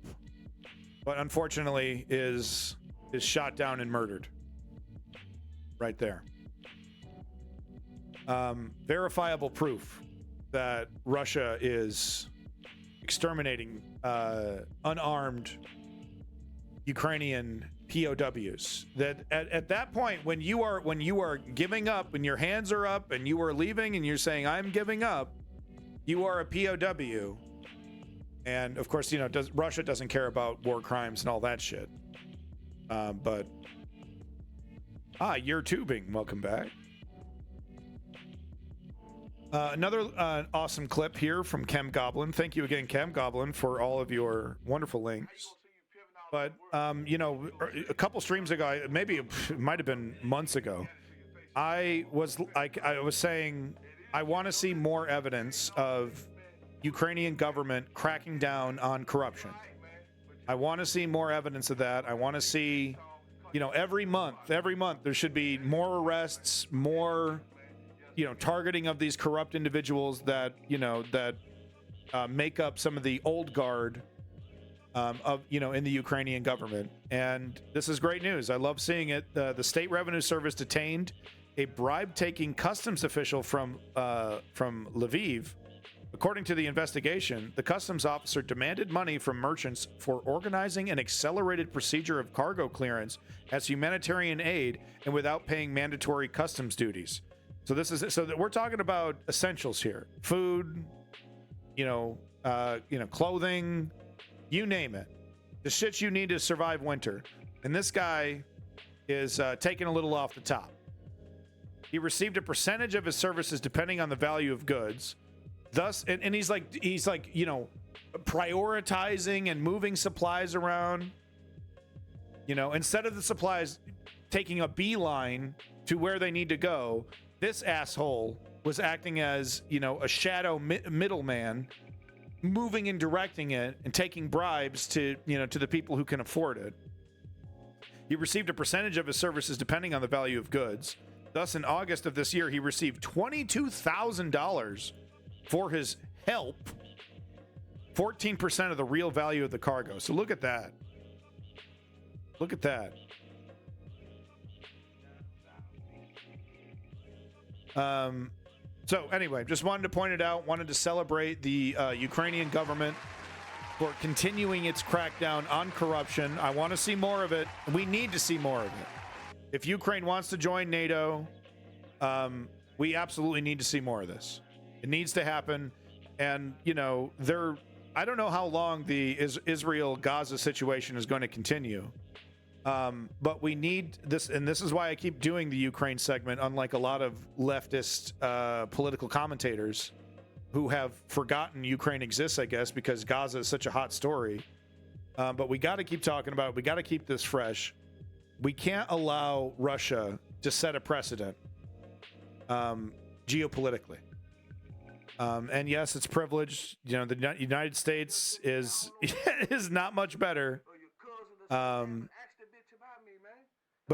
but unfortunately is shot down and murdered right there. Verifiable proof that Russia is exterminating unarmed Ukrainian POWs. That at that point, when you are giving up, when your hands are up and you are leaving and you're saying I'm giving up, you are a POW. And of course, Russia doesn't care about war crimes and all that shit. But you're tubing. Welcome back. Another awesome clip here from Chem Goblin. Thank you again, Chem Goblin, for all of your wonderful links. But, a couple streams ago, maybe it might have been months ago, I was saying I want to see more evidence of Ukrainian government cracking down on corruption. I want to see more evidence of that. I want to see, every month there should be more arrests, more targeting of these corrupt individuals that make up some of the old guard in the Ukrainian government. And this is great news. I love seeing it. The State Revenue Service detained a bribe-taking customs official from Lviv. According to the investigation, the customs officer demanded money from merchants for organizing an accelerated procedure of cargo clearance as humanitarian aid and without paying mandatory customs duties. So we're talking about essentials here: food, clothing, you name it, the shit you need to survive winter. And this guy is taking a little off the top. He received a percentage of his services depending on the value of goods. Thus, and he's like prioritizing and moving supplies around. Instead of the supplies taking a beeline to where they need to go, this asshole was acting as, a shadow middleman, moving and directing it and taking bribes to the people who can afford it. He received a percentage of his services depending on the value of goods. Thus, in August of this year, he received $22,000 for his help, 14% of the real value of the cargo. So look at that. Look at that. So anyway, just wanted to point it out, wanted to celebrate the Ukrainian government for continuing its crackdown on corruption. I want to see more of it. We need to see more of it. If Ukraine wants to join NATO, we absolutely need to see more of this. It needs to happen. And, I don't know how long the Israel-Gaza situation is going to continue. But we need this, and this is why I keep doing the Ukraine segment, unlike a lot of leftist political commentators who have forgotten Ukraine exists, I guess, because Gaza is such a hot story. But we got to keep talking about it. We got to keep this fresh. We can't allow Russia to set a precedent geopolitically. And yes, it's privileged. You know, the United States is not much better. But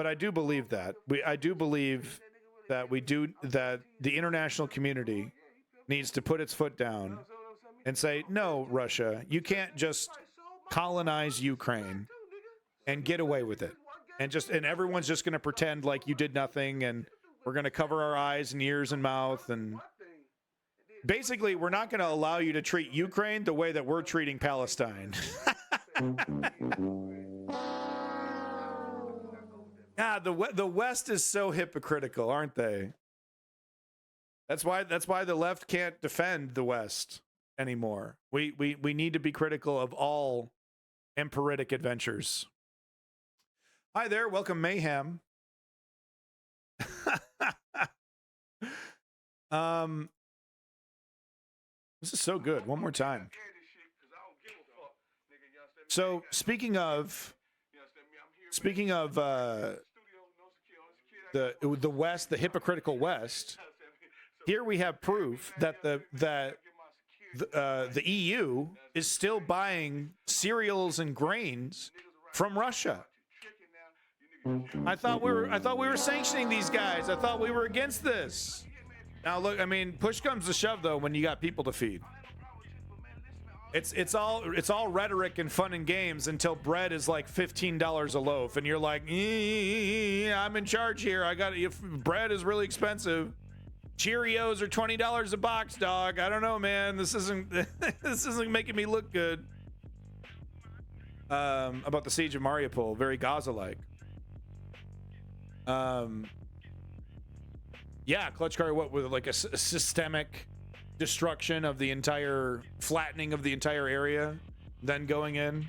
I do believe that that the international community needs to put its foot down and say, no, Russia, you can't just colonize Ukraine and get away with it. And everyone's just going to pretend like you did nothing, and we're going to cover our eyes and ears and mouth, and basically we're not going to allow you to treat Ukraine the way that we're treating Palestine. The West is so hypocritical, aren't they? That's why the left can't defend the West anymore. We need to be critical of all empiric adventures. Hi there, welcome Mayhem. This is so good. One more time. So speaking of the West, the hypocritical West, here we have proof that the EU is still buying cereals and grains from Russia. I thought we were sanctioning these guys. I thought we were against this. Now look, I mean, push comes to shove though when you got people to feed. It's all rhetoric and fun and games until bread is like $15 a loaf, and you're like, I'm in charge here. Bread is really expensive. Cheerios are $20 a box, dog. I don't know, man. This isn't making me look good. About the siege of Mariupol, very Gaza-like. Yeah, Klitschko, what with like a systemic destruction of the entire, flattening of the entire area, then going in.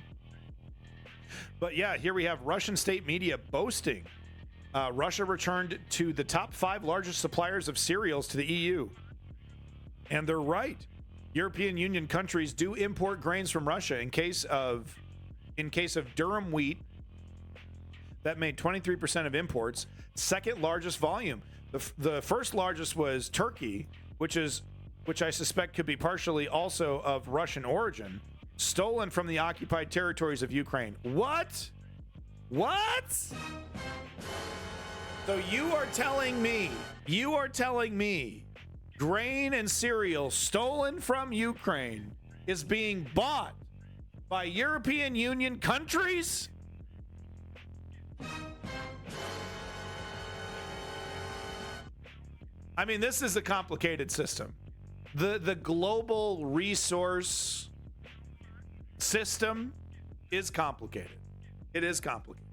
But yeah, here we have Russian state media boasting Russia returned to the top 5 largest suppliers of cereals to the EU. And they're right. European Union countries do import grains from Russia. In case of durum wheat, that made 23% of imports. Second largest volume. The first largest was Turkey, which I suspect could be partially also of Russian origin, stolen from the occupied territories of Ukraine. What? So you are telling me grain and cereal stolen from Ukraine is being bought by European Union countries? I mean, this is a complicated system. The global resource system is complicated. It is complicated.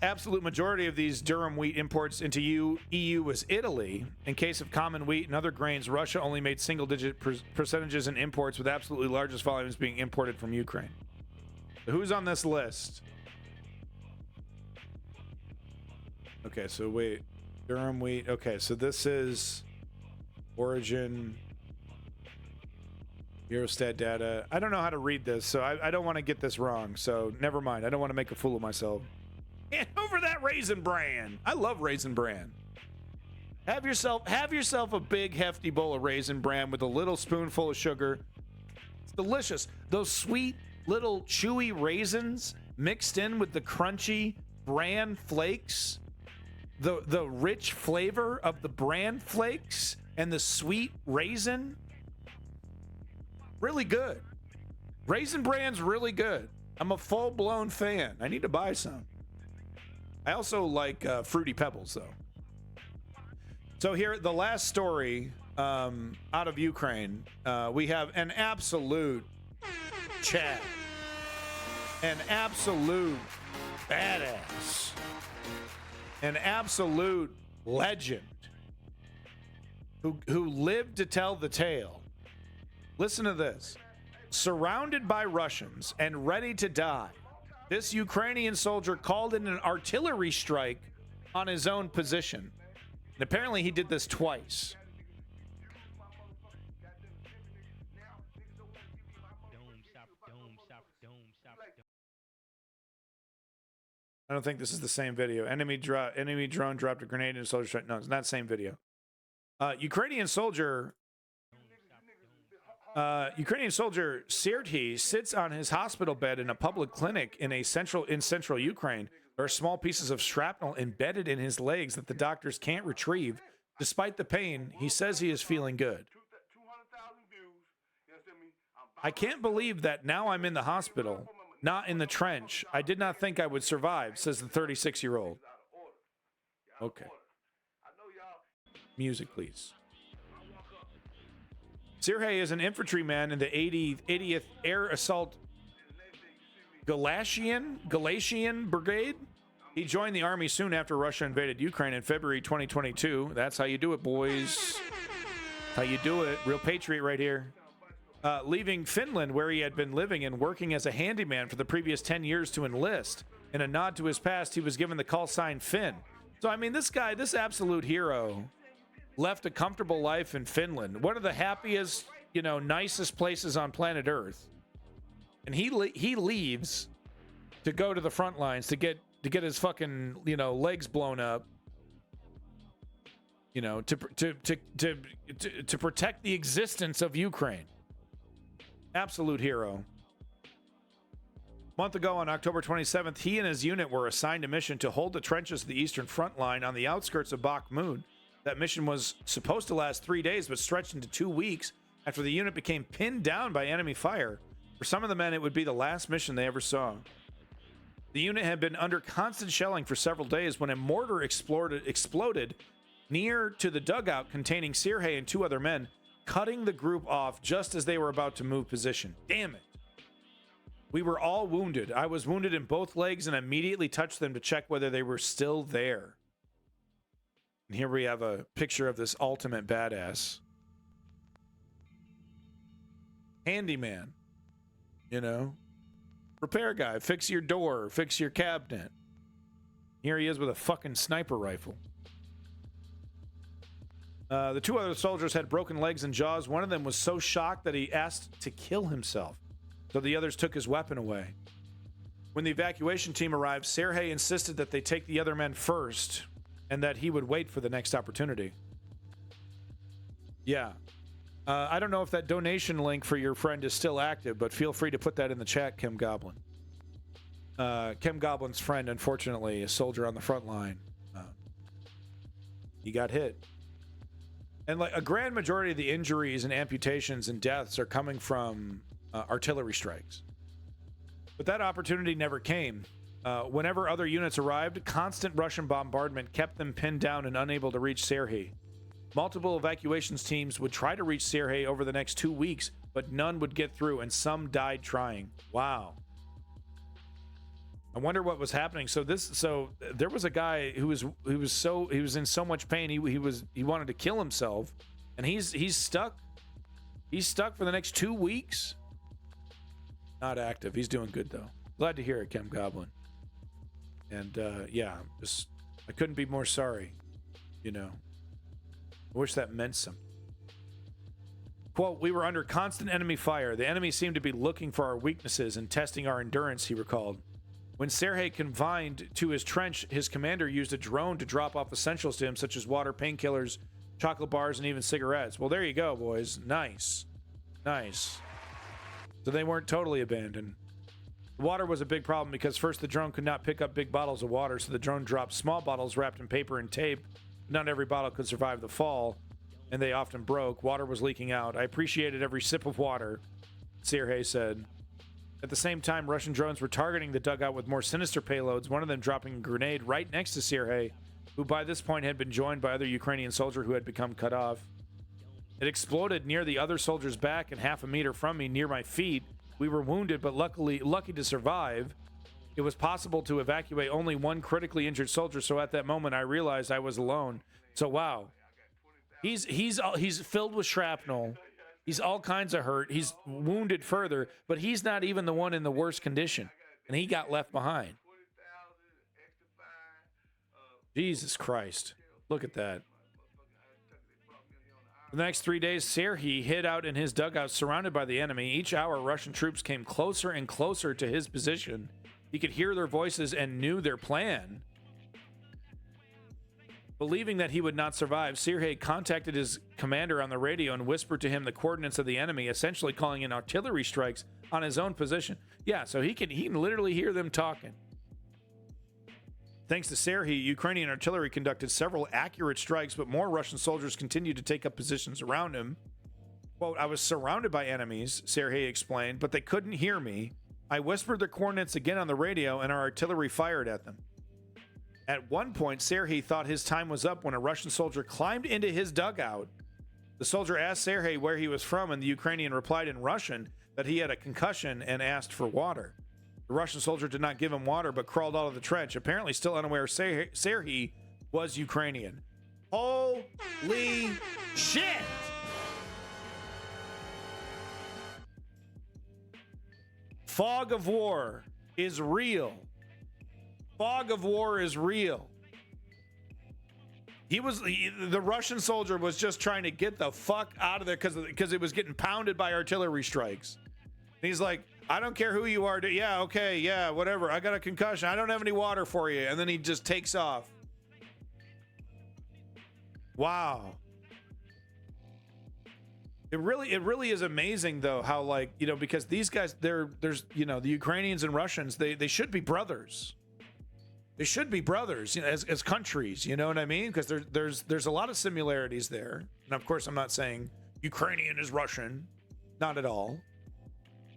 Absolute majority of these durum wheat imports into EU was Italy. In case of common wheat and other grains, Russia only made single-digit percentages in imports, with absolutely largest volumes being imported from Ukraine. So who's on this list? Okay, so wait. Durum wheat. Okay, so this is origin, Eurostat data. I don't know how to read this, so I don't want to get this wrong. So never mind. I don't want to make a fool of myself. And over that Raisin Bran. I love Raisin Bran. Have yourself a big hefty bowl of Raisin Bran with a little spoonful of sugar. It's delicious. Those sweet little chewy raisins mixed in with the crunchy bran flakes. The rich flavor of the bran flakes and the sweet raisin. Really good. Raisin Bran's really good. I'm a full-blown fan. I need to buy some. I also like Fruity Pebbles, though. So here, the last story out of Ukraine, we have an absolute Chad. An absolute badass. An absolute legend who lived to tell the tale. Listen to this. surrounded by Russians and ready to die, this Ukrainian soldier called in an artillery strike on his own position. And apparently he did this twice. I don't think this is the same video. Enemy drone dropped a grenade in a soldier strike. No, it's not the same video. Ukrainian soldier Sirty sits on his hospital bed in a public clinic in central Ukraine. There are small pieces of shrapnel embedded in his legs that the doctors can't retrieve. Despite the pain, he says he is feeling good. I can't believe that now I'm in the hospital, not in the trench. I did not think I would survive, says the 36-year-old. Okay. Music, please. Sirhay is an infantryman in the 80th Air Assault Galatian Brigade. He joined the army soon after Russia invaded Ukraine in February 2022. That's how you do it, boys. How you do it. Real patriot right here. Leaving Finland, where he had been living and working as a handyman for the previous 10 years to enlist. In a nod to his past, he was given the call sign Finn. So, I mean, this guy, this absolute hero, left a comfortable life in Finland, one of the happiest, nicest places on planet Earth. And he leaves to go to the front lines to get his fucking, legs blown up, to protect the existence of Ukraine. Absolute hero. A month ago, on October 27th, he and his unit were assigned a mission to hold the trenches of the eastern front line on the outskirts of Bakhmut. That mission was supposed to last 3 days, but stretched into 2 weeks after the unit became pinned down by enemy fire. For some of the men, it would be the last mission they ever saw. The unit had been under constant shelling for several days when a mortar exploded near to the dugout containing Sirhay and 2 other men, cutting the group off just as they were about to move position. Damn it. We were all wounded. I was wounded in both legs and immediately touched them to check whether they were still there. And here we have a picture of this ultimate badass. Handyman. Repair guy. Fix your door. Fix your cabinet. Here he is with a fucking sniper rifle. The 2 other soldiers had broken legs and jaws. One of them was so shocked that he asked to kill himself. So the others took his weapon away. When the evacuation team arrived, Sirhay insisted that they take the other men first and that he would wait for the next opportunity. Yeah. I don't know if that donation link for your friend is still active, but feel free to put that in the chat, Kim Goblin. Kim Goblin's friend, unfortunately, a soldier on the front line. He got hit. And like a grand majority of the injuries and amputations and deaths are coming from artillery strikes. But that opportunity never came. Whenever other units arrived, constant Russian bombardment kept them pinned down and unable to reach Sirhay. Multiple evacuations teams would try to reach Sirhay over the next 2 weeks, but none would get through, and some died trying. Wow. I wonder what was happening. So there was a guy who was in so much pain he wanted to kill himself, and he's stuck. He's stuck for the next 2 weeks. Not active. He's doing good though. Glad to hear it, Kim Goblin. And I couldn't be more sorry. I wish that meant something. Quote, we were under constant enemy fire. The enemy seemed to be looking for our weaknesses and testing our endurance, he recalled. When Sirhay confined to his trench, his commander used a drone to drop off essentials to him, such as water, painkillers, chocolate bars, and even cigarettes. Well, there you go, boys. Nice. Nice. So they weren't totally abandoned. Water was a big problem because first the drone could not pick up big bottles of water, so the drone dropped small bottles wrapped in paper and tape. Not every bottle could survive the fall, and they often broke. Water was leaking out. I appreciated every sip of water, Sirhay said. At the same time, Russian drones were targeting the dugout with more sinister payloads, one of them dropping a grenade right next to Sirhay, who by this point had been joined by other Ukrainian soldiers who had become cut off. It exploded near the other soldier's back and half a meter from me near my feet. We were wounded, but lucky to survive. It was possible to evacuate only one critically injured soldier, so at that moment I realized I was alone. So wow. He's filled with shrapnel. He's all kinds of hurt. He's wounded further, but he's not even the one in the worst condition, and he got left behind. Jesus Christ. Look at that. For the next 3 days, Serhiy hid out in his dugout surrounded by the enemy. Each hour, Russian troops came closer and closer to his position. He could hear their voices and knew their plan. Believing that he would not survive, Serhiy contacted his commander on the radio and whispered to him the coordinates of the enemy, essentially calling in artillery strikes on his own position. Yeah, so he can literally hear them talking. Thanks to Serhiy, Ukrainian artillery conducted several accurate strikes, but more Russian soldiers continued to take up positions around him. Quote, I was surrounded by enemies, Serhiy explained, but they couldn't hear me. I whispered their coordinates again on the radio, and our artillery fired at them. At one point, Serhiy thought his time was up when a Russian soldier climbed into his dugout. The soldier asked Serhiy where he was from, and the Ukrainian replied in Russian that he had a concussion and asked for water. The Russian soldier did not give him water, but crawled out of the trench, apparently still unaware Serhiy was Ukrainian. Holy shit! Fog of war is real. Fog of war is real. The Russian soldier was just trying to get the fuck out of there because it was getting pounded by artillery strikes. And he's like, I don't care who you are. Yeah, okay, yeah, whatever. I got a concussion. I don't have any water for you. And then he just takes off. Wow. It really is amazing though how, like, you know, because these guys, there's you know, the Ukrainians and Russians, they should be brothers. They should be brothers, you know, as countries, you know what I mean? Because there's a lot of similarities there. And of course, I'm not saying Ukrainian is Russian, not at all.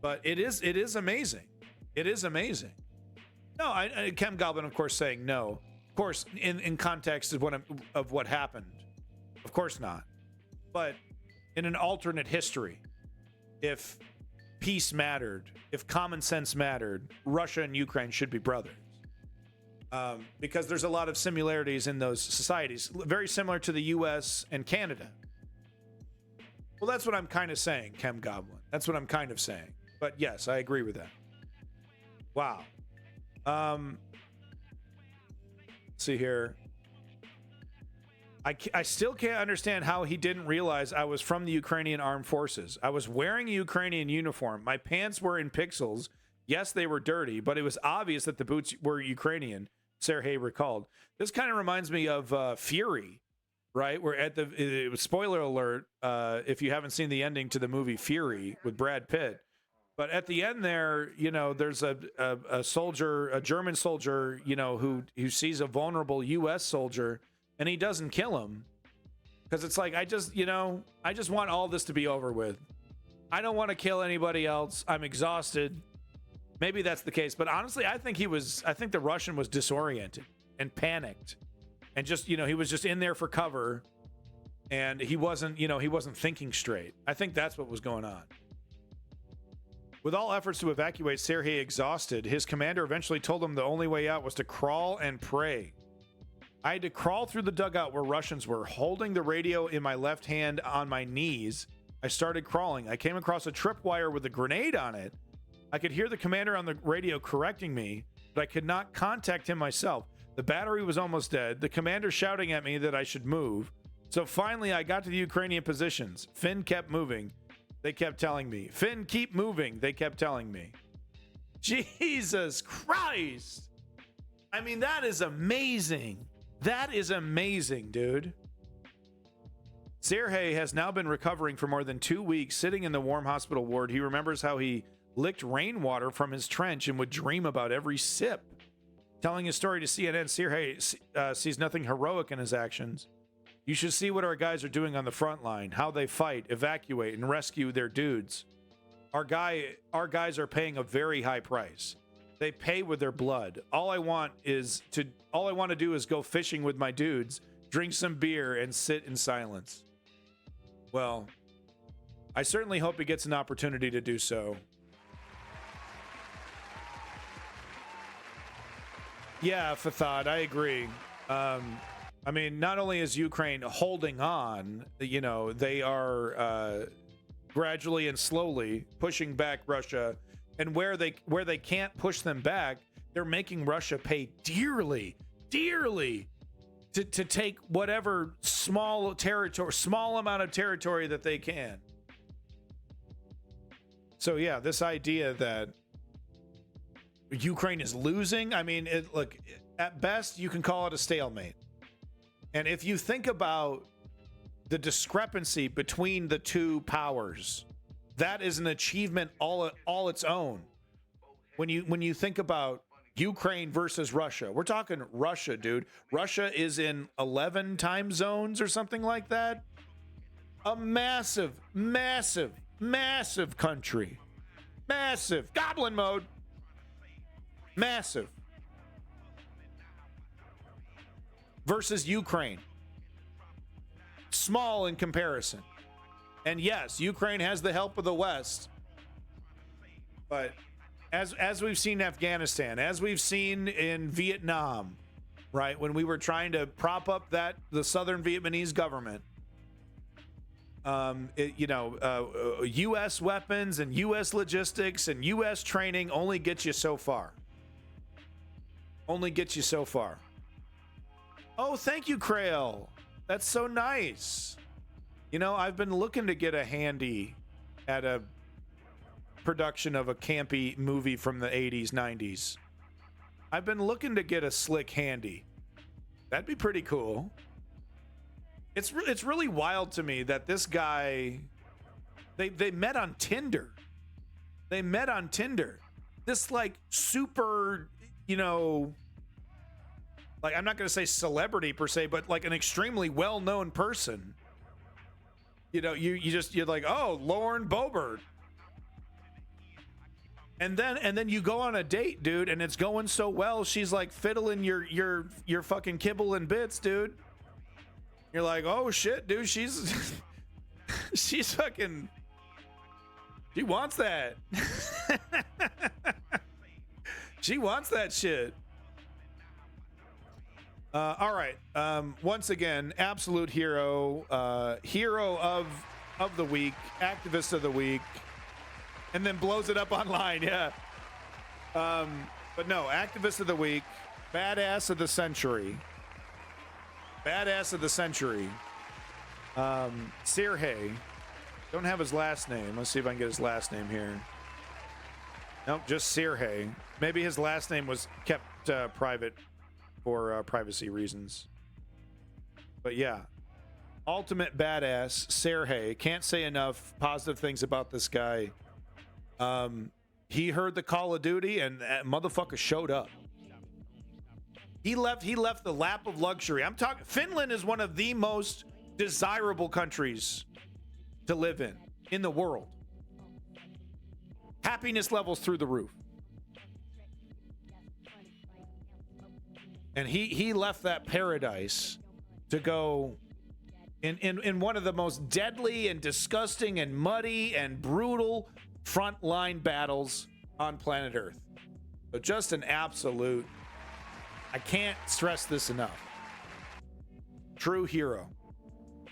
But it is amazing. It is amazing. No, Chem Goblin, of course, saying no. Of course, in context of what happened. Of course not. But in an alternate history, if peace mattered, if common sense mattered, Russia and Ukraine should be brothers. Because there's a lot of similarities in those societies, very similar to the U.S. and Canada. Well, that's what I'm kind of saying, Chem Goblin. That's what I'm kind of saying. But yes, I agree with that. Wow. Let's see here. I still can't understand how he didn't realize I was from the Ukrainian Armed Forces. I was wearing a Ukrainian uniform. My pants were in pixels. Yes, they were dirty, but it was obvious that the boots were Ukrainian, Serhiy recalled. This kind of reminds me of Fury, right? We're at spoiler alert, if you haven't seen the ending to the movie Fury with Brad Pitt. But at the end there, you know, there's a soldier, a German soldier, you know, who sees a vulnerable U.S. soldier, and he doesn't kill him. Because it's like, I just want all this to be over with. I don't want to kill anybody else. I'm exhausted. Maybe that's the case. But honestly, I think the Russian was disoriented and panicked. And just, you know, he was just in there for cover. And he wasn't thinking straight. I think that's what was going on. With all efforts to evacuate Serhiy exhausted, his commander eventually told him the only way out was to crawl and pray. I had to crawl through the dugout where Russians were, holding the radio in my left hand on my knees. I started crawling. I came across a tripwire with a grenade on it. I could hear the commander on the radio correcting me, but I could not contact him myself. The battery was almost dead. The commander shouting at me that I should move. So finally, I got to the Ukrainian positions. Finn kept moving. They kept telling me. Finn, keep moving. They kept telling me. Jesus Christ. I mean, that is amazing. That is amazing, dude. Serhiy has now been recovering for more than 2 weeks, sitting in the warm hospital ward. He remembers how he licked rainwater from his trench and would dream about every sip. Telling his story to CNN, Serhiy sees nothing heroic in his actions. You should see what our guys are doing on the front line, how they fight, evacuate, and rescue their dudes. Our guys are paying a very high price. They pay with their blood. All I want to do is go fishing with my dudes, drink some beer, and sit in silence. Well, I certainly hope he gets an opportunity to do so. Yeah, Fathad, I agree. I mean, not only is Ukraine holding on, you know, they are gradually and slowly pushing back Russia, and where they can't push them back, they're making Russia pay dearly to take whatever small amount of territory that they can. So yeah, this idea that Ukraine is losing, I mean, look, at best you can call it a stalemate. And if you think about the discrepancy between the two powers, that is an achievement all its own. When you think about Ukraine versus Russia, we're talking Russia, dude. Russia is in 11 time zones or something like that. A massive country. Massive. Goblin mode. Massive. Versus Ukraine. Small in comparison. And yes, Ukraine has the help of the West. But as we've seen in Afghanistan, as we've seen in Vietnam, right, when we were trying to prop up the Southern Vietnamese government, U.S. weapons and U.S. logistics and U.S. training only gets you so far. Only gets you so far. Oh, thank you, Krail. That's so nice. You know, I've been looking to get a handy at a production of a campy movie from the 80s, 90s. I've been looking to get a slick handy. That'd be pretty cool. It's really wild to me that this guy, they met on Tinder. They met on Tinder. This like super, like, I'm not going to say celebrity per se, but like an extremely well-known person. You're like, oh, Lauren Boebert. And then you go on a date, dude, and it's going so well. She's like fiddling your fucking kibble and bits, dude. You're like, oh shit, dude, she's fucking, she wants that. She wants that shit. All right. Once again, absolute hero, hero of the week, activist of the week, and then blows it up online. Yeah. But no, activist of the week, badass of the century. Badass of the century. Sergey. Don't have his last name. Let's see if I can get his last name here. Nope, just Sergey. Maybe his last name was kept private for privacy reasons. But yeah, ultimate badass, Sergey. Can't say enough positive things about this guy. He heard the Call of Duty and that motherfucker showed up. He left the lap of luxury. I'm talking, Finland is one of the most desirable countries to live in the world. Happiness levels through the roof. And he left that paradise to go in one of the most deadly and disgusting and muddy and brutal frontline battles on planet Earth. So just an absolute, I can't stress this enough, true hero.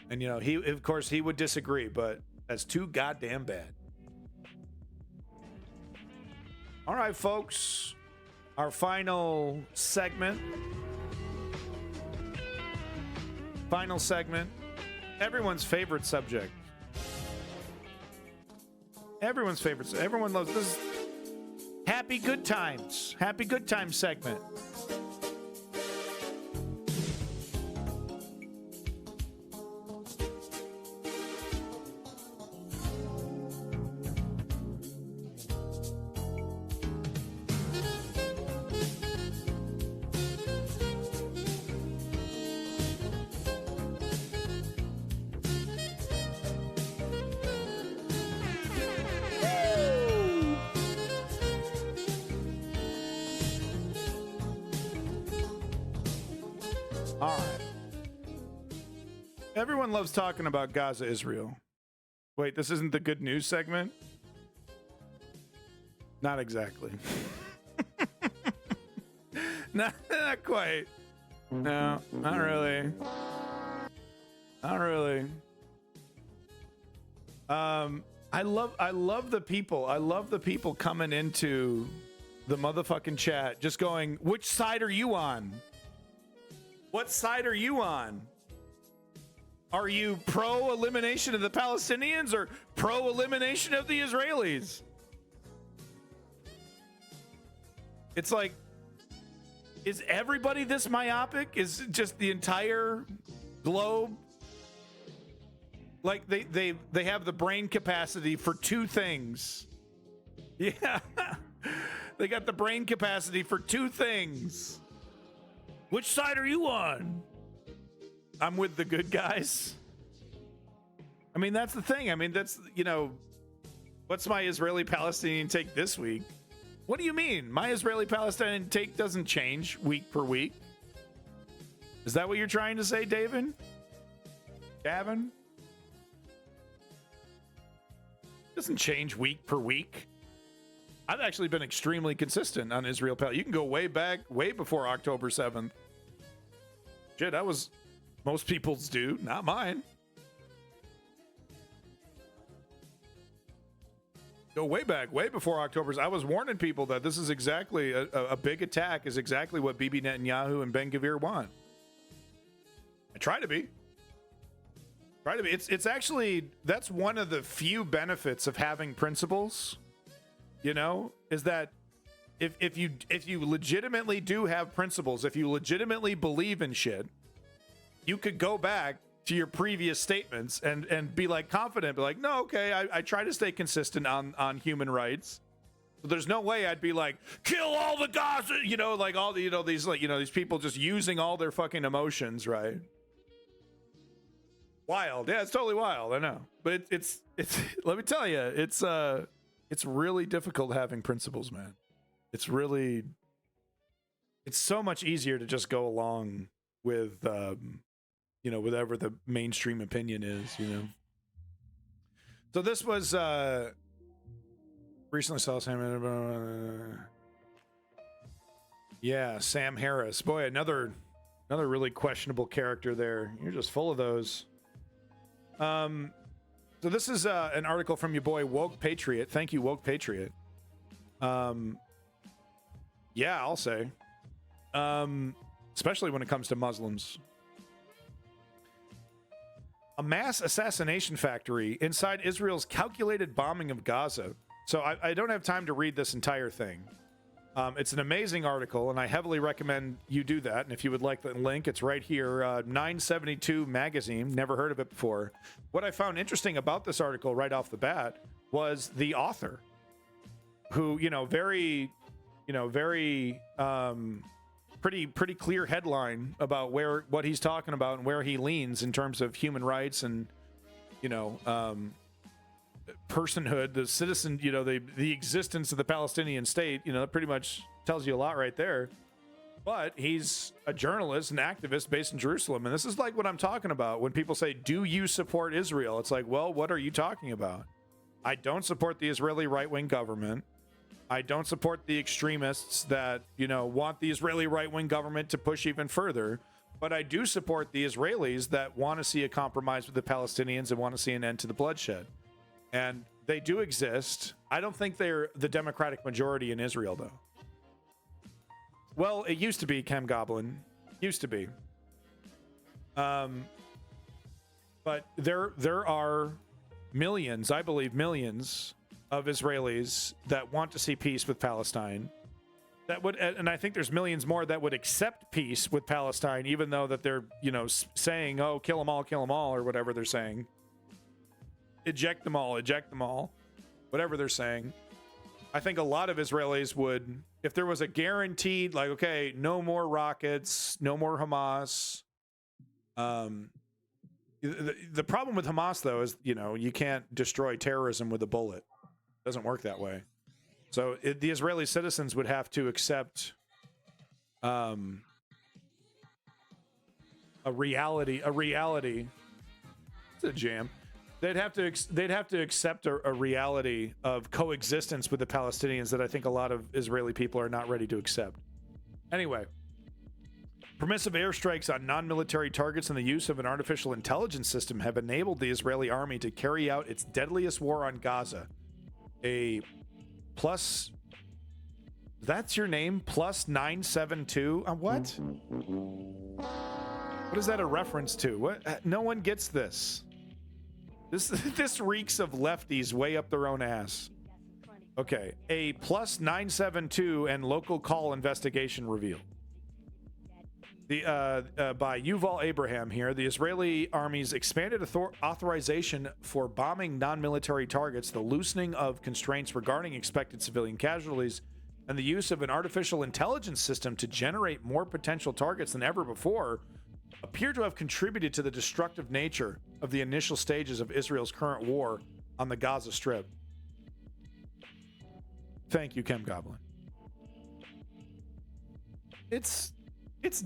And he, of course, he would disagree, but that's too goddamn bad. All right, folks. Our final segment. Final segment. Everyone's favorite subject. Everyone's favorite. Everyone loves this. Happy Good Times. Happy Good Times segment. All right. Everyone loves talking about Gaza/Israel. Wait, this isn't the good news segment? Not exactly. Not quite. No, not really. Not really. I love the people. I love the people coming into the motherfucking chat just going, which side are you on? What side are you on? Are you pro elimination of the Palestinians or pro elimination of the Israelis? It's like, is everybody this myopic? Is it just the entire globe? Like they have the brain capacity for two things. Yeah. They got the brain capacity for two things. Which side are you on? I'm with the good guys. I mean, that's the thing. I mean, that's, you know, what's my Israeli-Palestinian take this week? What do you mean? My Israeli-Palestinian take doesn't change week per week. Is that what you're trying to say, David? Gavin? Doesn't change week per week. I've actually been extremely consistent on Israel-Palestine. You can go way back, way before October 7th. Shit, that was most people's do, not mine. Go way back, way before October. I was warning people that this is exactly a big attack is exactly what Bibi Netanyahu and Ben Gvir want. I try to be. It's actually, that's one of the few benefits of having principles, you know, is that if you legitimately do have principles, if you legitimately believe in shit, you could go back to your previous statements and be like confident, be like, no, okay, I try to stay consistent on human rights. So there's no way I'd be like, kill all the Gaza, you know, like all the, you know, these, like, you know, these people just using all their fucking emotions, right? Wild. Yeah, it's totally wild. I know. But it's let me tell you, it's really difficult having principles, man. It's so much easier to just go along with, you know, whatever the mainstream opinion is, you know. So this was, recently saw Sam, yeah, Sam Harris. Boy, another really questionable character there. You're just full of those. So this is an article from your boy Woke Patriot. Thank you, Woke Patriot. Yeah, I'll say. Especially when it comes to Muslims. A mass assassination factory inside Israel's calculated bombing of Gaza. So I don't have time to read this entire thing. It's an amazing article, and I heavily recommend you do that. And if you would like the link, it's right here, 972 Magazine. Never heard of it before. What I found interesting about this article right off the bat was the author, who, you know, very pretty clear headline about what he's talking about and where he leans in terms of human rights and, you know, personhood, the citizen, you know, the existence of the Palestinian state. You know, that pretty much tells you a lot right there. But he's a journalist, an activist based in Jerusalem, and this is like what I'm talking about when people say, do you support Israel? It's like, well, what are you talking about? I don't support the Israeli right-wing government. I don't support the extremists that, you know, want the Israeli right-wing government to push even further. But I do support the Israelis that want to see a compromise with the Palestinians and want to see an end to the bloodshed. And they do exist. I don't think they're the Democratic majority in Israel, though. Well, it used to be, Chem Goblin. Used to be. But there are millions, I believe millions, of Israelis that want to see peace with Palestine. That would, and I think there's millions more that would accept peace with Palestine, even though that they're, you know, saying, oh, kill them all, or whatever they're saying. Eject them all, whatever they're saying. I think a lot of Israelis would, if there was a guaranteed, like, okay, no more rockets, no more Hamas. The problem with Hamas, though, is, you know, you can't destroy terrorism with a bullet. It doesn't work that way. So the Israeli citizens would have to accept a reality. It's a jam. They'd have to accept a reality of coexistence with the Palestinians that I think a lot of Israeli people are not ready to accept. Anyway, Permissive airstrikes on non-military targets and the use of an artificial intelligence system have enabled the Israeli army to carry out its deadliest war on Gaza. A plus... That's your name? Plus 972? What? What is that a reference to? What? No one gets this. This reeks of lefties way up their own ass. Okay. A plus 972 and local call investigation revealed. By Yuval Abraham here, the Israeli army's expanded authorization for bombing non-military targets, the loosening of constraints regarding expected civilian casualties, and the use of an artificial intelligence system to generate more potential targets than ever before appear to have contributed to the destructive nature of the initial stages of Israel's current war on the Gaza Strip. Thank you, Chem Goblin. It's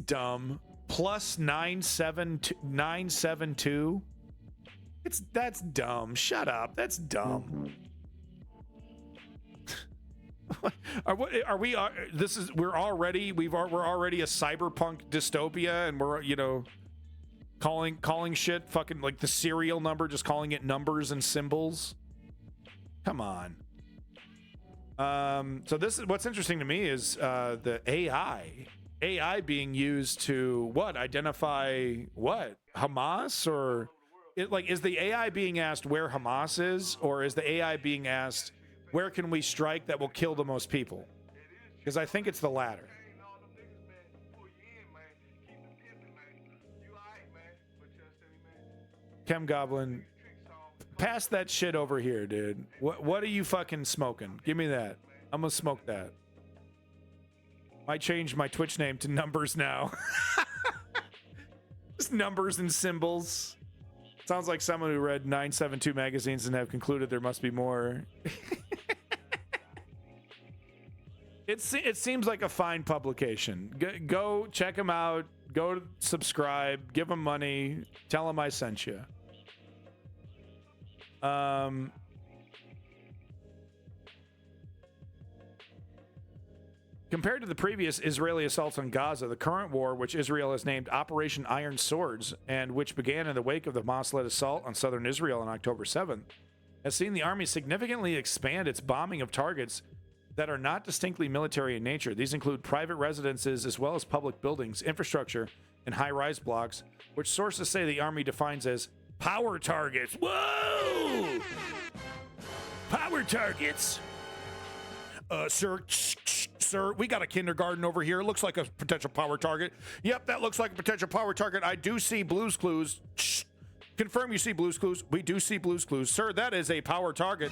dumb. Plus 972. That's dumb. Shut up. That's dumb. We're already a cyberpunk dystopia, and we're calling shit fucking like the serial number, just calling it numbers and symbols. Come on. So this is what's interesting to me is the AI being used to identify Hamas, or is the AI being asked where Hamas is, or is the AI being asked where can we strike that will kill the most people? Because I think it's the latter. Chem Goblin, pass that shit over here, dude. What are you fucking smoking? Give me that. I'm gonna smoke that. Might change my Twitch name to Numbers now. Just numbers and symbols. Sounds like someone who read 972 magazines and have concluded there must be more. It seems like a fine publication. Go check them out. Go subscribe. Give them money. Tell them I sent you. Compared to the previous Israeli assaults on Gaza, the current war, which Israel has named Operation Iron Swords, and which began in the wake of the Hamas-led assault on southern Israel on October 7th, has seen the army significantly expand its bombing of targets that are not distinctly military in nature. These include private residences as well as public buildings, infrastructure, and high-rise blocks, which sources say the army defines as power targets. Whoa! Power targets. Sir, we got a kindergarten over here. Looks like a potential power target. Yep, that looks like a potential power target. I do see Blue's Clues. Shh. Confirm you see Blue's Clues. We do see Blue's Clues. Sir, that is a power target.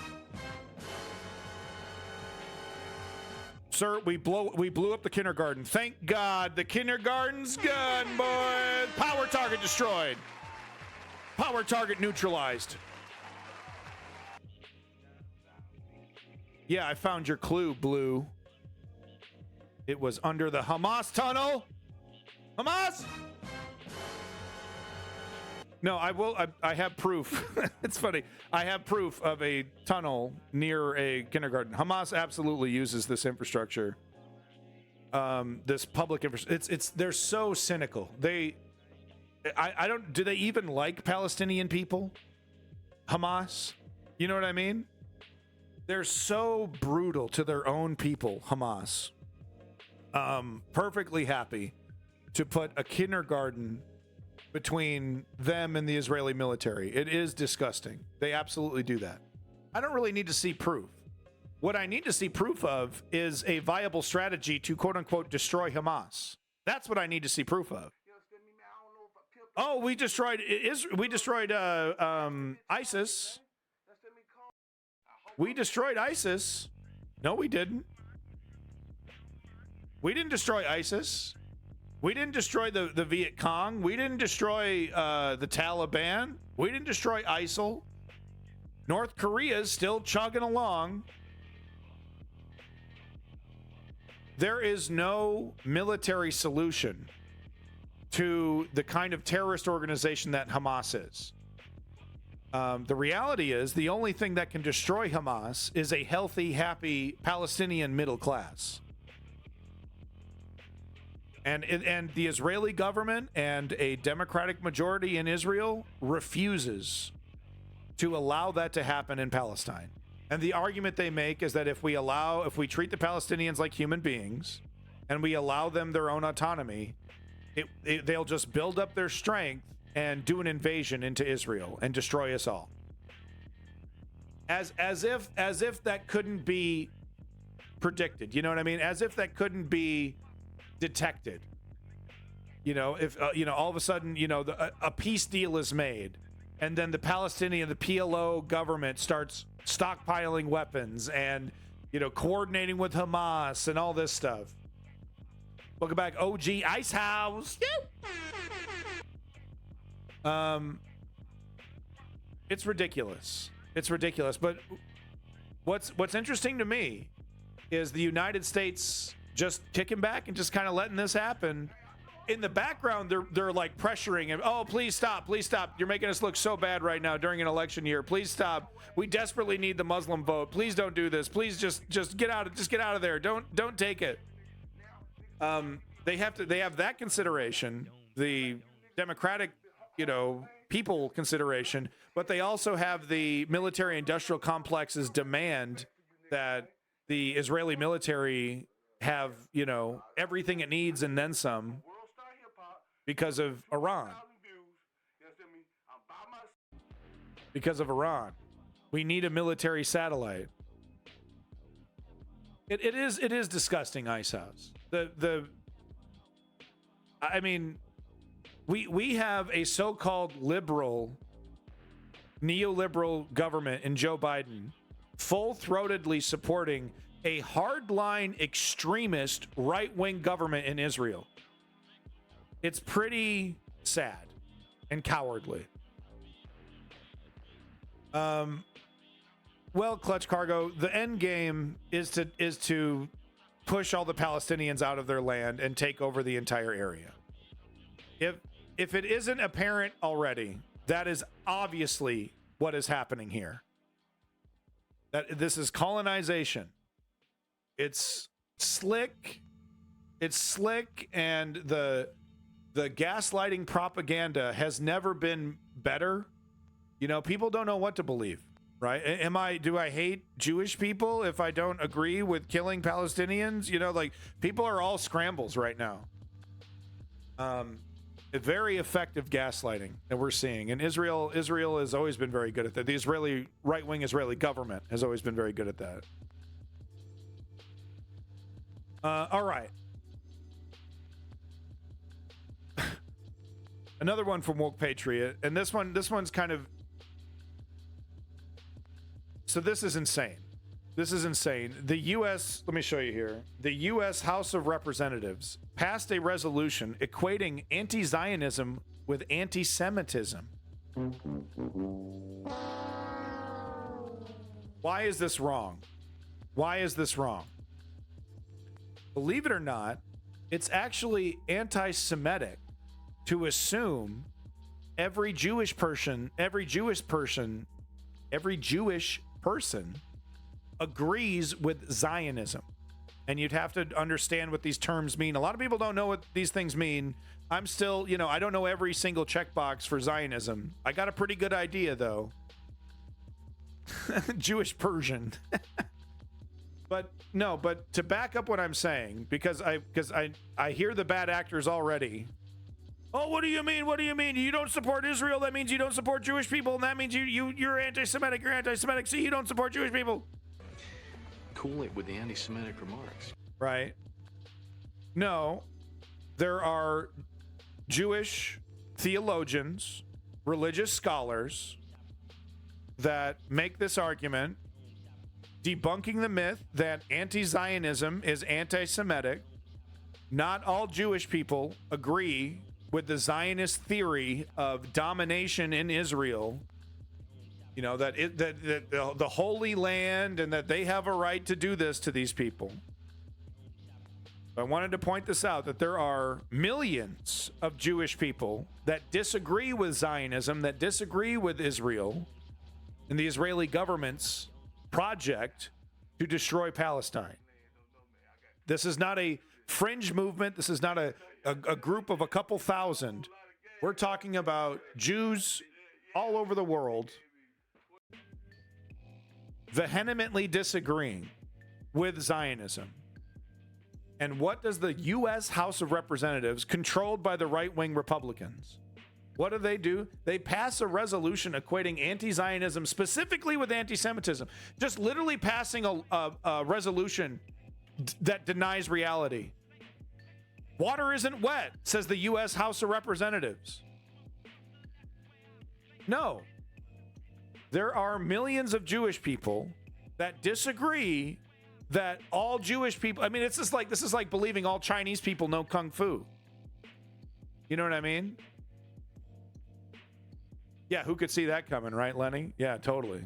Sir, we blew up the kindergarten. Thank God the kindergarten's gone, boys. Power target destroyed. Power target neutralized. Yeah, I found your clue, Blue. It was under the Hamas tunnel. Hamas! No, I have proof. It's funny. I have proof of a tunnel near a kindergarten. Hamas absolutely uses this infrastructure. This public infrastructure. They're so cynical. Do they even like Palestinian people? Hamas? You know what I mean? They're so brutal to their own people, Hamas. Perfectly happy to put a kindergarten between them and the Israeli military. It is disgusting. They absolutely do that. I don't really need to see proof. What I need to see proof of is a viable strategy to quote unquote destroy Hamas. That's what I need to see proof of. Oh, we destroyed ISIS. We destroyed ISIS. No, we didn't. We didn't destroy ISIS. We didn't destroy the Viet Cong. We didn't destroy the Taliban. We didn't destroy ISIL. North Korea is still chugging along. There is no military solution to the kind of terrorist organization that Hamas is. The reality is the only thing that can destroy Hamas is a healthy, happy Palestinian middle class. And the Israeli government and a democratic majority in Israel refuses to allow that to happen in Palestine. And the argument they make is that if we treat the Palestinians like human beings and we allow them their own autonomy, they'll just build up their strength and do an invasion into Israel and destroy us all. As if that couldn't be predicted, you know what I mean? As if that couldn't be detected. You know, if all of a sudden, a peace deal is made, and then the PLO government starts stockpiling weapons and, coordinating with Hamas and all this stuff. Welcome back, OG Ice House. It's ridiculous. It's ridiculous. But what's interesting to me is the United States just kicking back and just kind of letting this happen. In the background, they're like pressuring him. Oh, please stop. Please stop. You're making us look so bad right now during an election year. Please stop. We desperately need the Muslim vote. Please don't do this. Please just get out of there. Don't take it. They have that consideration, the democratic, people consideration, but they also have the military industrial complex's demand that the Israeli military have, everything it needs and then some because of Iran. Because of Iran. We need a military satellite. It is disgusting, Ice House. I mean, we have a so-called liberal, neoliberal government in Joe Biden full-throatedly supporting a hardline extremist right-wing government in Israel. It's pretty sad and cowardly. Well, Clutch Cargo, the end game is to push all the Palestinians out of their land and take over the entire area. If it isn't apparent already, that is obviously what is happening here. That this is colonization. It's slick. It's slick, and the gaslighting propaganda has never been better. People don't know what to believe, right? Do I hate Jewish people if I don't agree with killing Palestinians? People are all scrambles right now. A very effective gaslighting that we're seeing. And Israel has always been very good at that. The Israeli right-wing Israeli government has always been very good at that. All right. Another one from Woke Patriot, and this one's kind of. So this is insane. This is insane. The U.S. Let me show you here. The U.S. House of Representatives passed a resolution equating anti-Zionism with anti-Semitism. Why is this wrong? Why is this wrong? Believe it or not, it's actually anti-Semitic to assume every Jewish person agrees with Zionism. And you'd have to understand what these terms mean. A lot of people don't know what these things mean. I'm still, I don't know every single checkbox for Zionism. I got a pretty good idea, though. Jewish Persian. But to back up what I'm saying, because I hear the bad actors already. Oh, what do you mean? What do you mean? You don't support Israel? That means you don't support Jewish people, and that means you're anti-Semitic. You're anti-Semitic. See, you don't support Jewish people. Cool it with the anti-Semitic remarks. Right. No, there are Jewish theologians, religious scholars that make this argument, debunking the myth that anti-Zionism is anti-Semitic. Not all Jewish people agree with the Zionist theory of domination in Israel. That the Holy Land, and that they have a right to do this to these people. I wanted to point this out, that there are millions of Jewish people that disagree with Zionism, that disagree with Israel and the Israeli government's project to destroy Palestine. This is not a fringe movement. This is not a a group of a couple thousand. We're talking about Jews all over the world vehemently disagreeing with Zionism. And what does the U.S. House of Representatives, controlled by the right-wing Republicans, what do? They pass a resolution equating anti-Zionism specifically with anti-Semitism. Just literally passing a resolution that denies reality. Water isn't wet, says the U.S. House of Representatives. No. There are millions of Jewish people that disagree that all Jewish people, I mean, this is like believing all Chinese people know Kung Fu. You know what I mean? Yeah, who could see that coming, right, Lenny? Yeah, totally.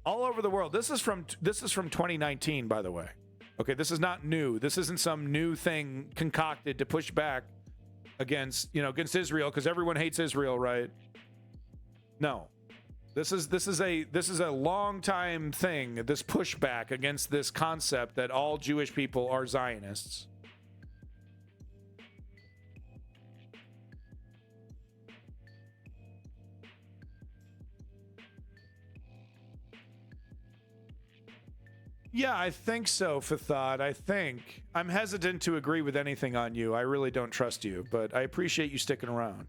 All over the world. This is from 2019, by the way. Okay, this is not new. This isn't some new thing concocted to push back against Israel because everyone hates Israel, right? No. This is a long time thing, this pushback against this concept that all Jewish people are Zionists. Yeah, I think so, Fathad. I think. I'm hesitant to agree with anything on you. I really don't trust you, but I appreciate you sticking around.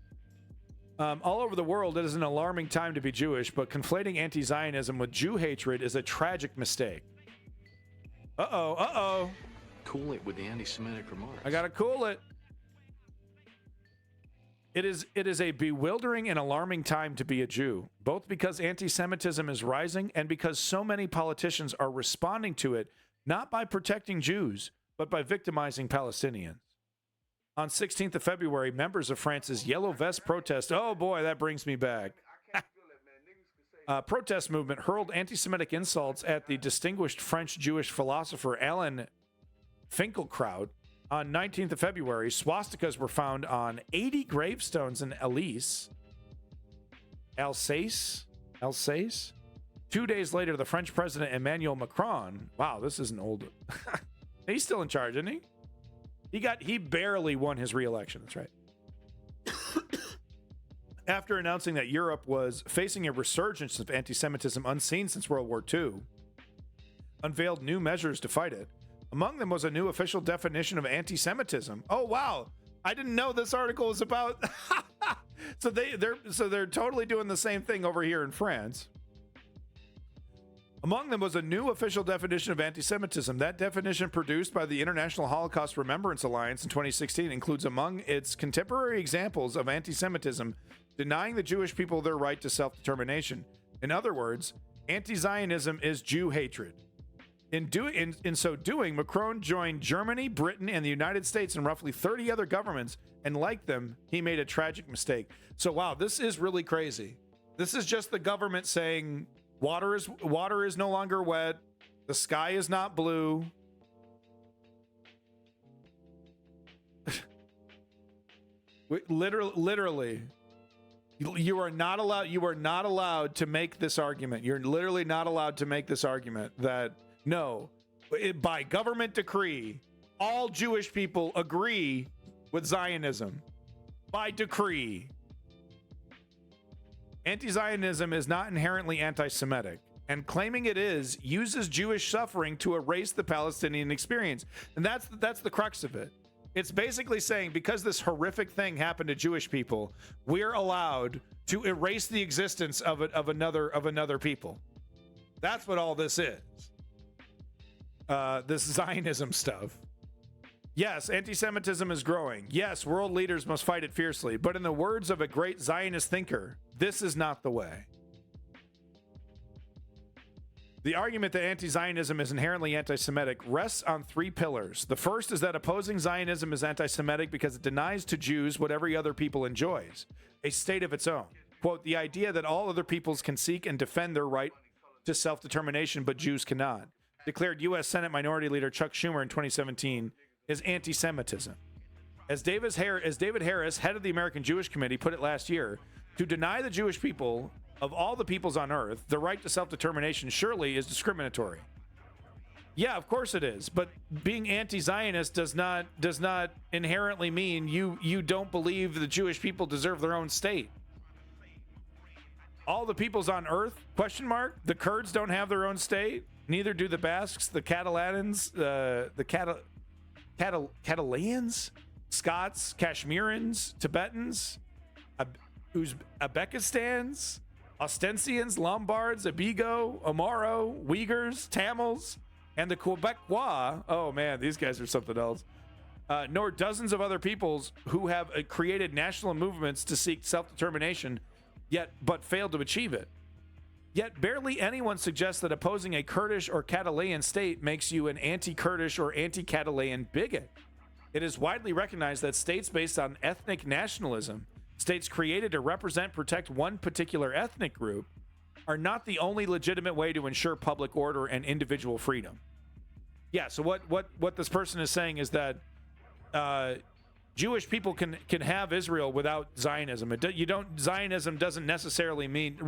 All over the world, it is an alarming time to be Jewish, but conflating anti-Zionism with Jew hatred is a tragic mistake. Uh-oh. Cool it with the anti-Semitic remarks. I gotta cool it. It is a bewildering and alarming time to be a Jew, both because anti-Semitism is rising and because so many politicians are responding to it, not by protecting Jews, but by victimizing Palestinians. On 16th of February, members of France's Yellow Vest protest, oh boy, that brings me back, protest movement hurled anti-Semitic insults at the distinguished French Jewish philosopher Alan Finkielkraut. On 19th of February, swastikas were found on 80 gravestones in Alsace. 2 days later, the French president Emmanuel Macron, wow, this isn't old. He's still in charge, isn't he? He barely won his re-election, that's right. After announcing that Europe was facing a resurgence of anti-Semitism unseen since World War II, unveiled new measures to fight it. Among them was a new official definition of anti-Semitism. Oh, wow. I didn't know this article was about... So they're totally doing the same thing over here in France. Among them was a new official definition of anti-Semitism. That definition, produced by the International Holocaust Remembrance Alliance in 2016, includes among its contemporary examples of anti-Semitism denying the Jewish people their right to self-determination. In other words, anti-Zionism is Jew hatred. In so doing, Macron joined Germany, Britain, and the United States and roughly 30 other governments, and like them, he made a tragic mistake. So, wow, this is really crazy. This is just the government saying water is no longer wet, the sky is not blue. Literally. You are not allowed to make this argument. You're literally not allowed to make this argument that no, by government decree, all Jewish people agree with Zionism. By decree. Anti-Zionism is not inherently anti-Semitic, and claiming it is uses Jewish suffering to erase the Palestinian experience. And that's the crux of it. It's basically saying because this horrific thing happened to Jewish people, we're allowed to erase the existence of another people. That's what all this is. This Zionism stuff. Yes, anti-Semitism is growing. Yes, world leaders must fight it fiercely. But in the words of a great Zionist thinker, this is not the way. The argument that anti-Zionism is inherently anti-Semitic rests on three pillars. The first is that opposing Zionism is anti-Semitic because it denies to Jews what every other people enjoys, a state of its own. Quote, the idea that all other peoples can seek and defend their right to self-determination, but Jews cannot, declared U.S. Senate Minority Leader Chuck Schumer in 2017, is anti-Semitism. As David Harris, head of the American Jewish Committee, put it last year, to deny the Jewish people, of all the peoples on earth, the right to self-determination surely is discriminatory. Yeah, of course it is. But being anti-Zionist does not inherently mean you don't believe the Jewish people deserve their own state. All the peoples on earth? Question mark. The Kurds don't have their own state. Neither do the Basques, the Catalans, the Catalans, Scots, Kashmirans, Tibetans, Uzbekistans, Ostensians, Lombards, Abigo, Amaro, Uyghurs, Tamils, and the Quebecois. Oh man, these guys are something else. Nor dozens of other peoples who have created national movements to seek self-determination, but failed to achieve it. Yet barely anyone suggests that opposing a Kurdish or Catalan state makes you an anti-Kurdish or anti-Catalan bigot. It is widely recognized that states based on ethnic nationalism, states created to represent, protect one particular ethnic group, are not the only legitimate way to ensure public order and individual freedom. Yeah, so what this person is saying is that Jewish people can have Israel without Zionism. Zionism doesn't necessarily mean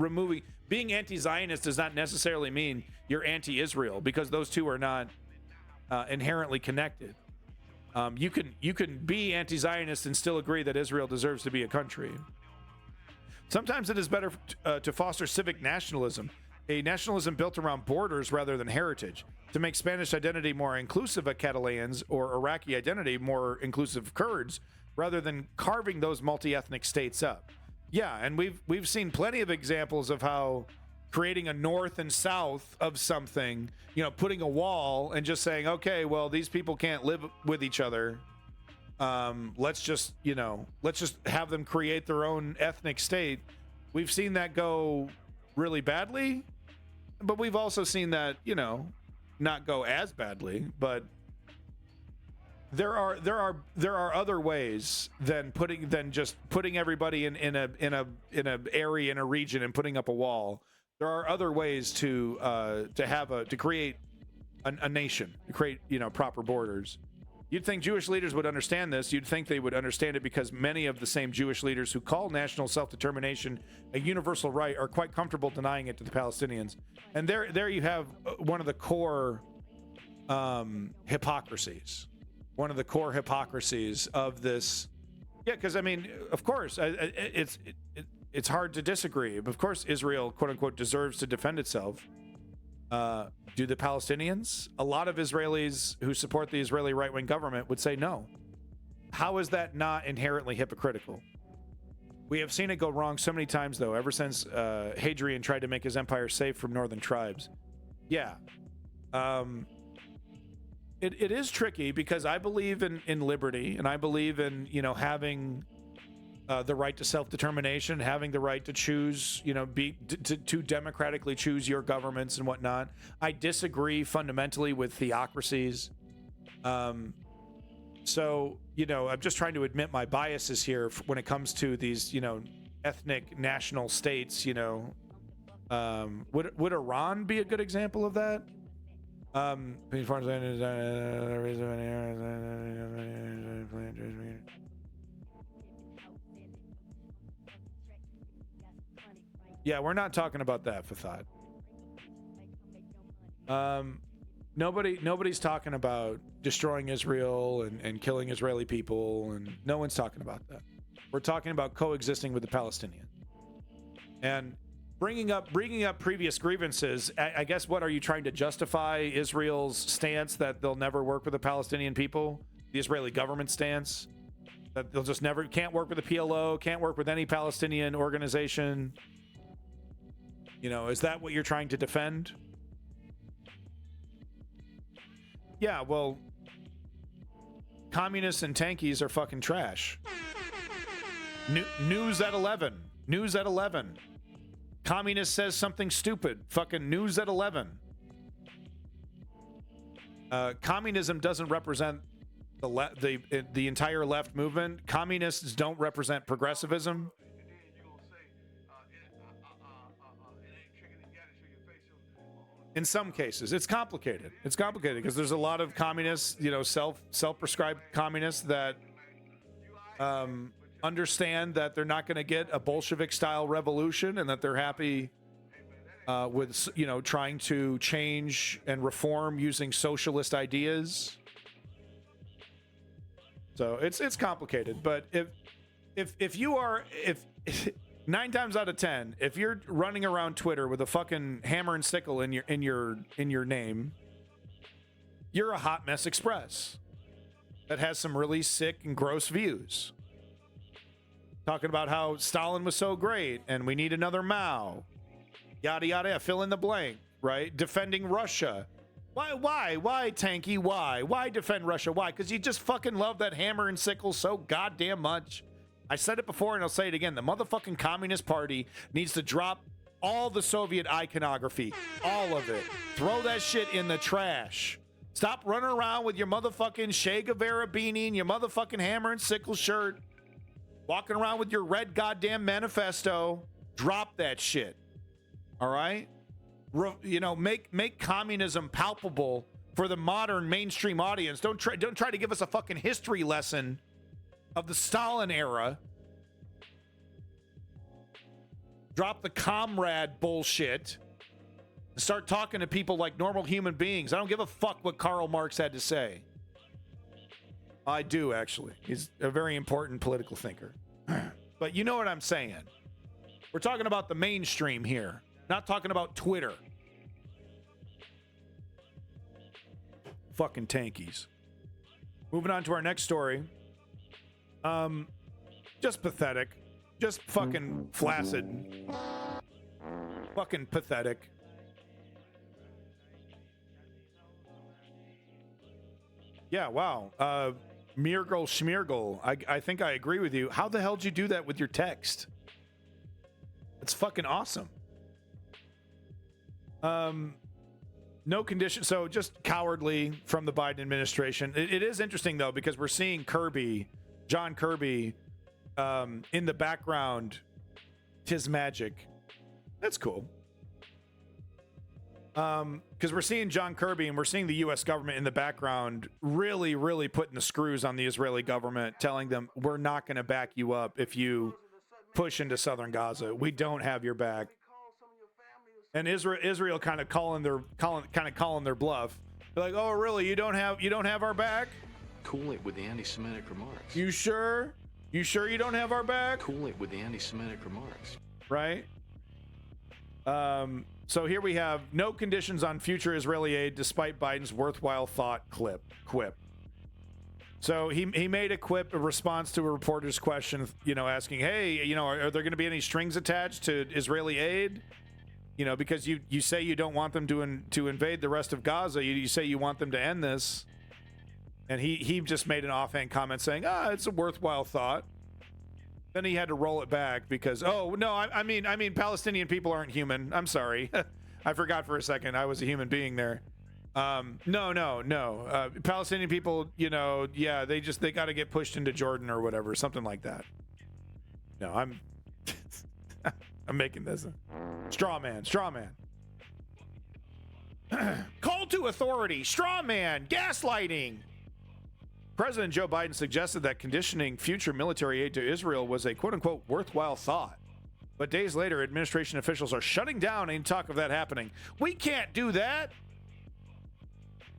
being anti-Zionist does not necessarily mean you're anti-Israel, because those two are not inherently connected. You can be anti-Zionist and still agree that Israel deserves to be a country. Sometimes it is better to foster civic nationalism, a nationalism built around borders rather than heritage, to make Spanish identity more inclusive of Catalans or Iraqi identity more inclusive of Kurds, rather than carving those multi-ethnic states up. Yeah, and we've seen plenty of examples of how creating a north and south of something, putting a wall and just saying, okay, well, these people can't live with each other. Let's just have them create their own ethnic state. We've seen that go really badly, but we've also seen that, not go as badly. But there are other ways than just putting everybody in a area, in a region, and putting up a wall. There are other ways to create a nation, to create proper borders. You'd think Jewish leaders would understand this. You'd think they would understand it because many of the same Jewish leaders who call national self-determination a universal right are quite comfortable denying it to the Palestinians. And there you have one of the core hypocrisies. One of the core hypocrisies of this. Yeah, because, I mean, of course, it's hard to disagree. Of course, Israel, quote unquote, deserves to defend itself. Do the Palestinians? A lot of Israelis who support the Israeli right-wing government would say no. How is that not inherently hypocritical? We have seen it go wrong so many times, though, ever since Hadrian tried to make his empire safe from northern tribes. Yeah. It is tricky because I believe in liberty, and I believe in, having the right to self-determination, having the right to choose, to democratically choose your governments and whatnot. I disagree fundamentally with theocracies. So, I'm just trying to admit my biases here when it comes to these, ethnic national states. Would Iran be a good example of that? Yeah, we're not talking about that, Fathad. Nobody's talking about destroying Israel and killing Israeli people, and no one's talking about that. We're talking about coexisting with the Palestinians. And bringing up previous grievances, I guess, what are you trying to justify Israel's stance that they'll never work with the Palestinian people? The Israeli government stance? That they'll just can't work with the PLO, can't work with any Palestinian organization? Is that what you're trying to defend? Yeah, well, communists and tankies are fucking trash. News at 11. News at 11. Communist says something stupid. Fucking news at 11. Communism doesn't represent the entire left movement. Communists don't represent progressivism. In some cases, it's complicated. It's complicated because there's a lot of communists, self-prescribed communists that understand that they're not going to get a Bolshevik-style revolution and that they're happy with, you know, trying to change and reform using socialist ideas. So it's complicated, but if you are 9 times out of 10, if you're running around Twitter with a fucking hammer and sickle in your name, you're a hot mess express that has some really sick and gross views. Talking about how Stalin was so great and we need another Mao. Yada, yada, fill in the blank, right? Defending Russia. Why, Tanky? Why defend Russia? Why? Because you just fucking love that hammer and sickle so goddamn much. I said it before and I'll say it again. The motherfucking Communist Party needs to drop all the Soviet iconography. All of it. Throw that shit in the trash. Stop running around with your motherfucking Che Guevara beanie and your motherfucking hammer and sickle shirt. Walking around with your red goddamn manifesto. Drop that shit. All right? You know, make communism palpable for the modern mainstream audience. Don't try to give us a fucking history lesson of the Stalin era. Drop the comrade bullshit. Start talking to people like normal human beings. I don't give a fuck what Karl Marx had to say. I do, actually. He's a very important political thinker. But you know what I'm saying. We're talking about the mainstream here. Not talking about Twitter. Fucking tankies. Moving on to our next story. Just pathetic. Just fucking flaccid. Fucking pathetic. Yeah, wow. Mirgl Schmiergl. I think I agree with you. How the hell did you do that with your text? It's fucking awesome. No condition. So just cowardly from the Biden administration. It is interesting, though, because we're seeing John Kirby, in the background. Tis magic. That's cool. Because we're seeing John Kirby and we're seeing the U.S. government in the background really, really putting the screws on the Israeli government, telling them, we're not going to back you up if you push into southern Gaza. We don't have your back. And Israel kind of calling their bluff. They're like, oh, really? You don't have our back? Cool it with the anti-Semitic remarks. You sure? You sure you don't have our back? Cool it with the anti-Semitic remarks. Right? So here we have no conditions on future Israeli aid despite Biden's worthwhile thought quip. So he made a quip in response to a reporter's question, you know, asking, hey, you know, are there going to be any strings attached to Israeli aid? You know, because you say you don't want them to invade the rest of Gaza. You say you want them to end this. And he just made an offhand comment saying, it's a worthwhile thought. Then he had to roll it back because, oh, no, I mean, Palestinian people aren't human. I'm sorry. I forgot for a second. I was a human being there. No. Palestinian people, you know, yeah, they got to get pushed into Jordan or whatever, something like that. No, I'm making this a straw man. Call to authority, straw man, gaslighting. President Joe Biden suggested that conditioning future military aid to Israel was a quote-unquote worthwhile thought. But days later, administration officials are shutting down any talk of that happening. We can't do that.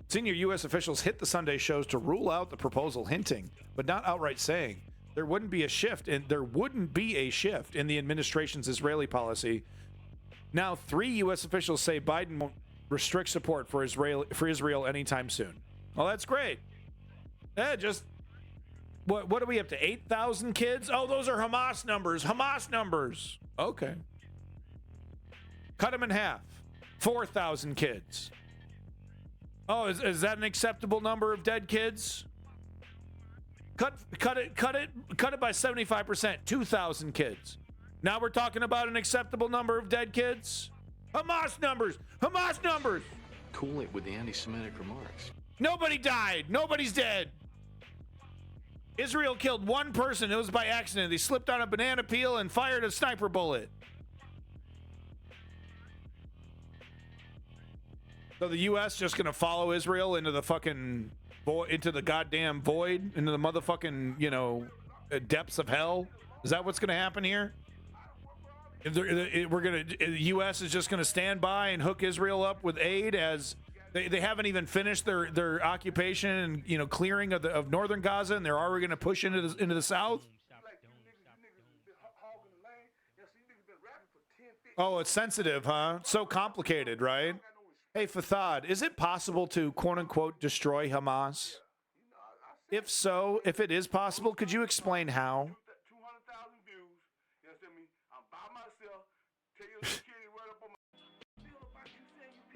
Senior U.S. officials hit the Sunday shows to rule out the proposal, hinting, but not outright saying, there wouldn't be a shift in the administration's Israeli policy. Now, 3 U.S. officials say Biden won't restrict support for Israel anytime soon. Well, that's great. Just what are we up to? 8,000 kids? Oh, those are Hamas numbers. Okay. Cut them in half. 4,000 kids. Oh, is that an acceptable number of dead kids? Cut it by 75%. 2,000 kids. Now we're talking about an acceptable number of dead kids? Hamas numbers. Cool it with the anti-Semitic remarks. Nobody died. Nobody's dead. Israel killed 1 person. It was by accident. They slipped on a banana peel and fired a sniper bullet. So the U.S. just going to follow Israel into the fucking into the goddamn void, into the motherfucking, you know, depths of hell? Is that what's going to happen here? The U.S. is just gonna stand by and hook Israel up with aid as they haven't even finished their occupation and clearing of northern Gaza, and they're already gonna push into the south. Oh, it's sensitive, huh? So complicated, right? Hey, Fathad, is it possible to quote unquote destroy Hamas? If so, if it is possible, could you explain how?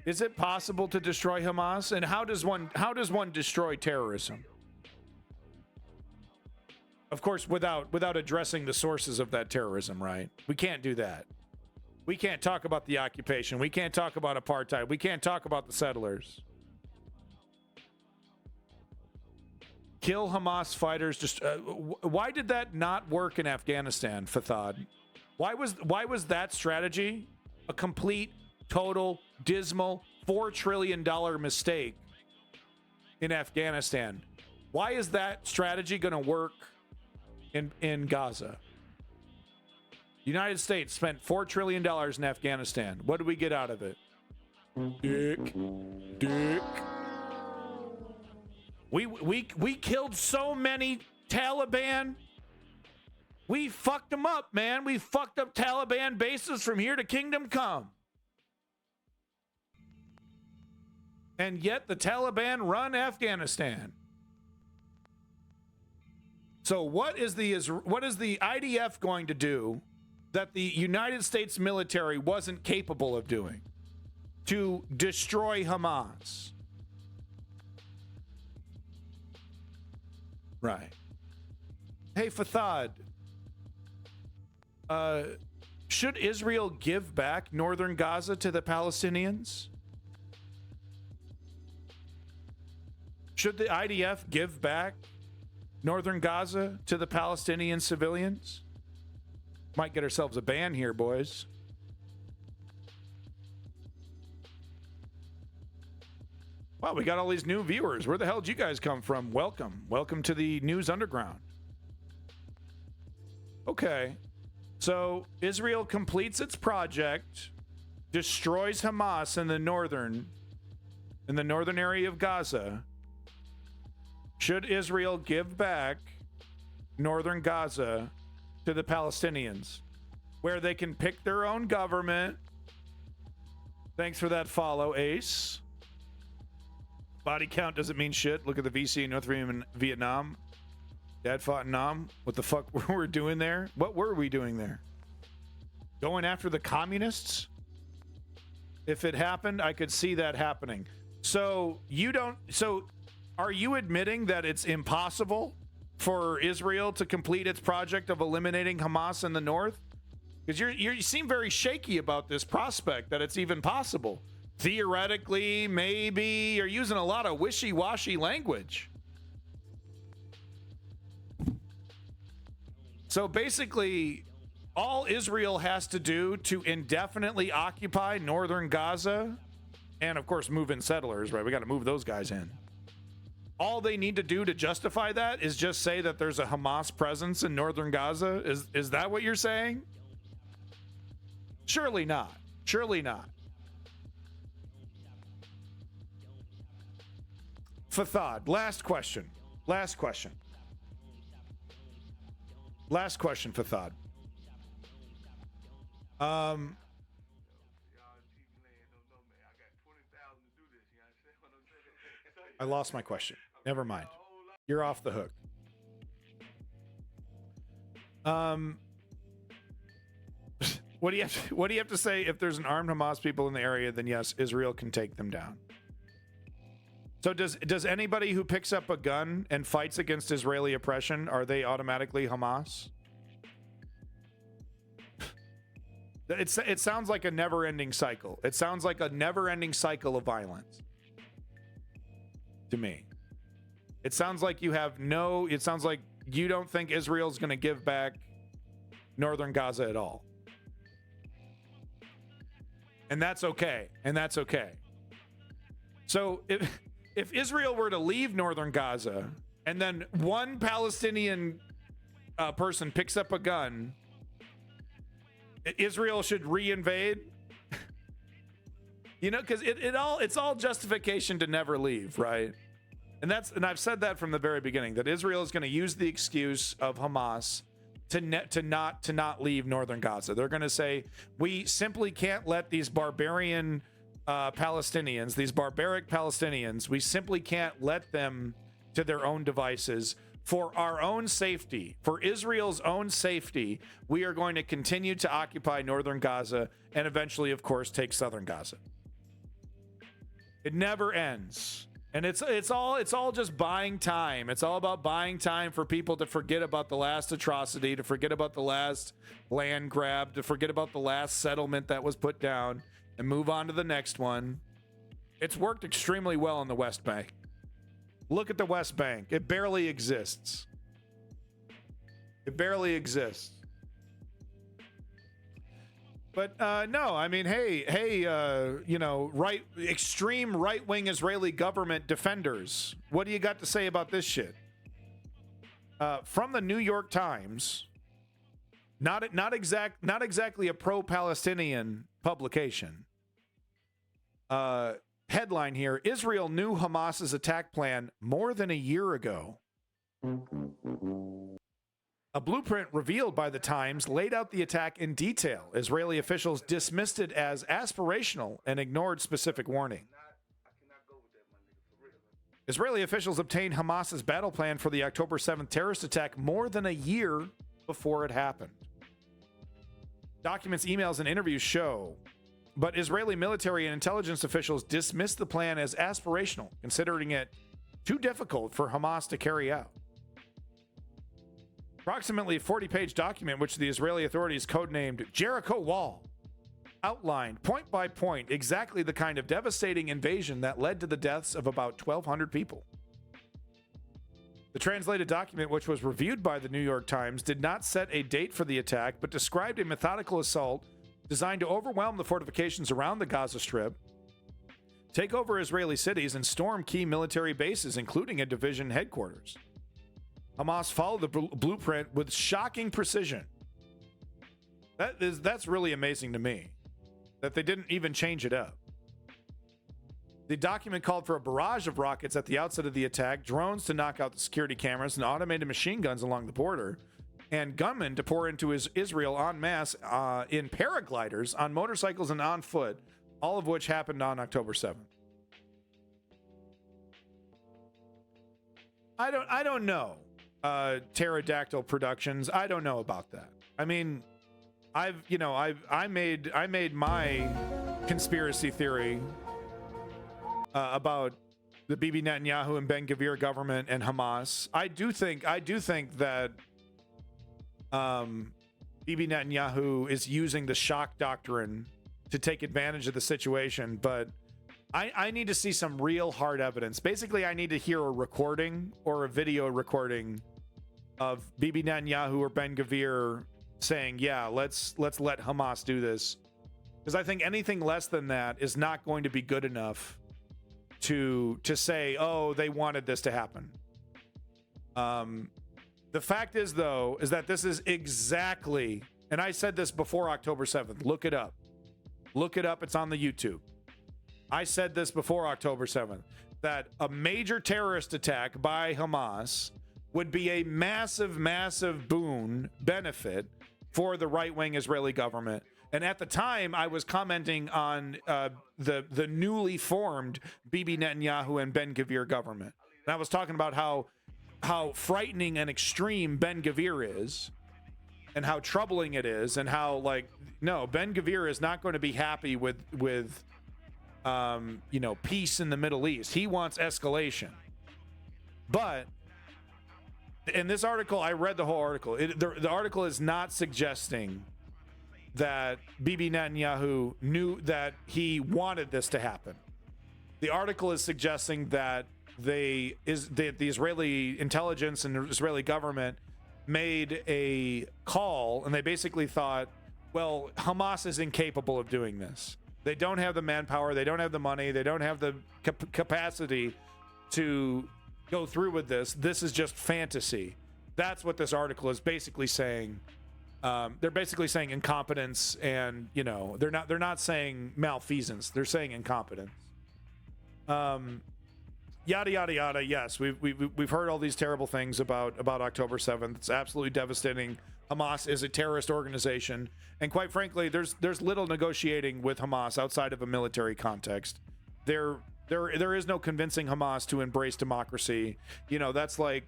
Is it possible to destroy Hamas? And how does one destroy terrorism? Of course, without addressing the sources of that terrorism, right? We can't do that. We can't talk about the occupation. We can't talk about apartheid. We can't talk about the settlers. Kill Hamas fighters. Just why did that not work in Afghanistan, Fathad? Why was that strategy a complete, total, dismal $4 trillion mistake in Afghanistan? Why is that strategy going to work in Gaza? The United States spent $4 trillion in Afghanistan. What did we get out of it? Dick. We killed so many Taliban. We fucked them up, man. We fucked up Taliban bases from here to Kingdom Come. And yet the Taliban run Afghanistan. So what is the IDF going to do that the United States military wasn't capable of doing to destroy Hamas? Right. Hey, Fathad, should Israel give back northern Gaza to the Palestinians? Should the IDF give back northern Gaza to the Palestinian civilians? Might get ourselves a ban here, boys. Wow, we got all these new viewers. Where the hell did you guys come from? Welcome. Welcome to the News Underground. Okay. So Israel completes its project, destroys Hamas in the northern area of Gaza. Should Israel give back northern Gaza to the Palestinians, where they can pick their own government? Thanks for that follow, Ace. Body count doesn't mean shit. Look at the VC in North Vietnam. Dad fought in Nam. What the fuck were we doing there? What were we doing there? Going after the communists? If it happened, I could see that happening. So are you admitting that it's impossible for Israel to complete its project of eliminating Hamas in the north? Because you seem very shaky about this prospect that it's even possible. Theoretically, maybe. You're using a lot of wishy-washy language. So basically, all Israel has to do to indefinitely occupy northern Gaza, and of course move in settlers, right? We got to move those guys in. All they need to do to justify that is just say that there's a Hamas presence in northern Gaza. Is that what you're saying? Surely not. Surely not. Fathad, last question, Fathad. I lost my question. Never mind. You're off the hook. What do you have to say? If there's an armed Hamas people in the area, then yes, Israel can take them down. So does anybody who picks up a gun and fights against Israeli oppression, are they automatically Hamas? It sounds like a never-ending cycle. It sounds like a never-ending cycle of violence to me. It sounds like it sounds like you don't think Israel's going to give back northern Gaza at all. And that's okay. So if Israel were to leave northern Gaza and then one Palestinian person picks up a gun Israel should reinvade. You know, because it's all justification to never leave, right? And I've said that from the very beginning, that Israel is going to use the excuse of Hamas to not leave northern Gaza. They're going to say, we simply can't let these barbarian Palestinians, these barbaric Palestinians, we simply can't let them to their own devices. For our own safety, for Israel's own safety, we are going to continue to occupy northern Gaza and eventually, of course, take southern Gaza. It never ends. And it's all just buying time. It's all about buying time for people to forget about the last atrocity, to forget about the last land grab, to forget about the last settlement that was put down, and move on to the next one. It's worked extremely well in the West Bank. Look at the West Bank. It barely exists. It barely exists. But no, I mean, hey, you know, extreme right-wing Israeli government defenders, what do you got to say about this shit? From the New York Times, not exactly a pro-Palestinian publication. Headline here: Israel knew Hamas's attack plan more than a year ago. A blueprint revealed by the Times laid out the attack in detail. Israeli officials dismissed it as aspirational and ignored specific warning. Israeli officials obtained Hamas's battle plan for the October 7th terrorist attack more than a year before it happened. Documents, emails, and interviews show, but Israeli military and intelligence officials dismissed the plan as aspirational, considering it too difficult for Hamas to carry out. Approximately a 40-page document, which the Israeli authorities codenamed Jericho Wall, outlined point by point exactly the kind of devastating invasion that led to the deaths of about 1,200 people. The translated document, which was reviewed by the New York Times, did not set a date for the attack, but described a methodical assault designed to overwhelm the fortifications around the Gaza Strip, take over Israeli cities, and storm key military bases, including a division headquarters. Hamas followed the blueprint with shocking precision. That's really amazing to me, that they didn't even change it up. The document called for a barrage of rockets at the outset of the attack, drones to knock out the security cameras, and automated machine guns along the border, and gunmen to pour into Israel en masse in paragliders, on motorcycles, and on foot, all of which happened on October 7th. I don't know. Pterodactyl Productions, I don't know about that. I mean, I made my conspiracy theory about the Bibi Netanyahu and Ben Gvir government and Hamas. I do think that Bibi Netanyahu is using the shock doctrine to take advantage of the situation, but I need to see some real hard evidence. Basically, I need to hear a recording or a video recording of Bibi Netanyahu or Ben Gvir saying, yeah, let's let Hamas do this. Because I think anything less than that is not going to be good enough to say, oh, they wanted this to happen. The fact is, though, is that this is exactly, and I said this before October 7th. Look it up. Look it up. It's on the YouTube. I said this before October 7th, that a major terrorist attack by Hamas would be a massive, massive benefit for the right-wing Israeli government. And at the time, I was commenting on the newly formed Bibi Netanyahu and Ben Gvir government. And I was talking about how frightening and extreme Ben Gvir is, and how troubling it is, and how, like, no, Ben Gvir is not going to be happy with peace in the Middle East. He wants escalation. But in this article, I read the whole article. The article is not suggesting that Bibi Netanyahu knew that he wanted this to happen. The article is suggesting that the Israeli intelligence and the Israeli government made a call, and they basically thought, well, Hamas is incapable of doing this. They don't have the manpower, they don't have the money, they don't have the capacity to go through with this. This is just fantasy. That's what this article is basically saying. They're basically saying incompetence, and you know, they're not saying malfeasance. They're saying incompetence. Yada yada yada. Yes, we've heard all these terrible things about October 7th. It's absolutely devastating. Hamas is a terrorist organization, and quite frankly, there's little negotiating with Hamas outside of a military context. There is no convincing Hamas to embrace democracy. You know, that's like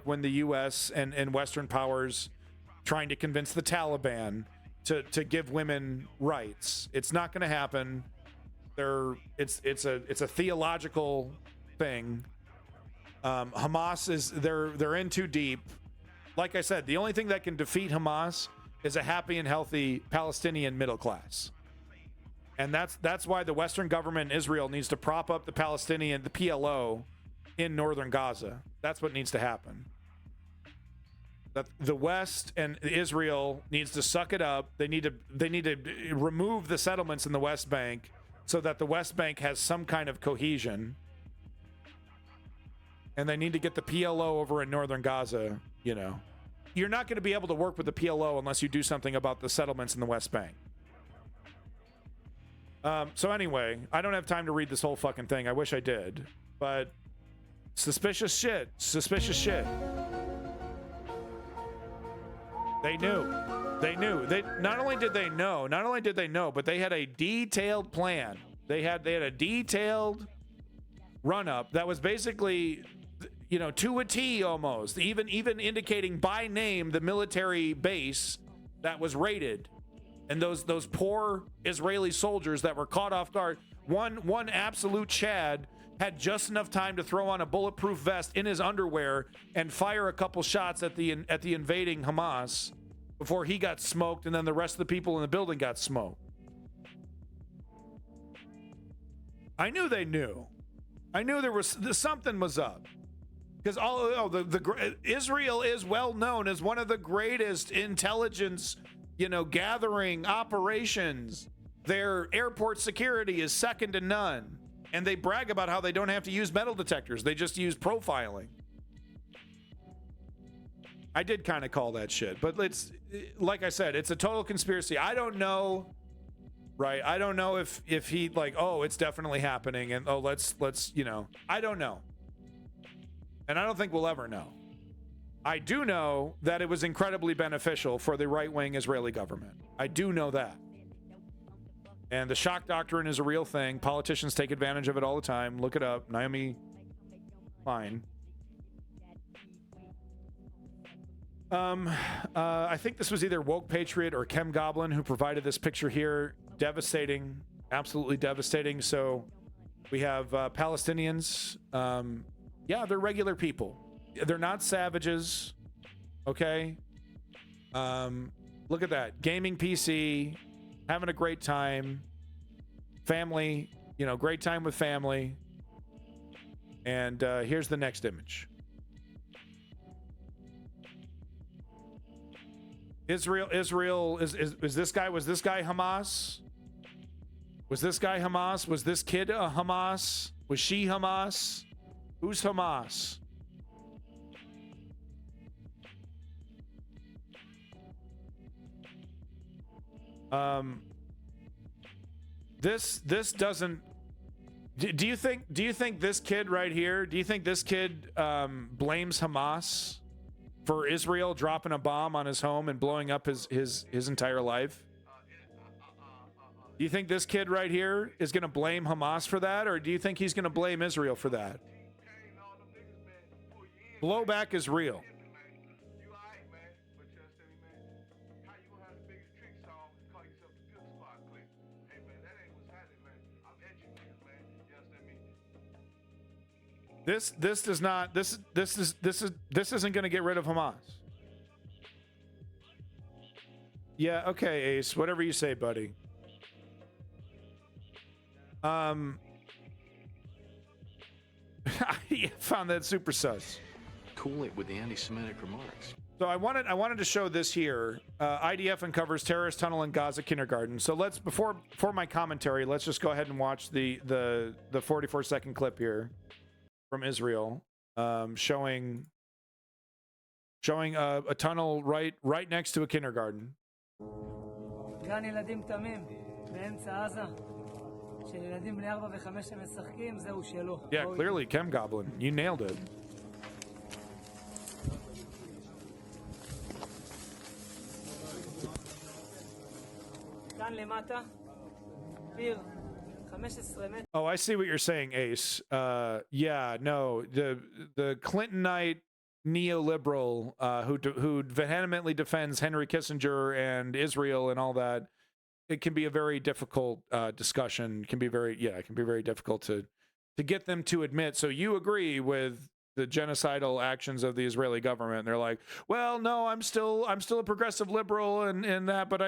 when the U.S. and Western powers trying to convince the Taliban to give women rights. It's not going to happen. It's a theological thing. Hamas they're in too deep. Like I said, the only thing that can defeat Hamas is a happy and healthy Palestinian middle class. And that's why the Western government in Israel needs to prop up the PLO in northern Gaza. That's what needs to happen. That the West and Israel needs to suck it up. They need to remove the settlements in the West Bank so that the West Bank has some kind of cohesion. And they need to get the PLO over in northern Gaza, you know. You're not going to be able to work with the PLO unless you do something about the settlements in the West Bank. So anyway, I don't have time to read this whole fucking thing. I wish I did. But suspicious shit. Suspicious shit. They knew. They knew. They not only did they know, but they had a detailed plan. They had a detailed run-up that was basically, you know, to a T almost, even indicating by name the military base that was raided, and those poor Israeli soldiers that were caught off guard. One absolute Chad had just enough time to throw on a bulletproof vest in his underwear and fire a couple shots at the invading Hamas before he got smoked, and then the rest of the people in the building got smoked. I knew they knew. I knew something was up, because Israel is well known as one of the greatest intelligence, you know, gathering operations. Their airport security is second to none, and they brag about how they don't have to use metal detectors; they just use profiling. I did kind of call that shit, but it's like I said, it's a total conspiracy. I don't know. Right. I don't know if he like, oh, it's definitely happening. And, oh, let's, you know, I don't know. And I don't think we'll ever know. I do know that it was incredibly beneficial for the right-wing Israeli government. I do know that. And the shock doctrine is a real thing. Politicians take advantage of it all the time. Look it up. Naomi Klein. I think this was either Woke Patriot or Chem Goblin who provided this picture here. Devastating, absolutely devastating. So we have Palestinians. Yeah, they're regular people. They're not savages. Okay. Look at that. Gaming PC, having a great time. Family, you know, great time with family. And here's the next image. Israel is this guy, was this guy Hamas? Was this guy Hamas? Was this kid a Hamas? Was she Hamas? Who's Hamas? This doesn't. Do you think this kid right here? Do you think this kid blames Hamas for Israel dropping a bomb on his home and blowing up his entire life? Do you think this kid right here is going to blame Hamas for that, or do you think he's going to blame Israel for that? Blowback is real. This isn't going to get rid of Hamas. Yeah, okay, Ace, whatever you say, buddy. I found that super sus. Cool it with the anti-Semitic remarks. So I wanted to show this here. IDF uncovers terrorist tunnel in Gaza kindergarten. So let's before my commentary, let's just go ahead and watch the 44-second clip here from Israel, showing showing a tunnel right next to a kindergarten. גן ילדים תמים באמצע עזה, של ילדים בני 4 ו-5 שמשחקים, זהו שלו. Yeah, clearly, Chem Goblin. You nailed it. כאן למטה, פיר, 15 מטר. Oh, I see what you're saying, Ace. Yeah, no, the Clintonite neoliberal who vehemently defends Henry Kissinger and Israel and all that. It can be a very difficult discussion. It can be very difficult to get them to admit. So you agree with the genocidal actions of the Israeli government? And they're like, well, no, I'm still a progressive liberal and that, but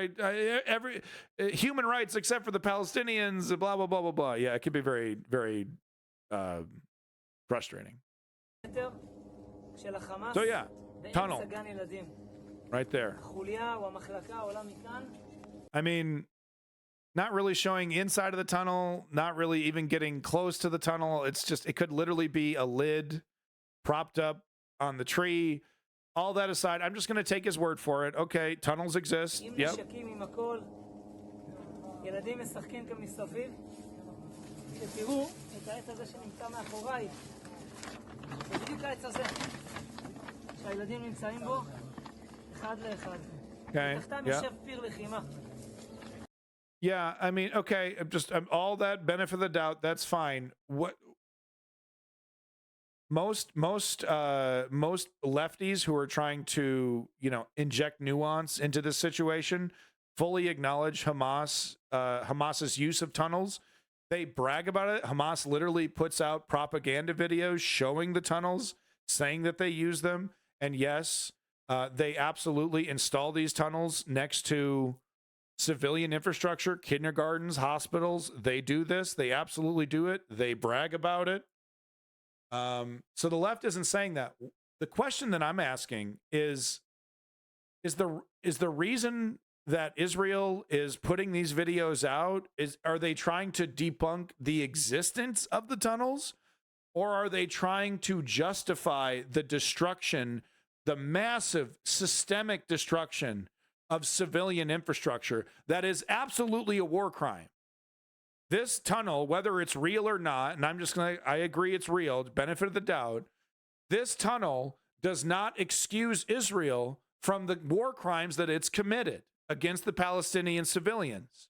every human rights except for the Palestinians, blah blah blah blah blah. Yeah, it can be very very frustrating. So yeah, tunnel right there. I mean, not really showing inside of the tunnel, not really even getting close to the tunnel. It's just, it could literally be a lid propped up on the tree. All that aside, I'm just going to take his word for it. Okay, tunnels exist. Yep. Okay. Yeah. Yeah, I mean, okay, all that benefit of the doubt, that's fine. What most lefties who are trying to, inject nuance into this situation fully acknowledge Hamas's use of tunnels. They brag about it. Hamas literally puts out propaganda videos showing the tunnels, saying that they use them. And yes, they absolutely install these tunnels next to civilian infrastructure, kindergartens, hospitals. They do this. They absolutely do it. They brag about it. So the left isn't saying that. The question that I'm asking is the reason that Israel is putting these videos out, are they trying to debunk the existence of the tunnels, or are they trying to justify the destruction, the massive systemic destruction of civilian infrastructure that is absolutely a war crime? This tunnel, whether it's real or not, and I agree it's real, benefit of the doubt, this tunnel does not excuse Israel from the war crimes that it's committed against the Palestinian civilians.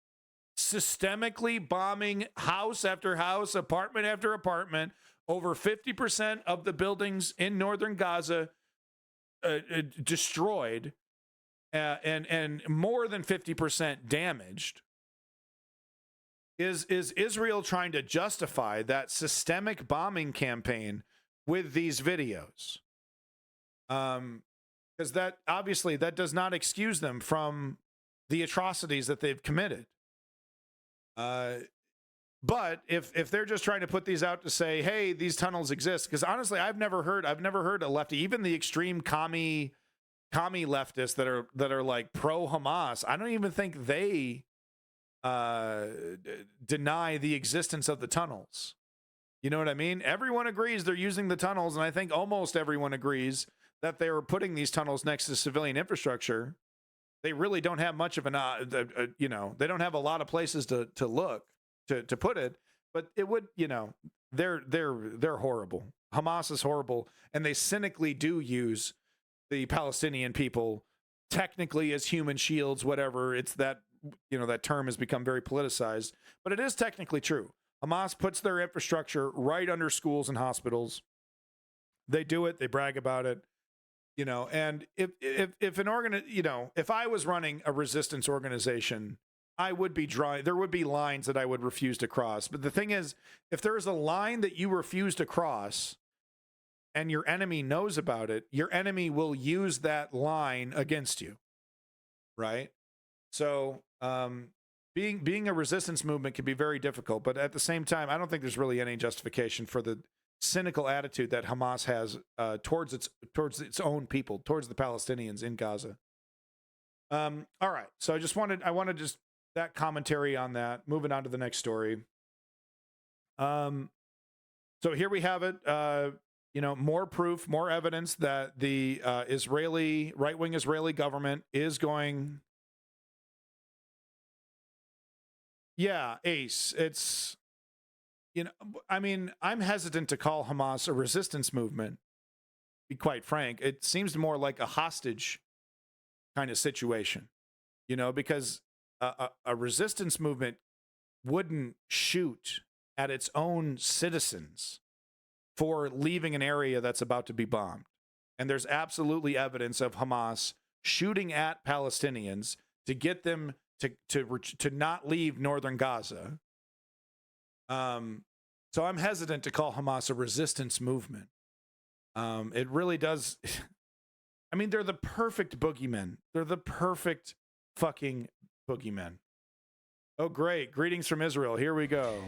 Systemically bombing house after house, apartment after apartment, over 50% of the buildings in northern Gaza destroyed, and more than 50% damaged. Is Israel trying to justify that systemic bombing campaign with these videos? Because that obviously that does not excuse them from the atrocities that they've committed. But if they're just trying to put these out to say, hey, these tunnels exist, because honestly, I've never heard a lefty, even the extreme commie leftists that are like pro Hamas, I don't even think they deny the existence of the tunnels. You know what I mean? Everyone agrees they're using the tunnels, and I think almost everyone agrees that they were putting these tunnels next to civilian infrastructure. They really don't have much of they don't have a lot of places to look to put it, but it would, they're horrible. Hamas is horrible, and they cynically do use the Palestinian people technically as human shields, whatever. It's that, that term has become very politicized, but it is technically true. Hamas puts their infrastructure right under schools and hospitals. They do it. They brag about it, and if if I was running a resistance organization, I would be there would be lines that I would refuse to cross. But the thing is, if there is a line that you refuse to cross and your enemy knows about it, your enemy will use that line against you. Right? So, being a resistance movement can be very difficult, but at the same time, I don't think there's really any justification for the cynical attitude that Hamas has towards its own people, towards the Palestinians in Gaza. All right, so I wanted just that commentary on that. Moving on to the next story. So here we have it. more proof, more evidence that the right-wing Israeli government is going. Yeah, Ace, it's, I mean, I'm hesitant to call Hamas a resistance movement, to be quite frank. It seems more like a hostage kind of situation, because a resistance movement wouldn't shoot at its own citizens for leaving an area that's about to be bombed. And there's absolutely evidence of Hamas shooting at Palestinians to get them to not leave northern Gaza. So I'm hesitant to call Hamas a resistance movement. It really does. I mean, they're the perfect boogeymen. They're the perfect fucking boogeymen. Oh, great. Greetings from Israel. Here we go.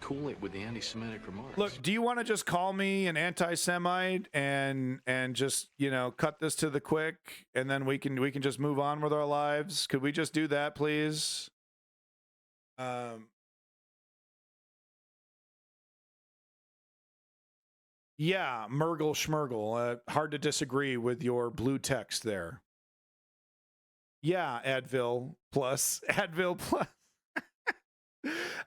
Cool it with the anti-Semitic remarks. Look, do you want to just call me an anti-Semite and just, cut this to the quick, and then we can just move on with our lives? Could we just do that, please? Yeah, Mergle Schmergle. Hard to disagree with your blue text there. Yeah, Advil plus.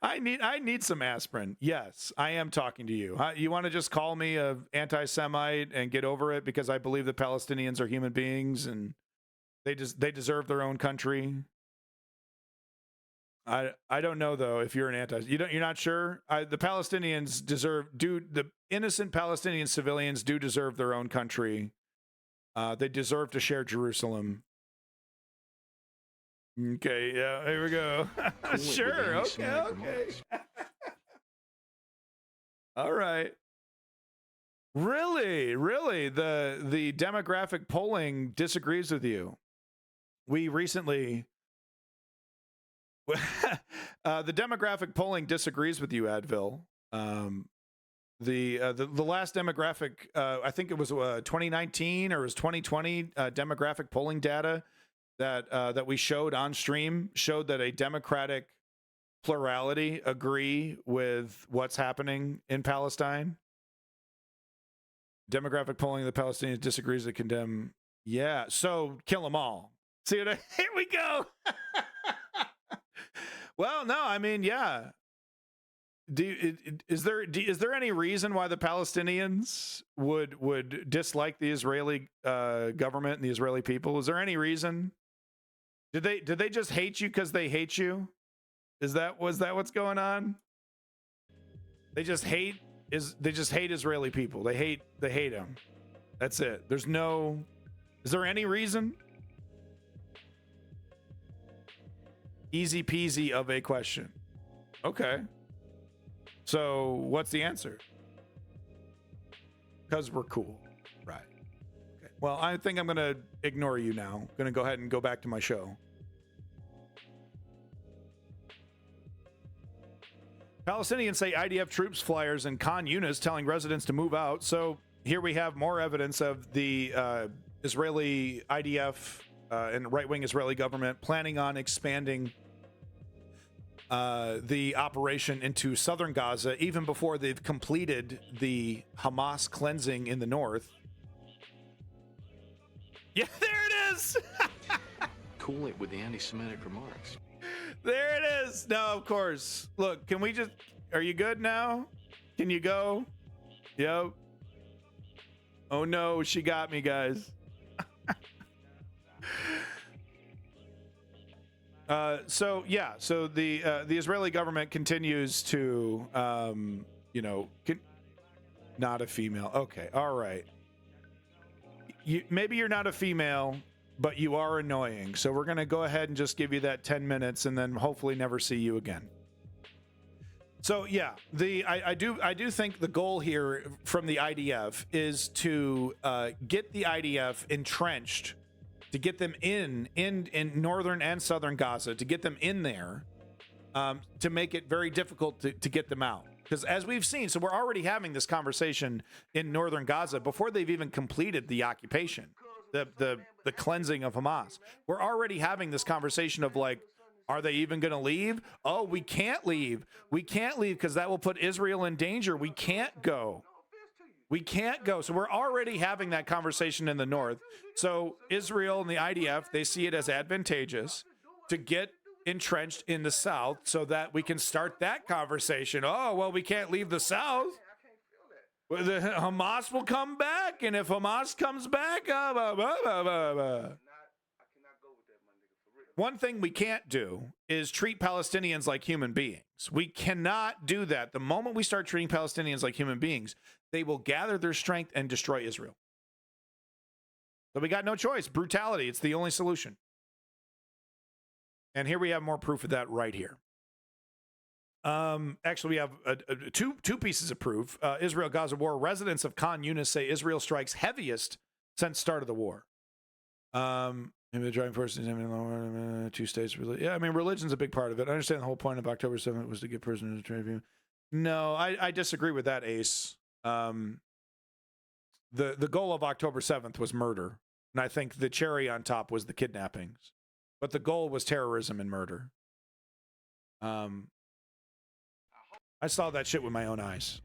I need some aspirin. Yes, I am talking to you. You want to just call me a anti-Semite and get over it because I believe the Palestinians are human beings and they deserve their own country? I don't know though if you're an you're not sure. The Palestinians the innocent Palestinian civilians do deserve their own country. They deserve to share Jerusalem. Okay, yeah, here we go. Sure, okay. All right. Really? The demographic polling disagrees with you. We recently the demographic polling disagrees with you, Advil. The last demographic, I think it was 2019 or it was 2020 demographic polling data that we showed on stream showed that a Democratic plurality agree with what's happening in Palestine. Demographic polling of the Palestinians disagrees to condemn. Yeah, so kill them all. See what here we go. Well, no, I mean, yeah. Is there any reason why the Palestinians would dislike the Israeli government and the Israeli people? Is there any reason? Did they just hate you because they hate you? Was that what's going on? They just hate Israeli people. They hate them. That's it. Is there any reason? Easy peasy of a question. Okay. So what's the answer? Because we're cool. Right. Okay. Well, I think I'm going to ignore you now. I'm going to go ahead and go back to my show. Palestinians say IDF troops flyers in Khan Yunis telling residents to move out. So here we have more evidence of the Israeli IDF and right-wing Israeli government planning on expanding the operation into southern Gaza even before they've completed the Hamas cleansing in the north. Yeah, there it is. Cool it with the anti-Semitic remarks. There it is. No, of course. Look, are you good now? Can you go? Yep. Oh no, she got me, guys. So the Israeli government continues to, not a female. Okay, all right. Maybe you're not a female, but you are annoying. So we're gonna go ahead and just give you that 10 minutes, and then hopefully never see you again. So yeah, I do think the goal here from the IDF is to get the IDF entrenched, to get them in northern and southern Gaza, to get them in there, to make it very difficult to get them out. Because as we've seen, so we're already having this conversation in northern Gaza before they've even completed the occupation, the cleansing of Hamas. We're already having this conversation of like, are they even going to leave? Oh, we can't leave. We can't leave because that will put Israel in danger. We can't go. We can't go. So we're already having that conversation in the north. So Israel and the IDF, they see it as advantageous to get entrenched in the south so that we can start that conversation. Oh, well, we can't leave the south. Well, the Hamas will come back, and if Hamas comes back, blah, blah, blah, blah. One thing we can't do is treat Palestinians like human beings. We cannot do that. The moment we start treating Palestinians like human beings, they will gather their strength and destroy Israel. So we got no choice. Brutality, it's the only solution. And here we have more proof of that right here. Actually, we have two pieces of proof. Israel-Gaza war. Residents of Khan Yunis say Israel strikes heaviest since start of the war. Maybe the driving force is two states. Yeah, I mean, religion's a big part of it. I understand the whole point of October 7th was to give prisoners a tribute. No, I disagree with that, Ace. The goal of October 7th was murder. And I think the cherry on top was the kidnappings. But the goal was terrorism and murder. I saw that shit with my own eyes.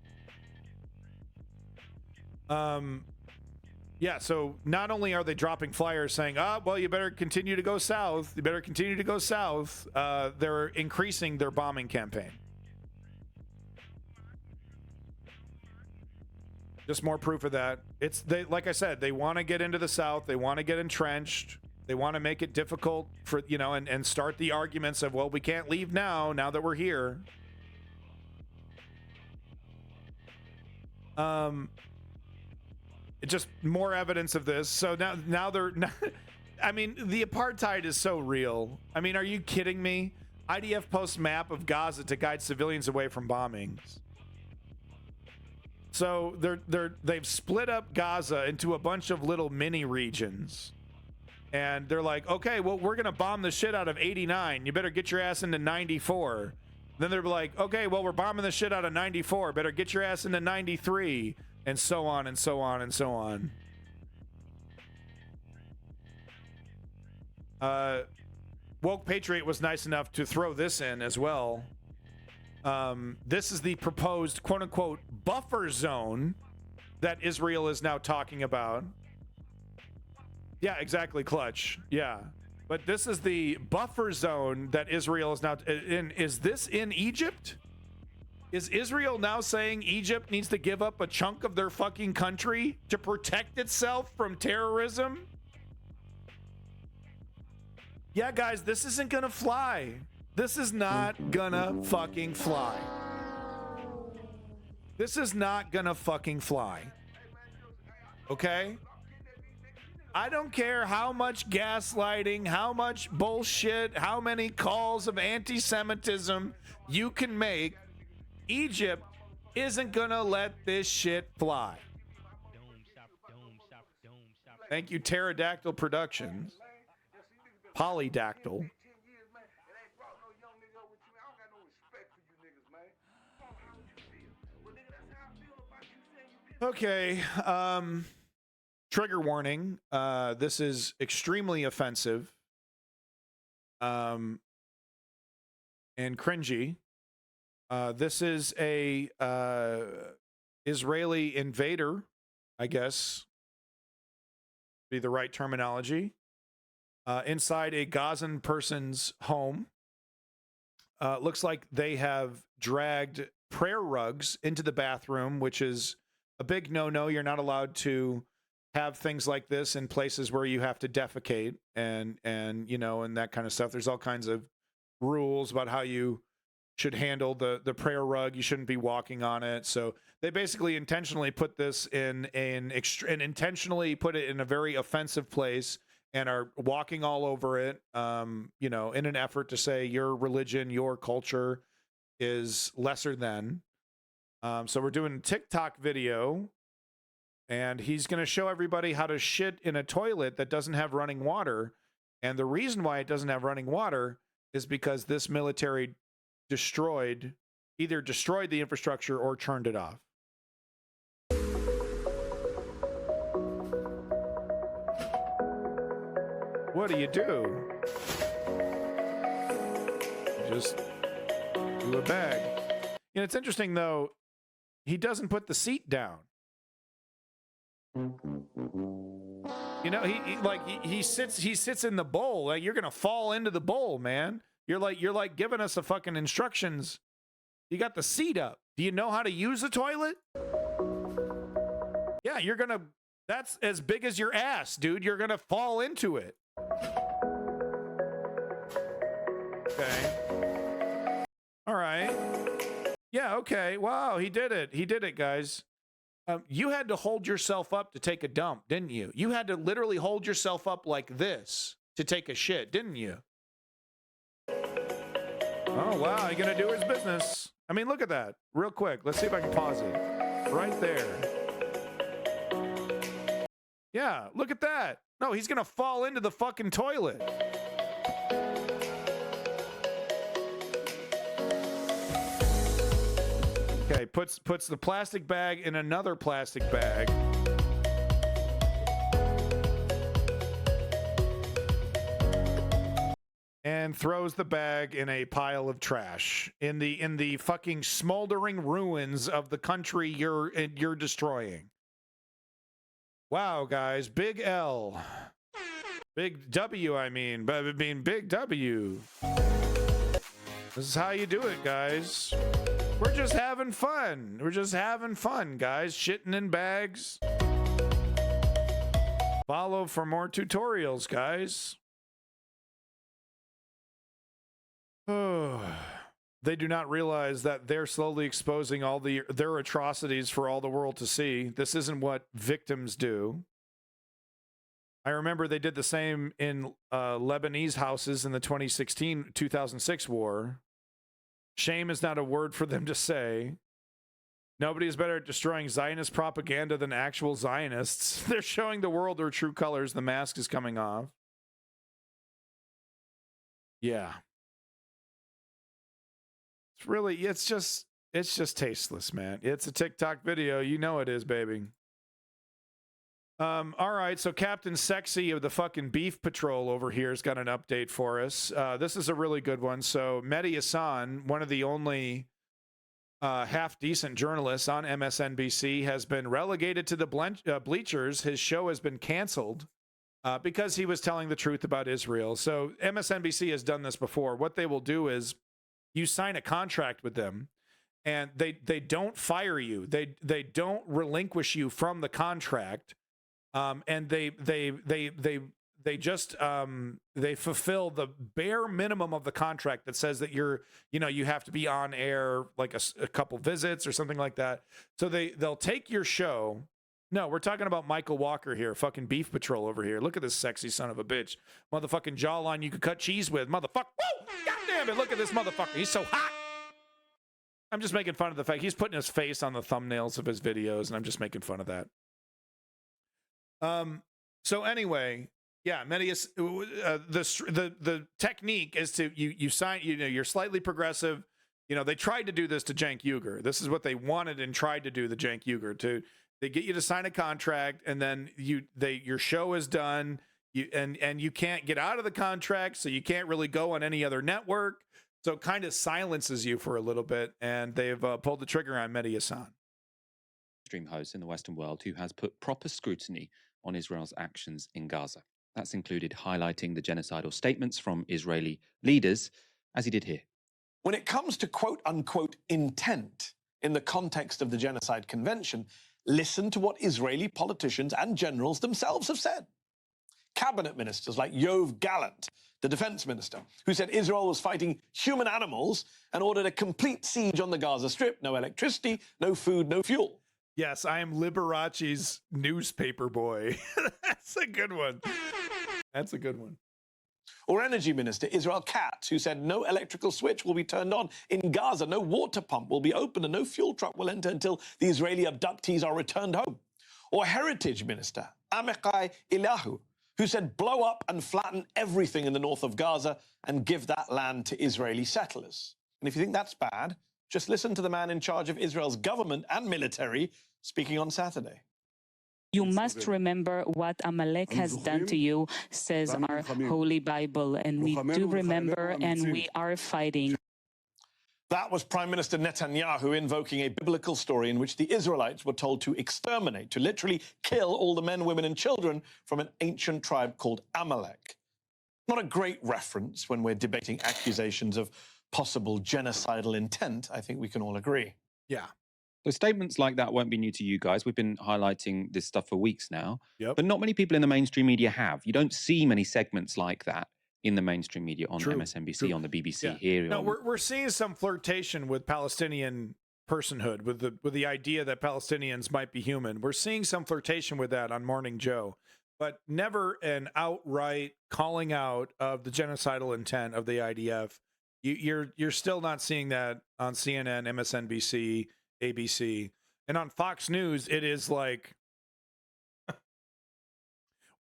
Yeah, so not only are they dropping flyers saying, well, you better continue to go south. You better continue to go south. They're increasing their bombing campaign. Just more proof of that. They, like I said, they want to get into the south. They want to get entrenched. They want to make it difficult for, and start the arguments of, well, we can't leave now that we're here. Just more evidence of this. So now they're not, I mean, the apartheid is so real. I mean, are you kidding me? IDF posts map of Gaza to guide civilians away from bombings. So they've split up Gaza into a bunch of little mini regions. And they're like, okay, well, we're going to bomb the shit out of 89. You better get your ass into 94. Then they're like, okay, well, we're bombing the shit out of 94. Better get your ass into 93. And so on and so on and so on. Woke Patriot was nice enough to throw this in as well. This is the proposed quote-unquote buffer zone that Israel is now talking about. Yeah, exactly, Clutch. Yeah. But this is the buffer zone that Israel is now in. Is this in Egypt? Is Israel now saying Egypt needs to give up a chunk of their fucking country to protect itself from terrorism? Yeah, guys, this isn't gonna fly. This is not gonna fucking fly. This is not gonna fucking fly. Okay? I don't care how much gaslighting, how much bullshit, how many calls of anti-Semitism you can make. Egypt isn't gonna let this shit fly. Thank you, Pterodactyl Productions. Polydactyl. Okay, trigger warning. This is extremely offensive and cringy. This is a Israeli invader, I guess, be the right terminology, inside a Gazan person's home. Looks like they have dragged prayer rugs into the bathroom, which is a big no-no. You're not allowed to have things like this in places where you have to defecate and that kind of stuff. There's all kinds of rules about how you should handle the prayer rug. You shouldn't be walking on it. So they basically intentionally put this and intentionally put it in a very offensive place and are walking all over it, in an effort to say your religion, your culture is lesser than. So we're doing a TikTok video, and he's going to show everybody how to shit in a toilet that doesn't have running water. And the reason why it doesn't have running water is because this military either destroyed the infrastructure or turned it off. What do? You just do a bag. It's interesting, though. He doesn't put the seat down. You know, he sits in the bowl. Like, you're gonna fall into the bowl, man. You're like giving us the fucking instructions. You got the seat up. Do you know how to use a toilet? Yeah, you're gonna. That's as big as your ass, dude. You're gonna fall into it. Okay. All right. Yeah. Okay. Wow. He did it. He did it, guys. You had to hold yourself up to take a dump, didn't you? You had to literally hold yourself up like this to take a shit, didn't you? Oh, wow. You're going to do his business. I mean, look at that. Real quick. Let's see if I can pause it. Right there. Yeah, look at that. No, he's going to fall into the fucking toilet. Okay, puts the plastic bag in another plastic bag. And throws the bag in a pile of trash in the fucking smoldering ruins of the country you're destroying. Wow, guys, big L. Big W, I mean big W. This is how you do it, guys. We're just having fun. We're just having fun, guys. Shitting in bags. Follow for more tutorials, guys. Oh, they do not realize that they're slowly exposing all their atrocities for all the world to see. This isn't what victims do. I remember they did the same in Lebanese houses in the 2006 war. Shame is not a word for them to say. Nobody is better at destroying Zionist propaganda than actual Zionists. They're showing the world their true colors. The mask is coming off. Yeah. It's really, it's just tasteless, man. It's a TikTok video. You know it is, baby. All right, so Captain Sexy of the fucking Beef Patrol over here has got an update for us. This is a really good one. So Mehdi Hassan, one of the only half-decent journalists on MSNBC, has been relegated to the bleachers. His show has been canceled because he was telling the truth about Israel. So MSNBC has done this before. What they will do is you sign a contract with them, and they don't fire you. They don't relinquish you from the contract. And they just they fulfill the bare minimum of the contract that says that you have to be on air like a couple visits or something like that. So they'll take your show. No, we're talking about Michael Walker here, fucking Beef Patrol over here. Look at this sexy son of a bitch, motherfucking jawline you could cut cheese with, motherfucker. Woo! God damn it! Look at this motherfucker. He's so hot. I'm just making fun of the fact he's putting his face on the thumbnails of his videos, and I'm just making fun of that. So anyway, yeah, the technique is to you sign, you're slightly progressive. They tried to do this to Cenk Uygur. This is what they wanted and tried to do the Cenk Uygur. They get you to sign a contract, and then your show is done. And you can't get out of the contract, so you can't really go on any other network. So it kind of silences you for a little bit, and they've pulled the trigger on Mehdi Hassan. Stream host in the Western world who has put proper scrutiny on Israel's actions in Gaza. That's included highlighting the genocidal statements from Israeli leaders, as he did here. When it comes to quote-unquote intent in the context of the Genocide Convention, listen to what Israeli politicians and generals themselves have said. Cabinet ministers like Yoav Gallant, the defense minister, who said Israel was fighting human animals and ordered a complete siege on the Gaza Strip. No electricity, no food, no fuel. Yes, I am Liberace's newspaper boy. That's a good one. That's a good one. Or Energy Minister Israel Katz, who said no electrical switch will be turned on in Gaza, no water pump will be opened, and no fuel truck will enter until the Israeli abductees are returned home. Or Heritage Minister Amichai Eliyahu, who said blow up and flatten everything in the north of Gaza and give that land to Israeli settlers. And if you think that's bad, just listen to the man in charge of Israel's government and military speaking on Saturday. You must remember what Amalek has done to you, says our Holy Bible, and we do remember, and we are fighting. That was Prime Minister Netanyahu invoking a biblical story in which the Israelites were told to exterminate, to literally kill all the men, women, and children from an ancient tribe called Amalek. Not a great reference when we're debating accusations of possible genocidal intent, I think we can all agree. Yeah. So statements like that won't be new to you guys. We've been highlighting this stuff for weeks now. Yep. But not many people in the mainstream media have. You don't see many segments like that in the mainstream media on True, MSNBC, true. on the BBC Yeah. here. No, on- we're seeing some flirtation with Palestinian personhood, with the idea that Palestinians might be human. We're seeing some flirtation with that on Morning Joe, but never an outright calling out of the genocidal intent of the IDF. You're still not seeing that on CNN, MSNBC, ABC, and on Fox News. It is like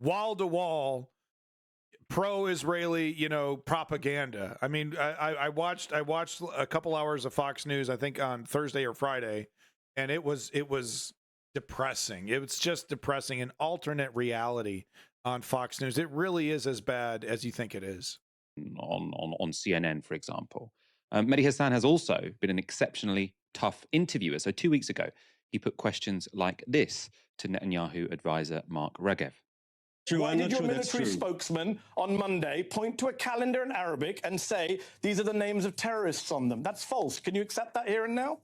wall to wall pro-Israeli, propaganda. I mean, I watched a couple hours of Fox News, I think on Thursday or Friday, and it was depressing. It was just depressing. An alternate reality on Fox News. It really is as bad as you think it is. on CNN, for example. Mehdi Hassan has also been an exceptionally tough interviewer. So 2 weeks ago, he put questions like this to Netanyahu advisor Mark Regev. Why did your military spokesman on Monday point to a calendar in Arabic and say these are the names of terrorists on them? That's false. Can you accept that here and now?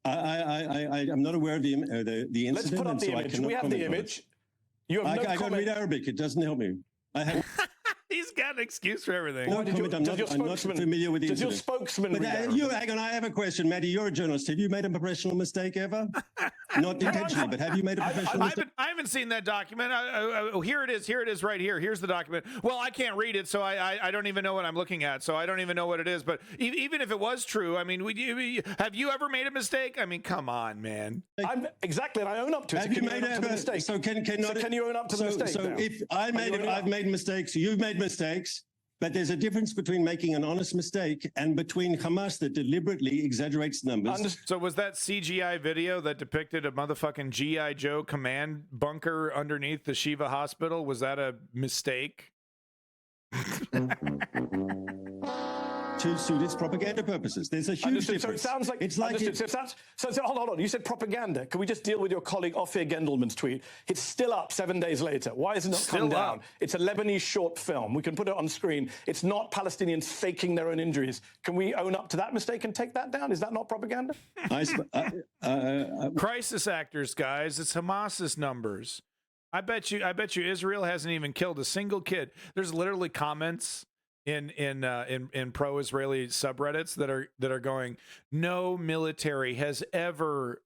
I'm not aware of the incident. Let's put up the image. We have the image. You have no I can't read Arabic. It doesn't help me. He's got an excuse for everything. No comment. I'm not familiar with the incident. Does your spokesman but, read Arabic? hang on, I have a question, Maddie. You're a journalist. Have you made a professional mistake ever? Not intentionally, but have you made a professional mistake? I haven't seen that document. Here it is. Here it is right here. Here's the document. Well, I can't read it, so I don't even know what I'm looking at. So I don't even know what it is. But even if it was true, I mean, have you ever made a mistake? I mean, come on, man. Exactly, and I own up to it. Have you made a mistake? So can you own up to the mistake? So if I've made mistakes, you've made mistakes. But there's a difference between making an honest mistake and between Hamas that deliberately exaggerates numbers. So was that CGI video that depicted a motherfucking G.I. Joe command bunker underneath the Shiva hospital? Was that a mistake? To suit its propaganda purposes. There's a huge difference. So it sounds like it's like hold on. You said propaganda. Can we just deal with your colleague Ophir Gendelman's tweet? It's still up 7 days later. Why has it not come down? It's a Lebanese short film. We can put it on screen. It's not Palestinians faking their own injuries. Can we own up to that mistake and take that down? Is that not propaganda? Crisis actors, guys. It's Hamas's numbers. I bet you Israel hasn't even killed a single kid. There's literally comments in pro-Israeli subreddits that are going, no military has ever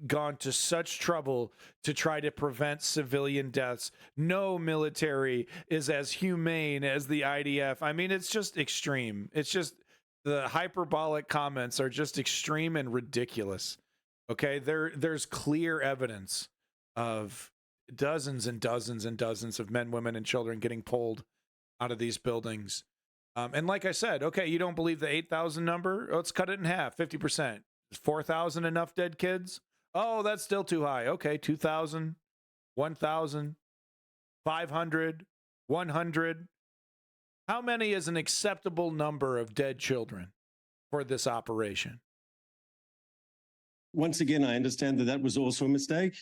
gone to such trouble to try to prevent civilian deaths. No military is as humane as the IDF. I mean, it's just extreme. It's just the hyperbolic comments are just extreme and ridiculous. Okay, there's clear evidence of dozens and dozens and dozens of men, women, and children getting pulled out of these buildings. And like I said, okay, you don't believe the 8,000 number? Let's cut it in half, 50%. Is 4,000 enough dead kids? Oh, that's still too high. Okay, 2,000, 1,000, 500, 100. How many is an acceptable number of dead children for this operation? Once again, I understand that was also a mistake.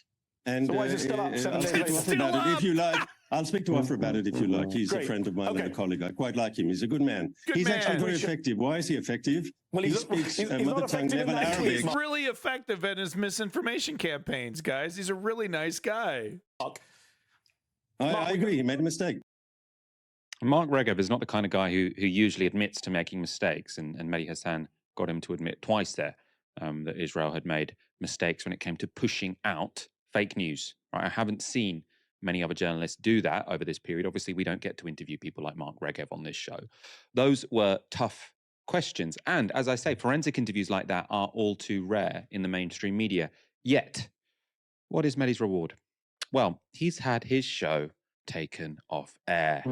And so why is it still up 7 days later? I'll speak to Ofer about it if you like. I'll speak to Ofer about it if you like. He's a friend of mine and a colleague. I quite like him. He's a good man. He's actually very effective. Why is he effective? Well, he speaks mother tongue level Arabic. He's really effective in his misinformation campaigns, guys. He's a really nice guy. I agree. He made a mistake. Mark Regev is not the kind of guy who usually admits to making mistakes, and Mehdi Hassan got him to admit twice there that Israel had made mistakes when it came to pushing out fake news. Right? I haven't seen many other journalists do that over this period. Obviously, we don't get to interview people like Mark Regev on this show. Those were tough questions. And as I say, forensic interviews like that are all too rare in the mainstream media. Yet, what is Mehdi's reward? Well, he's had his show taken off air.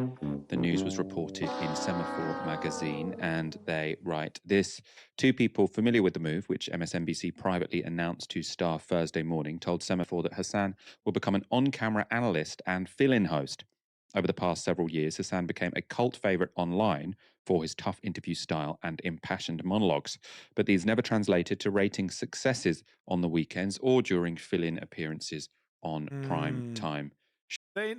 The news was reported in Semaphore magazine, and they write this. Two people familiar with the move, which MSNBC privately announced to Star Thursday morning, told Semaphore that Hassan will become an on-camera analyst and fill-in host. Over the past several years, Hassan became a cult favorite online for his tough interview style and impassioned monologues, but these never translated to rating successes on the weekends or during fill-in appearances on prime time. His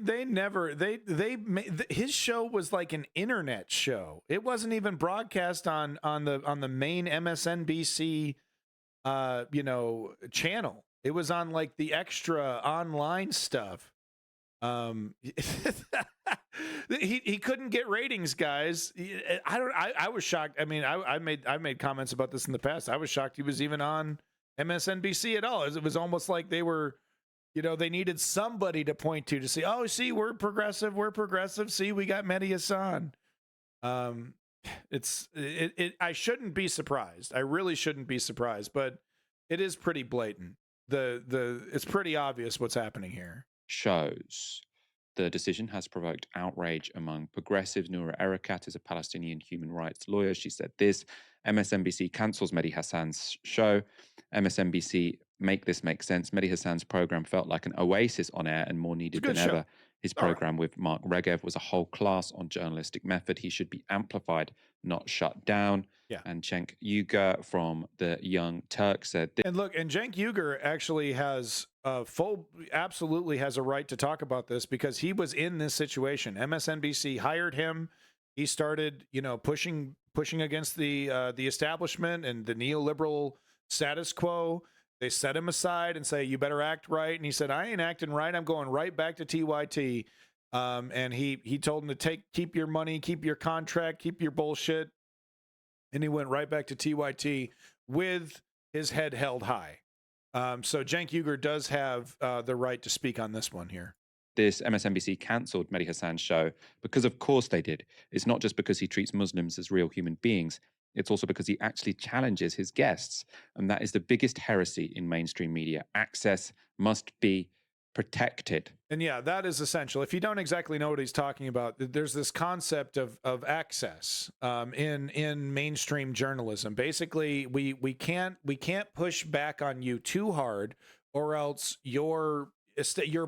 show was like an internet show. It wasn't even broadcast on the main MSNBC channel. It was on like the extra online stuff. He couldn't get ratings, guys. I was shocked. I mean, I made comments about this in the past. I was shocked he was even on MSNBC at all. It was almost like they were, they needed somebody to point to say, oh, see, we're progressive. See, we got Mehdi Hassan. I shouldn't be surprised. I really shouldn't be surprised, but it is pretty blatant. It's pretty obvious what's happening here. Shows. The decision has provoked outrage among progressives. Noura Erakat is a Palestinian human rights lawyer. She said this: MSNBC cancels Mehdi Hassan's show. MSNBC make this make sense. Mehdi Hassan's program felt like an oasis on air and more needed than ever. His program with Mark Regev was a whole class on journalistic method. He should be amplified, not shut down. Yeah. And Cenk Uygur from the Young Turk said this. And look, and Cenk Uygur actually has absolutely has a right to talk about this because he was in this situation. MSNBC hired him. He started, pushing against the establishment and the neoliberal status quo. They set him aside and say, you better act right. And he said, I ain't acting right. I'm going right back to TYT. And he told him to keep your money, keep your contract, keep your bullshit. And he went right back to TYT with his head held high. So Cenk Uygur does have the right to speak on this one here. This MSNBC cancelled Mehdi Hassan's show because, of course, they did. It's not just because he treats Muslims as real human beings. It's also because he actually challenges his guests. And that is the biggest heresy in mainstream media. Access must be protected. And yeah, that is essential. If you don't exactly know what he's talking about, there's this concept of access in mainstream journalism. Basically, we can't push back on you too hard, or else your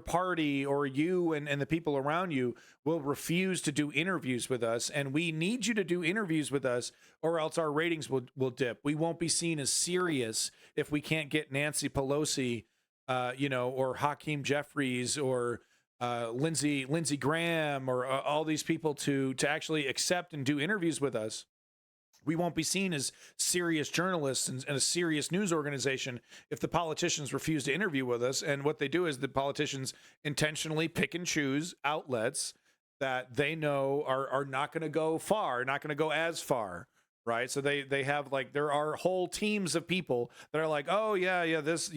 party or you and the people around you will refuse to do interviews with us. And we need you to do interviews with us, or else our ratings will dip. We won't be seen as serious if we can't get Nancy Pelosi, or Hakeem Jeffries or Lindsey Graham or all these people to actually accept and do interviews with us. We won't be seen as serious journalists and a serious news organization if the politicians refuse to interview with us. And what they do is the politicians intentionally pick and choose outlets that they know are not going to go far, not going to go as far. Right. So they have there are whole teams of people that are like, oh, yeah, this,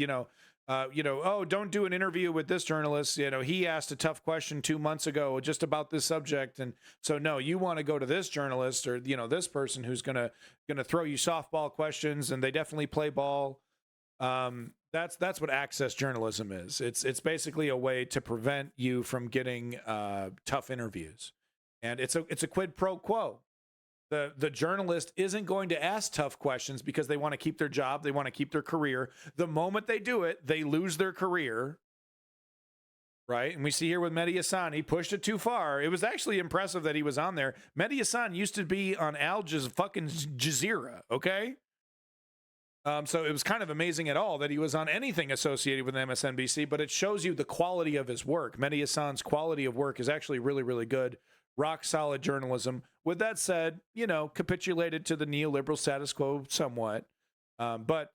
oh, don't do an interview with this journalist. He asked a tough question 2 months ago just about this subject. And so, no, you want to go to this journalist or, this person who's going to throw you softball questions, and they definitely play ball. That's what access journalism is. It's basically a way to prevent you from getting tough interviews. And it's a quid pro quo. The journalist isn't going to ask tough questions because they want to keep their job. They want to keep their career. The moment they do it, they lose their career. Right. And we see here with Mehdi Hassan, he pushed it too far. It was actually impressive that he was on there. Mehdi Hassan used to be on Al Jazeera. OK. So it was kind of amazing at all that he was on anything associated with MSNBC, but it shows you the quality of his work. Mehdi Hassan's quality of work is actually really, really good. Rock solid journalism. With that said, capitulated to the neoliberal status quo somewhat. But,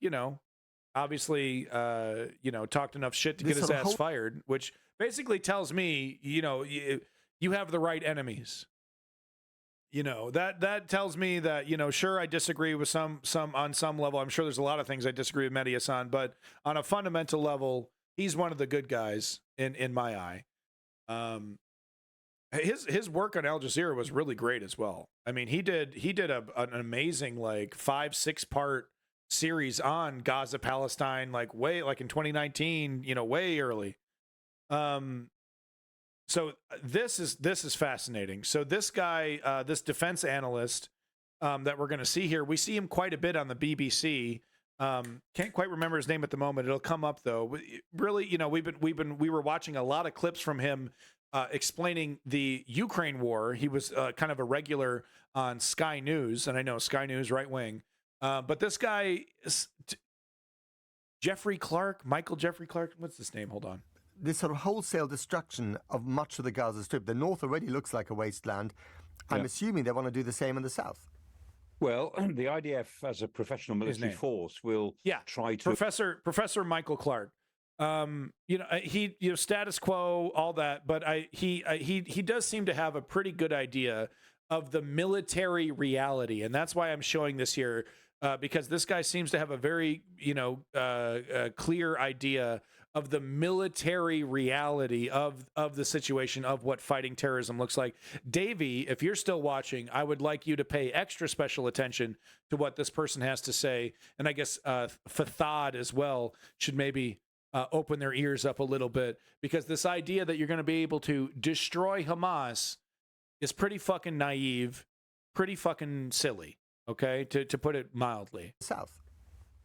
obviously, talked enough shit to get his ass fired, which basically tells me, you have the right enemies. That tells me that, sure, I disagree with some on some level. I'm sure there's a lot of things I disagree with Mehdi Hassan, but on a fundamental level, he's one of the good guys in my eye. His work on Al Jazeera was really great as well. I mean, he did an amazing 5-6 part series on Gaza, Palestine, way in 2019, way early. So this is fascinating. So this guy, this defense analyst that we're going to see here, we see him quite a bit on the BBC. Can't quite remember his name at the moment. It'll come up though. Really, we were watching a lot of clips from him explaining the Ukraine war. He was kind of a regular on Sky News, and I know Sky News right wing. But this guy, Michael Jeffrey Clark, what's his name? Hold on. This sort of wholesale destruction of much of the Gaza Strip. The north already looks like a wasteland. I'm assuming they want to do the same in the south. Well, the IDF as a professional military force will try to... Professor Michael Clark. Status quo, all that, but he does seem to have a pretty good idea of the military reality, and that's why I'm showing this here, because this guy seems to have a very clear idea of the military reality of the situation, of what fighting terrorism looks like. Davey, if you're still watching, I would like you to pay extra special attention to what this person has to say, and I guess Fathad as well should maybe open their ears up a little bit, because this idea that you're going to be able to destroy Hamas is pretty fucking naive, pretty fucking silly, okay, to put it mildly. South.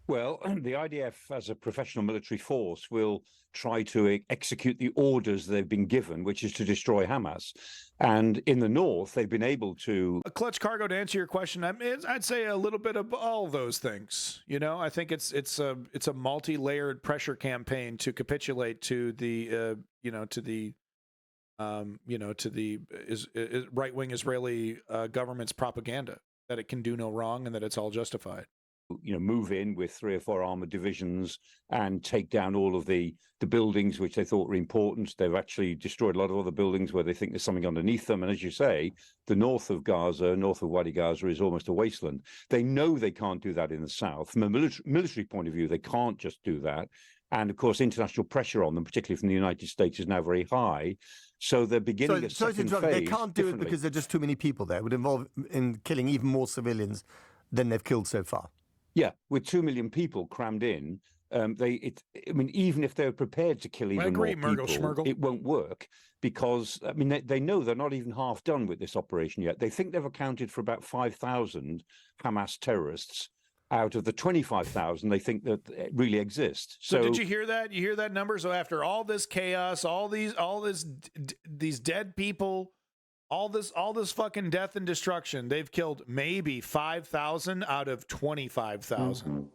Well, the IDF as a professional military force will try to execute the orders they've been given, which is to destroy Hamas. And in the north, they've been able to... Clutch Cargo, to answer your question, I'd say a little bit of all those things. I think it's a multi-layered pressure campaign to capitulate to the right-wing Israeli government's propaganda that it can do no wrong and that it's all justified. Move in with 3 or 4 armored divisions and take down all of the buildings which they thought were important. They've actually destroyed a lot of other buildings where they think there's something underneath them. And as you say, the north of Gaza, north of Wadi Gaza, is almost a wasteland. They know they can't do that in the south. From a military point of view, they can't just do that. And of course, international pressure on them, particularly from the United States, is now very high. So they're beginning a second phase. They can't do it because there are just too many people there. It would involve in killing even more civilians than they've killed so far. Yeah, with 2 million people crammed in, even if they're prepared to kill even more people, it won't work because, they know they're not even half done with this operation yet. They think they've accounted for about 5,000 Hamas terrorists out of the 25,000 they think that really exist. So did you hear that? You hear that number? So after all this chaos, these dead people, all this fucking death and destruction, they've killed maybe 5,000 out of 25,000.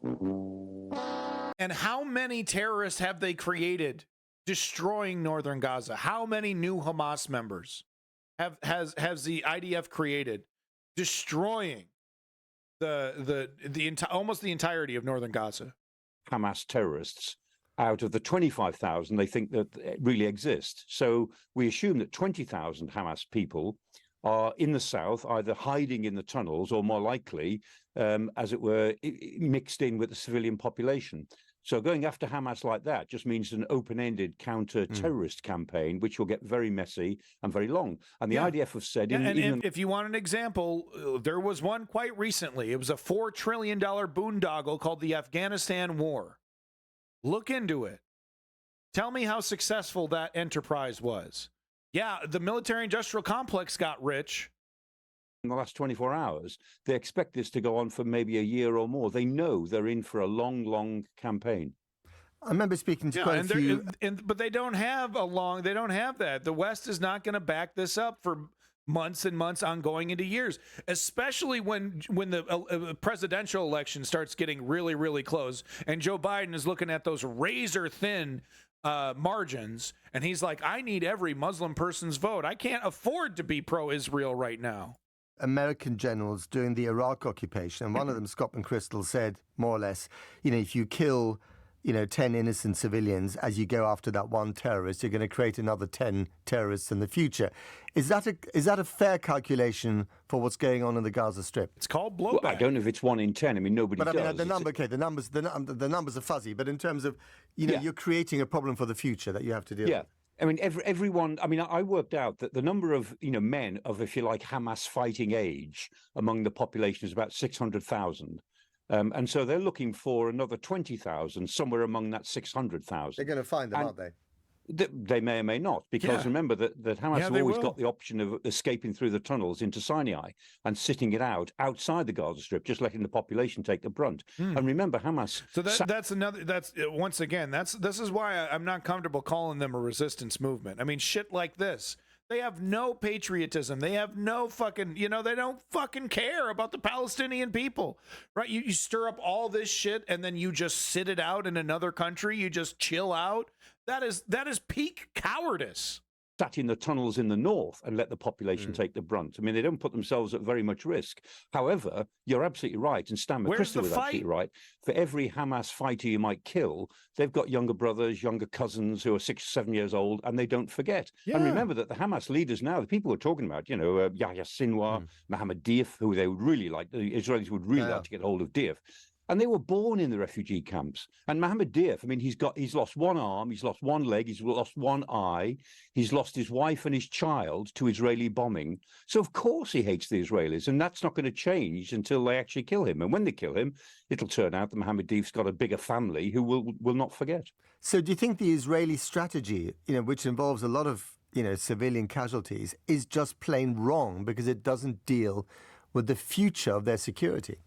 And how many terrorists have they created destroying northern Gaza? How many new Hamas members has the IDF created destroying almost the entirety of northern Gaza? Hamas terrorists out of the 25,000 they think that really exist. So we assume that 20,000 Hamas people are in the south, either hiding in the tunnels or more likely, as it were, mixed in with the civilian population. So going after Hamas like that just means an open-ended counter-terrorist campaign, which will get very messy and very long. And the IDF have said... if you want an example, there was one quite recently. It was a $4 trillion boondoggle called the Afghanistan War. Look into it. Tell me how successful that enterprise was. Yeah, the military-industrial complex got rich. In the last 24 hours, they expect this to go on for maybe a year or more. They know they're in for a long, long campaign. I remember speaking to quite a few... But they don't have they don't have that. The West is not going to back this up for months and months ongoing into years, especially when the presidential election starts getting really, really close and Joe Biden is looking at those razor thin margins and he's like, I need every Muslim person's vote. I can't afford to be pro-Israel right now. American generals during the Iraq occupation, and one of them, Scott McChrystal, said more or less, if you kill 10 innocent civilians as you go after that one terrorist, you're going to create another 10 terrorists in the future. Is that a fair calculation for what's going on in the Gaza Strip? It's called blowback. Well, I don't know if it's 1 in 10. Nobody does. But the numbers are fuzzy. But in terms of, you're creating a problem for the future that you have to deal with. Everyone. I worked out that the number of men of, if you like, Hamas fighting age among the population is about 600,000. And so they're looking for another 20,000 somewhere among that 600,000. They're going to find them, aren't they? They may or may not, because remember that Hamas have always got the option of escaping through the tunnels into Sinai and sitting it out outside the Gaza Strip, just letting the population take the brunt. And remember, Hamas. So that's another. That's once again. This is why I'm not comfortable calling them a resistance movement. I mean, shit like this. They have no patriotism. They have no fucking, they don't fucking care about the Palestinian people, right? You stir up all this shit and then you just sit it out in another country. You just chill out. That is peak cowardice. Sat in the tunnels in the north and let the population take the brunt. I mean, they don't put themselves at very much risk. However, you're absolutely right, and Stan McChrystal was absolutely right. For every Hamas fighter you might kill, they've got younger brothers, younger cousins who are 6 or 7 years old, and they don't forget. And remember that the Hamas leaders now, the people we're talking about, Yahya Sinwar, Mohammed Deif, who they would really like, the Israelis would really like to get hold of Deif. And they were born in the refugee camps. And Mohammed Deif, I mean, he's lost one arm, he's lost one leg, he's lost one eye, he's lost his wife and his child to Israeli bombing. So of course he hates the Israelis, and that's not going to change until they actually kill him. And when they kill him, it'll turn out that Mohammed Deif's got a bigger family who will not forget. So do you think the Israeli strategy, which involves a lot of, civilian casualties, is just plain wrong because it doesn't deal with the future of their security?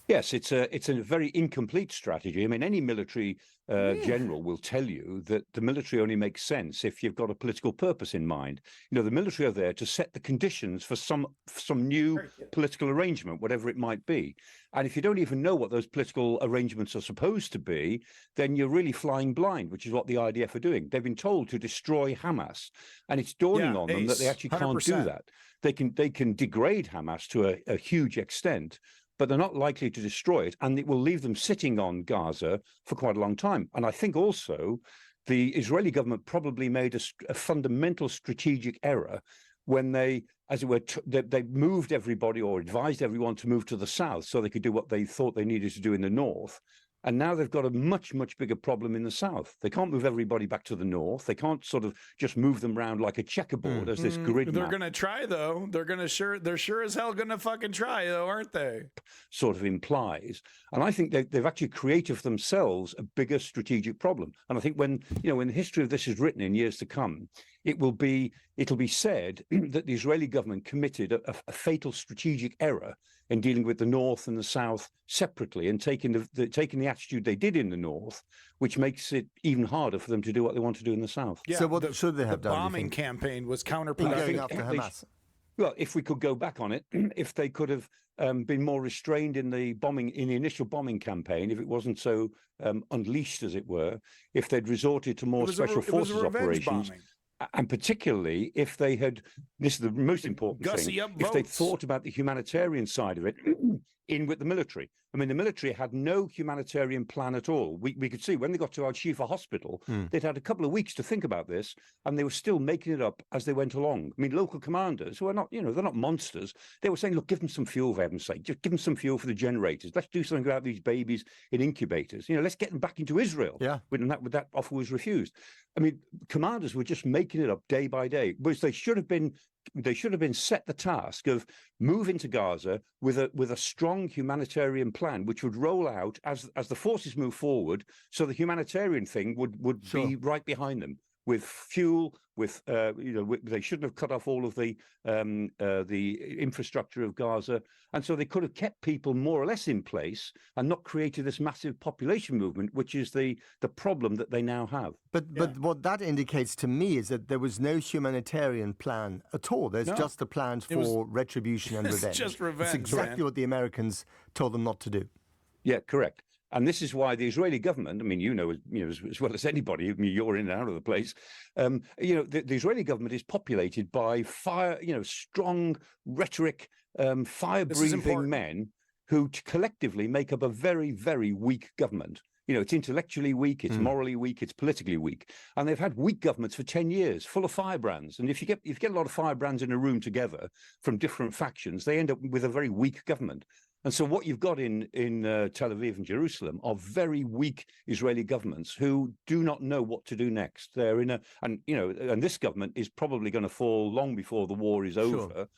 Yes, it's a very incomplete strategy. I mean, any military general will tell you that the military only makes sense if you've got a political purpose in mind. The military are there to set the conditions for some new political arrangement, whatever it might be. And if you don't even know what those political arrangements are supposed to be, then you're really flying blind, which is what the IDF are doing. They've been told to destroy Hamas, and it's dawning on them that they actually can't do that. They can degrade Hamas to a huge extent, but they're not likely to destroy it, and it will leave them sitting on Gaza for quite a long time. And I think also the Israeli government probably made a fundamental strategic error when they, as it were, they moved everybody or advised everyone to move to the south so they could do what they thought they needed to do in the north. And now they've got a much, much bigger problem in the south. They can't move everybody back to the north. They can't sort of just move them around like a checkerboard as this grid They're map going to try, though. They're sure as hell going to fucking try, though, aren't they? sort of implies. And I think they've actually created for themselves a bigger strategic problem. And I think when the history of this is written in years to come, it'll be said that the Israeli government committed a fatal strategic error in dealing with the North and the South separately and taking the attitude they did in the North, which makes it even harder for them to do what they want to do in the South. So what should they have done? The bombing campaign was counterproductive. Going after Hamas. Well, if we could go back on it, if they could have been more restrained in the initial bombing campaign, if it wasn't so unleashed, as it were, if they'd resorted to more special forces operations. Bombing. And particularly if they had, this is the most important thing, if they thought about the humanitarian side of it in with the military. I mean, the military had no humanitarian plan at all. We could see when they got to Al Shifa Hospital, they'd had a couple of weeks to think about this, and they were still making it up as they went along. I mean, local commanders who are not, they're not monsters. They were saying, look, give them some fuel, for heaven's sake. Just give them some fuel for the generators. Let's do something about these babies in incubators. Let's get them back into Israel. Yeah. When that offer was refused. I mean, commanders were just making it up day by day, which they should have been set the task of moving to Gaza with a strong humanitarian plan, which would roll out as the forces move forward. So the humanitarian thing would be right behind them with fuel, with they shouldn't have cut off all of the infrastructure of Gaza, and so they could have kept people more or less in place and not created this massive population movement, which is the problem that they now have. But what that indicates to me is that there was no humanitarian plan at all. There's just a plan for retribution and revenge. It's just revenge. It's exactly what the Americans told them not to do. Yeah, correct. And this is why the Israeli government, I mean, as well as anybody, I mean, you're in and out of the place, the Israeli government is populated by strong rhetoric, fire-breathing men who collectively make up a very, very weak government. It's intellectually weak, it's morally weak, it's politically weak. And they've had weak governments for 10 years, full of firebrands. And if you get a lot of firebrands in a room together from different factions, they end up with a very weak government. And so what you've got in Tel Aviv and Jerusalem are very weak Israeli governments who do not know what to do next. They're and this government is probably going to fall long before the war is over,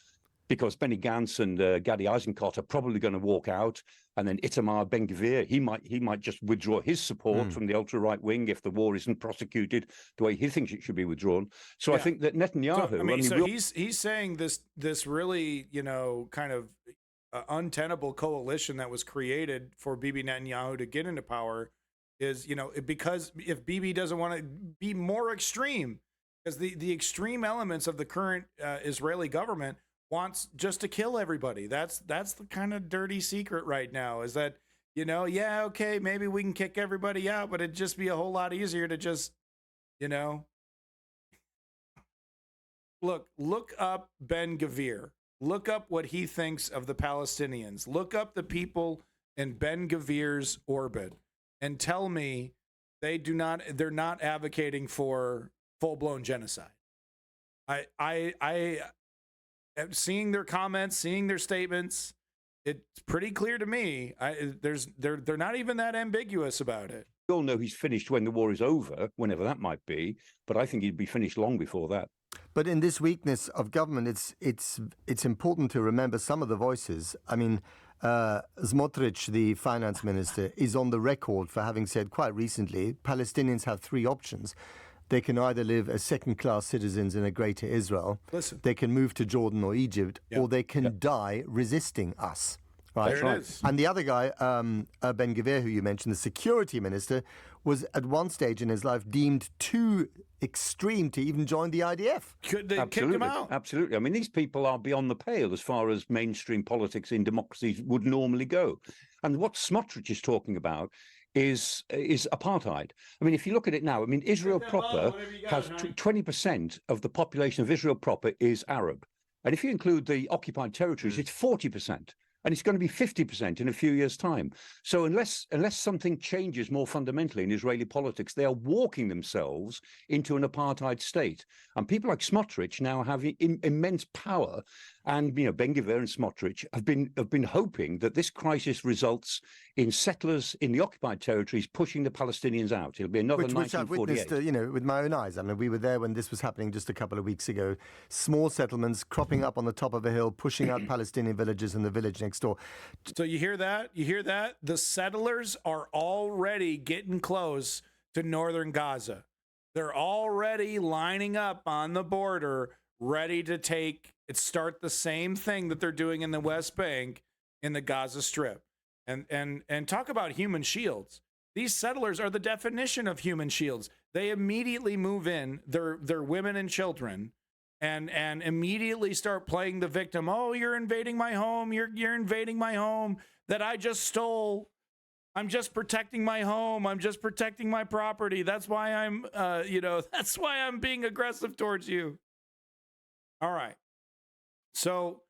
because Benny Gantz and Gadi Eisenkot are probably going to walk out, and then Itamar Ben-Gvir, he might just withdraw his support from the ultra-right wing if the war isn't prosecuted the way he thinks it should be withdrawn. So I think that Netanyahu... So, he's saying this really, kind of untenable coalition that was created for Bibi Netanyahu to get into power is, because if Bibi doesn't want to be more extreme, because the extreme elements of the current Israeli government wants just to kill everybody. That's the kind of dirty secret right now, is that, yeah, okay, maybe we can kick everybody out, but it'd just be a whole lot easier to just, look up Ben-Gvir. Look up what he thinks of the Palestinians. Look up the people in Ben-Gvir's orbit and tell me they're not advocating for full-blown genocide. I seeing their comments, seeing their statements, it's pretty clear to me. They're not even that ambiguous about it. We all know he's finished when the war is over, whenever that might be, but I think he'd be finished long before that. But in this weakness of government, it's important to remember some of the voices. I mean, Smotrich, the finance minister, is on the record for having said quite recently, Palestinians have three options. They can either live as second-class citizens in a greater Israel, they can move to Jordan or Egypt, or they can die resisting us. Right? There it is. And the other guy, Ben-Gvir, who you mentioned, the security minister, was at one stage in his life deemed too extreme to even join the IDF. Could they kick him out? Absolutely. I mean, these people are beyond the pale as far as mainstream politics in democracies would normally go. And what Smotrich is talking about is apartheid. I mean, if you look at it now, I mean, Israel proper has 20% of the population of Israel proper is Arab. And if you include the occupied territories, it's 40%. And it's going to be 50% in a few years' time. So unless something changes more fundamentally in Israeli politics, they are walking themselves into an apartheid state. And people like Smotrich now have immense power. And Ben-Gvir and Smotrich have been hoping that this crisis results in settlers in the occupied territories pushing the Palestinians out. It'll be another 1948. Which I've witnessed, with my own eyes. I mean, we were there when this was happening just a couple of weeks ago. Small settlements cropping up on the top of a hill, pushing out Palestinian villages in the village next door. So you hear that? You hear that? The settlers are already getting close to northern Gaza. They're already lining up on the border, ready to start the same thing that they're doing in the West Bank in the Gaza Strip. And talk about human shields. These settlers are the definition of human shields. They immediately move in, their women and children, and immediately start playing the victim. Oh, you're invading my home. You're invading my home that I just stole. I'm just protecting my home. I'm just protecting my property. That's why that's why I'm being aggressive towards you. All right. So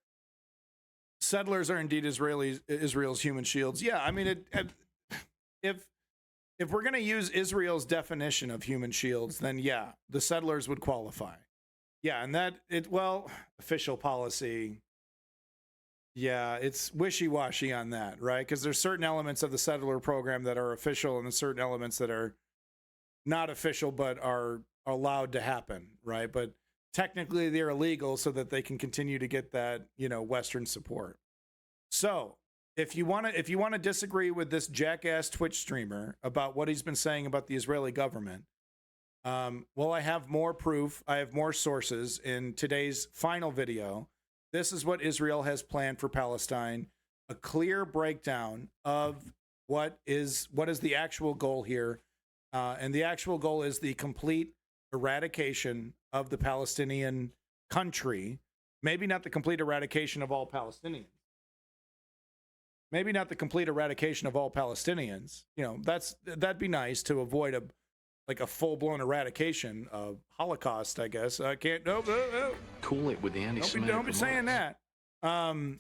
settlers are indeed Israel's human shields. Yeah, I mean, if we're going to use Israel's definition of human shields, then yeah, the settlers would qualify. Yeah, and official policy, yeah, it's wishy-washy on that, right? Because there's certain elements of the settler program that are official and there's certain elements that are not official but are allowed to happen, right? But technically they're illegal so that they can continue to get that, Western support. So if you want to disagree with this jackass Twitch streamer about what he's been saying about the Israeli government, I have more proof. I have more sources in today's final video. This is what Israel has planned for Palestine, a clear breakdown of what is the actual goal here. And the actual goal is the complete eradication of the Palestinian country. Maybe not the complete eradication of all Palestinians. Maybe not the complete eradication of all Palestinians. That'd be nice to avoid a full-blown eradication of Holocaust, I guess. I can't. No. Cool it with the anti-Semitic. Don't be saying that. But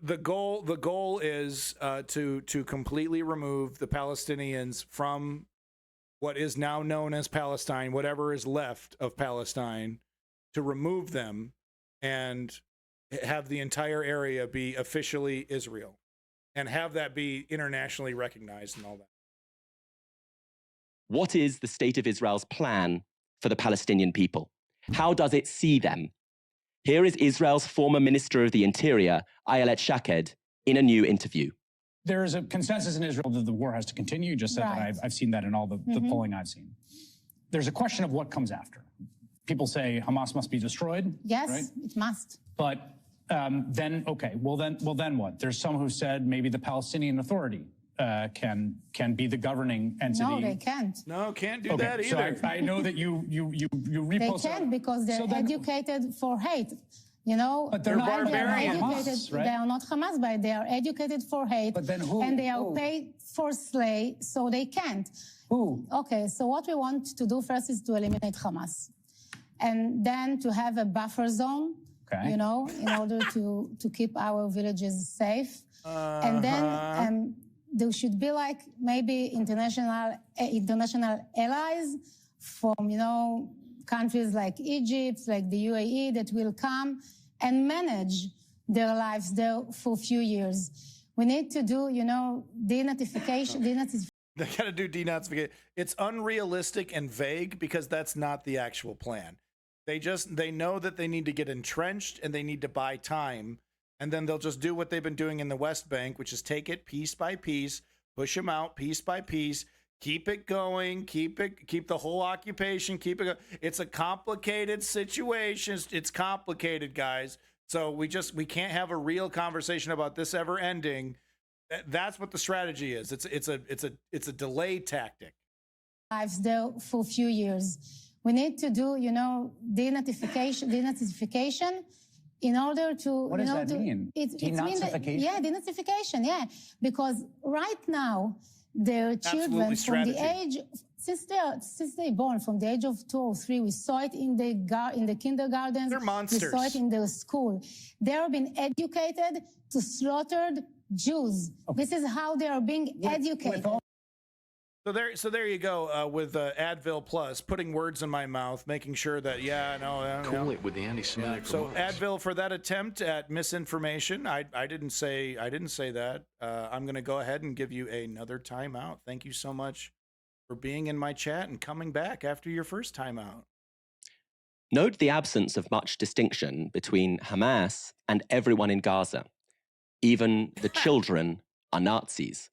the goal is to completely remove the Palestinians from what is now known as Palestine, whatever is left of Palestine, to remove them and have the entire area be officially Israel and have that be internationally recognized and all that. What is the state of Israel's plan for the Palestinian people? How does it see them? Here is Israel's former Minister of the Interior, Ayelet Shaked, in a new interview. There is a consensus in Israel that the war has to continue. You just said that. I've seen that in all the polling I've seen. There's a question of what comes after. People say Hamas must be destroyed. Yes, right? it must. But then what? There's some who said maybe the Palestinian Authority can be the governing entity. No, they can't. No, can't do that so either. I know that you repost. They can't because they're educated for hate. You know, but they're not educated. Hamas, right? They are not Hamas, but they are educated for hate. But then who? And they are paid for slay, so they can't. Who? Okay, so what we want to do first is to eliminate Hamas, and then to have a buffer zone. Okay. You know, in order to keep our villages safe, and then there should be like maybe international allies from countries like Egypt, like the UAE, that will come and manage their lives there for a few years. We need to do, denazification. They got to do denazification. It's unrealistic and vague because that's not the actual plan. They know that they need to get entrenched and they need to buy time. And then they'll just do what they've been doing in the West Bank, which is take it piece by piece, push them out piece by piece, keep it going, keep the whole occupation, keep it going. It's a complicated situation. It's complicated, guys. So we can't have a real conversation about this ever ending. That's what the strategy is. It's a delay tactic. Lives there for a few years. We need to do, denazification in order to. What does that mean? Denazification? Denazification. Yeah, because right now their children from the age since they're born, from the age of 2 or 3, we saw it in the kindergartens. They're monsters. We saw it in the school. They are being educated to slaughtered Jews. Okay. This is how they are being educated. So there you go with Advil Plus, putting words in my mouth, making sure that Cool it with the anti-Semitic So remarks. Advil for that attempt at misinformation. I didn't say that. I'm going to go ahead and give you another timeout. Thank you so much for being in my chat and coming back after your first timeout. Note the absence of much distinction between Hamas and everyone in Gaza. Even the children are Nazis.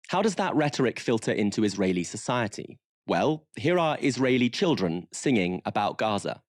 How does that rhetoric filter into Israeli society? Well, here are Israeli children singing about Gaza.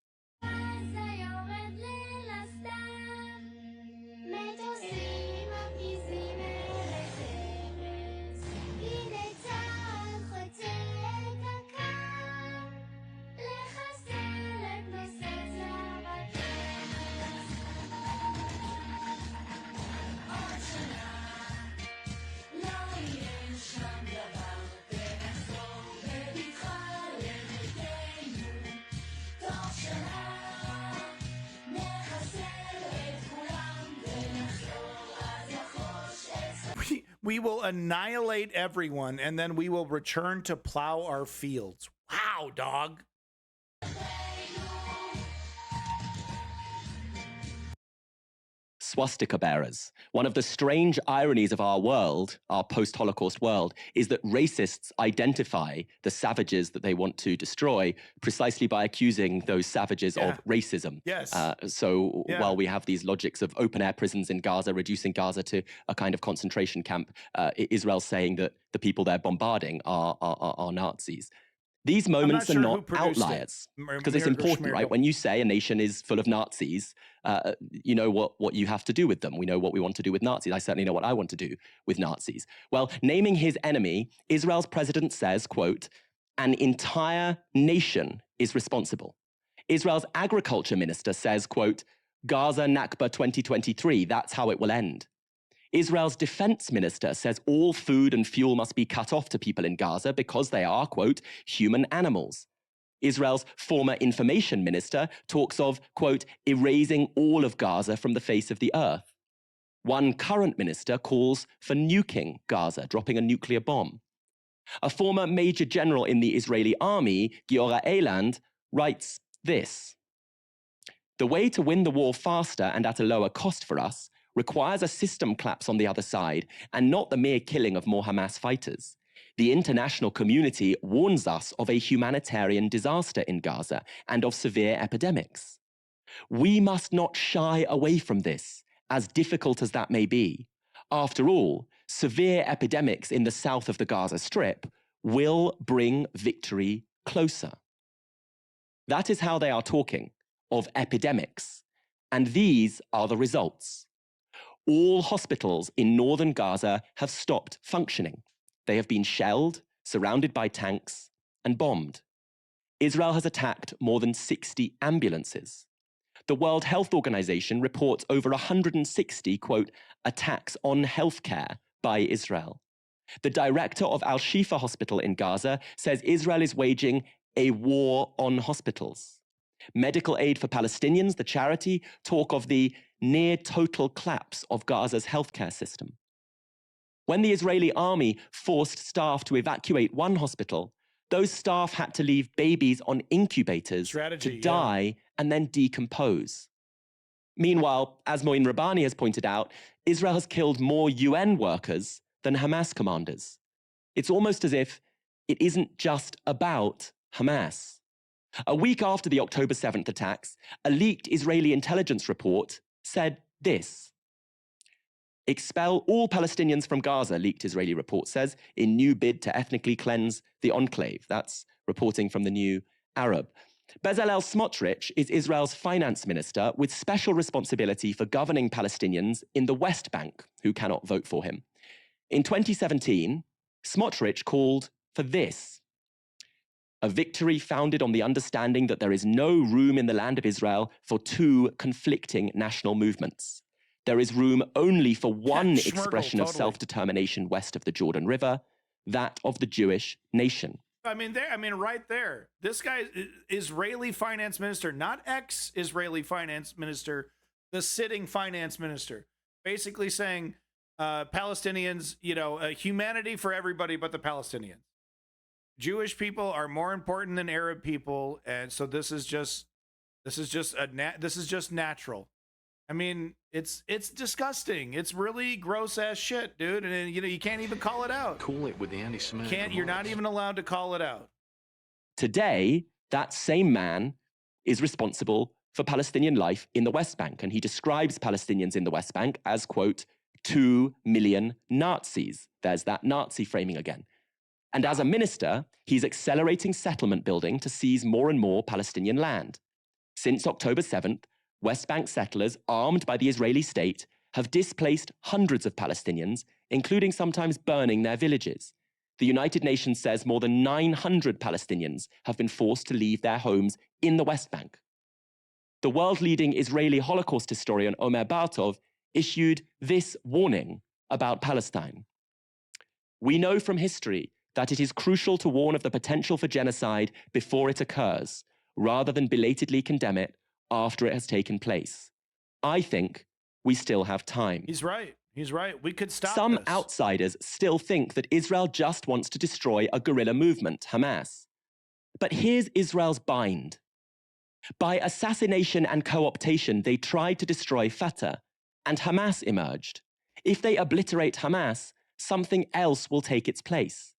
We will annihilate everyone, and then we will return to plow our fields. Wow, dog. Swastika bearers. One of the strange ironies of our world, our post-Holocaust world, is that racists identify the savages that they want to destroy precisely by accusing those savages of racism. Yes. While we have these logics of open-air prisons in Gaza, reducing Gaza to a kind of concentration camp, Israel's saying that the people they're bombarding are Nazis. These moments are not outliers, because it's important, right? When you say a nation is full of Nazis, you know what you have to do with them. We know what we want to do with Nazis. I certainly know what I want to do with Nazis. Well, naming his enemy, Israel's president says, quote, an entire nation is responsible. Israel's agriculture minister says, quote, Gaza Nakba 2023, that's how it will end. Israel's defense minister says all food and fuel must be cut off to people in Gaza because they are, quote, human animals. Israel's former information minister talks of, quote, erasing all of Gaza from the face of the earth. One current minister calls for nuking Gaza, dropping a nuclear bomb. A former major general in the Israeli army, Giora Eiland, writes this: the way to win the war faster and at a lower cost for us requires a system collapse on the other side and not the mere killing of more Hamas fighters. The international community warns us of a humanitarian disaster in Gaza and of severe epidemics. We must not shy away from this, as difficult as that may be. After all, severe epidemics in the south of the Gaza Strip will bring victory closer. That is how they are talking, of epidemics. And these are the results. All hospitals in northern Gaza have stopped functioning. They have been shelled, surrounded by tanks, and bombed. Israel has attacked more than 60 ambulances. The World Health Organization reports over 160, quote, attacks on healthcare by Israel. The director of Al-Shifa Hospital in Gaza says Israel is waging a war on hospitals. Medical Aid for Palestinians, the charity, talk of the near total collapse of Gaza's healthcare system. When the Israeli army forced staff to evacuate one hospital, those staff had to leave babies on incubators to die and then decompose. Meanwhile, as Moin Rabbani has pointed out, Israel has killed more UN workers than Hamas commanders. It's almost as if it isn't just about Hamas. A week after the October 7th attacks, a leaked Israeli intelligence report said this. Expel all Palestinians from Gaza, leaked Israeli report says, in new bid to ethnically cleanse the enclave. That's reporting from the New Arab. Bezalel Smotrich is Israel's finance minister with special responsibility for governing Palestinians in the West Bank, who cannot vote for him. In 2017, Smotrich called for this: a victory founded on the understanding that there is no room in the land of Israel for two conflicting national movements. There is room only for one expression of self-determination west of the Jordan River, that of the Jewish nation. I mean, right there. This guy, Israeli finance minister, not ex-Israeli finance minister, the sitting finance minister, basically saying Palestinians, humanity for everybody but the Palestinians. Jewish people are more important than Arab people, and so this is just natural. I mean, it's disgusting. It's really gross ass shit, dude. And you can't even call it out. Cool it with the anti-Semitic. You're not even allowed to call it out. Today, that same man is responsible for Palestinian life in the West Bank, and he describes Palestinians in the West Bank as, quote, 2 million Nazis. There's that Nazi framing again. And as a minister, he's accelerating settlement building to seize more and more Palestinian land. Since October 7th, West Bank settlers, armed by the Israeli state, have displaced hundreds of Palestinians, including sometimes burning their villages. The United Nations says more than 900 Palestinians have been forced to leave their homes in the West Bank. The world-leading Israeli Holocaust historian Omer Bartov issued this warning about Palestine. We know from history that it is crucial to warn of the potential for genocide before it occurs, rather than belatedly condemn it after it has taken place. I think we still have time. He's right. He's right. We could stop Some this. outsiders still think that Israel just wants to destroy a guerrilla movement, Hamas. But here's Israel's bind. By assassination and co-optation, they tried to destroy Fatah, and Hamas emerged. If they obliterate Hamas, something else will take its place.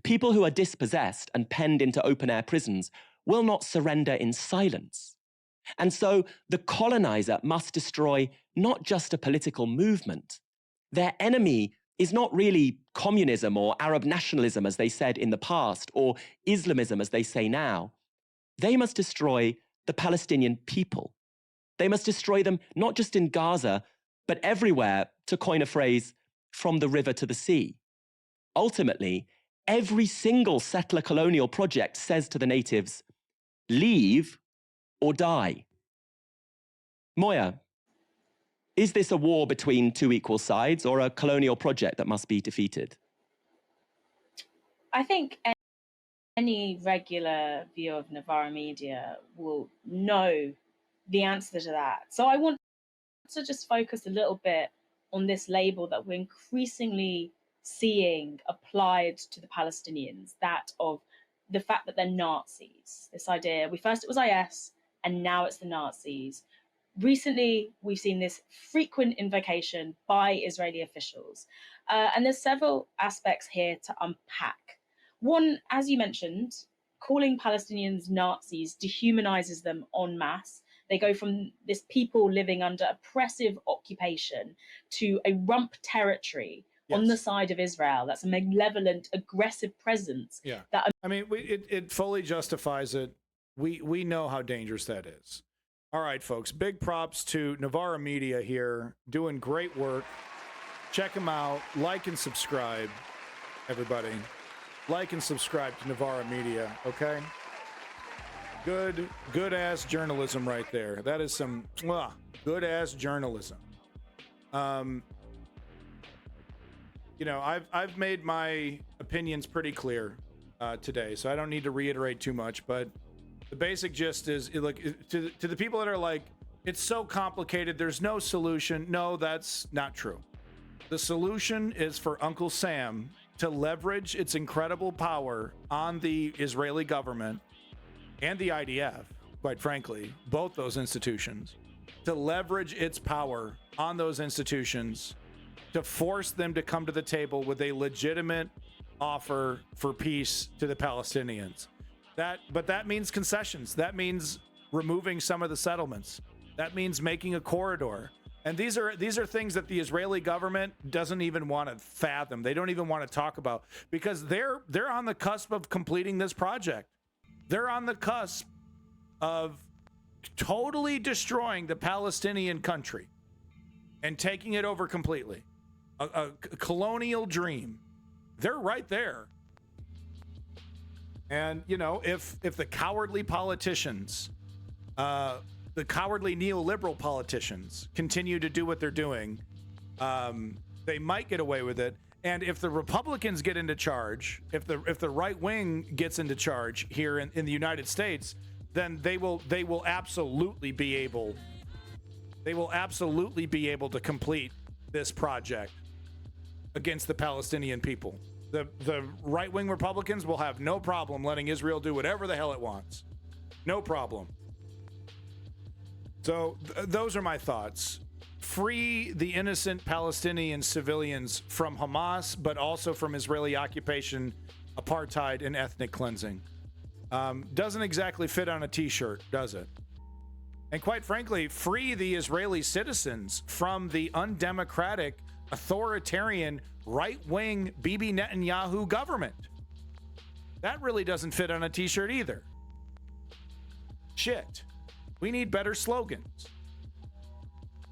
People who are dispossessed and penned into open-air prisons will not surrender in silence. And so the colonizer must destroy not just a political movement. Their enemy is not really communism or Arab nationalism, as they said in the past, or Islamism, as they say now. They must destroy the Palestinian people. They must destroy them not just in Gaza, but everywhere, to coin a phrase, from the river to the sea. Ultimately, every single settler colonial project says to the natives, leave or die. Moya, is this a war between two equal sides or a colonial project that must be defeated? I think any regular viewer of Navarra media will know the answer to that. So I want to just focus a little bit on this label that we're increasingly seeing applied to the Palestinians, that of the fact that they're Nazis. This idea, first it was IS, and now it's the Nazis. Recently, we've seen this frequent invocation by Israeli officials. And there's several aspects here to unpack. One, as you mentioned, calling Palestinians Nazis dehumanizes them en masse They go from this people living under oppressive occupation to a rump territory on the side of Israel. That's a malevolent, aggressive presence. Yeah. That I mean, it fully justifies it. We know how dangerous that is. All right, folks. Big props to Navarra Media here, doing great work. Check them out. Like and subscribe, everybody. Like and subscribe to Navarra Media, okay? Good ass journalism right there. That is some good ass journalism. You know, I've made my opinions pretty clear today, so I don't need to reiterate too much. But the basic gist is, look, to the people that are like, it's so complicated, there's no solution. No, that's not true. The solution is for Uncle Sam to leverage its incredible power on the Israeli government and the IDF, quite frankly, both those institutions, to leverage its power on those institutions to force them to come to the table with a legitimate offer for peace to the Palestinians. But that means concessions. That means removing some of the settlements. That means making a corridor. And these are things that the Israeli government doesn't even want to fathom. They don't even want to talk about, because they're on the cusp of completing this project. They're on the cusp of totally destroying the Palestinian country and taking it over completely. A colonial dream. They're right there. And, you know, if the cowardly politicians, the cowardly neoliberal politicians continue to do what they're doing, they might get away with it. And if the Republicans get into charge, if the right wing gets into charge here in the United States, then they will absolutely be able to complete this project against the Palestinian people. The right wing Republicans will have no problem letting Israel do whatever the hell it wants. No problem. So those are my thoughts. Free the innocent Palestinian civilians from Hamas, but also from Israeli occupation, apartheid, and ethnic cleansing. Doesn't exactly fit on a t-shirt, does it? And quite frankly, free the Israeli citizens from the undemocratic, authoritarian, right-wing Bibi Netanyahu government. That really doesn't fit on a t-shirt either. Shit. We need better slogans.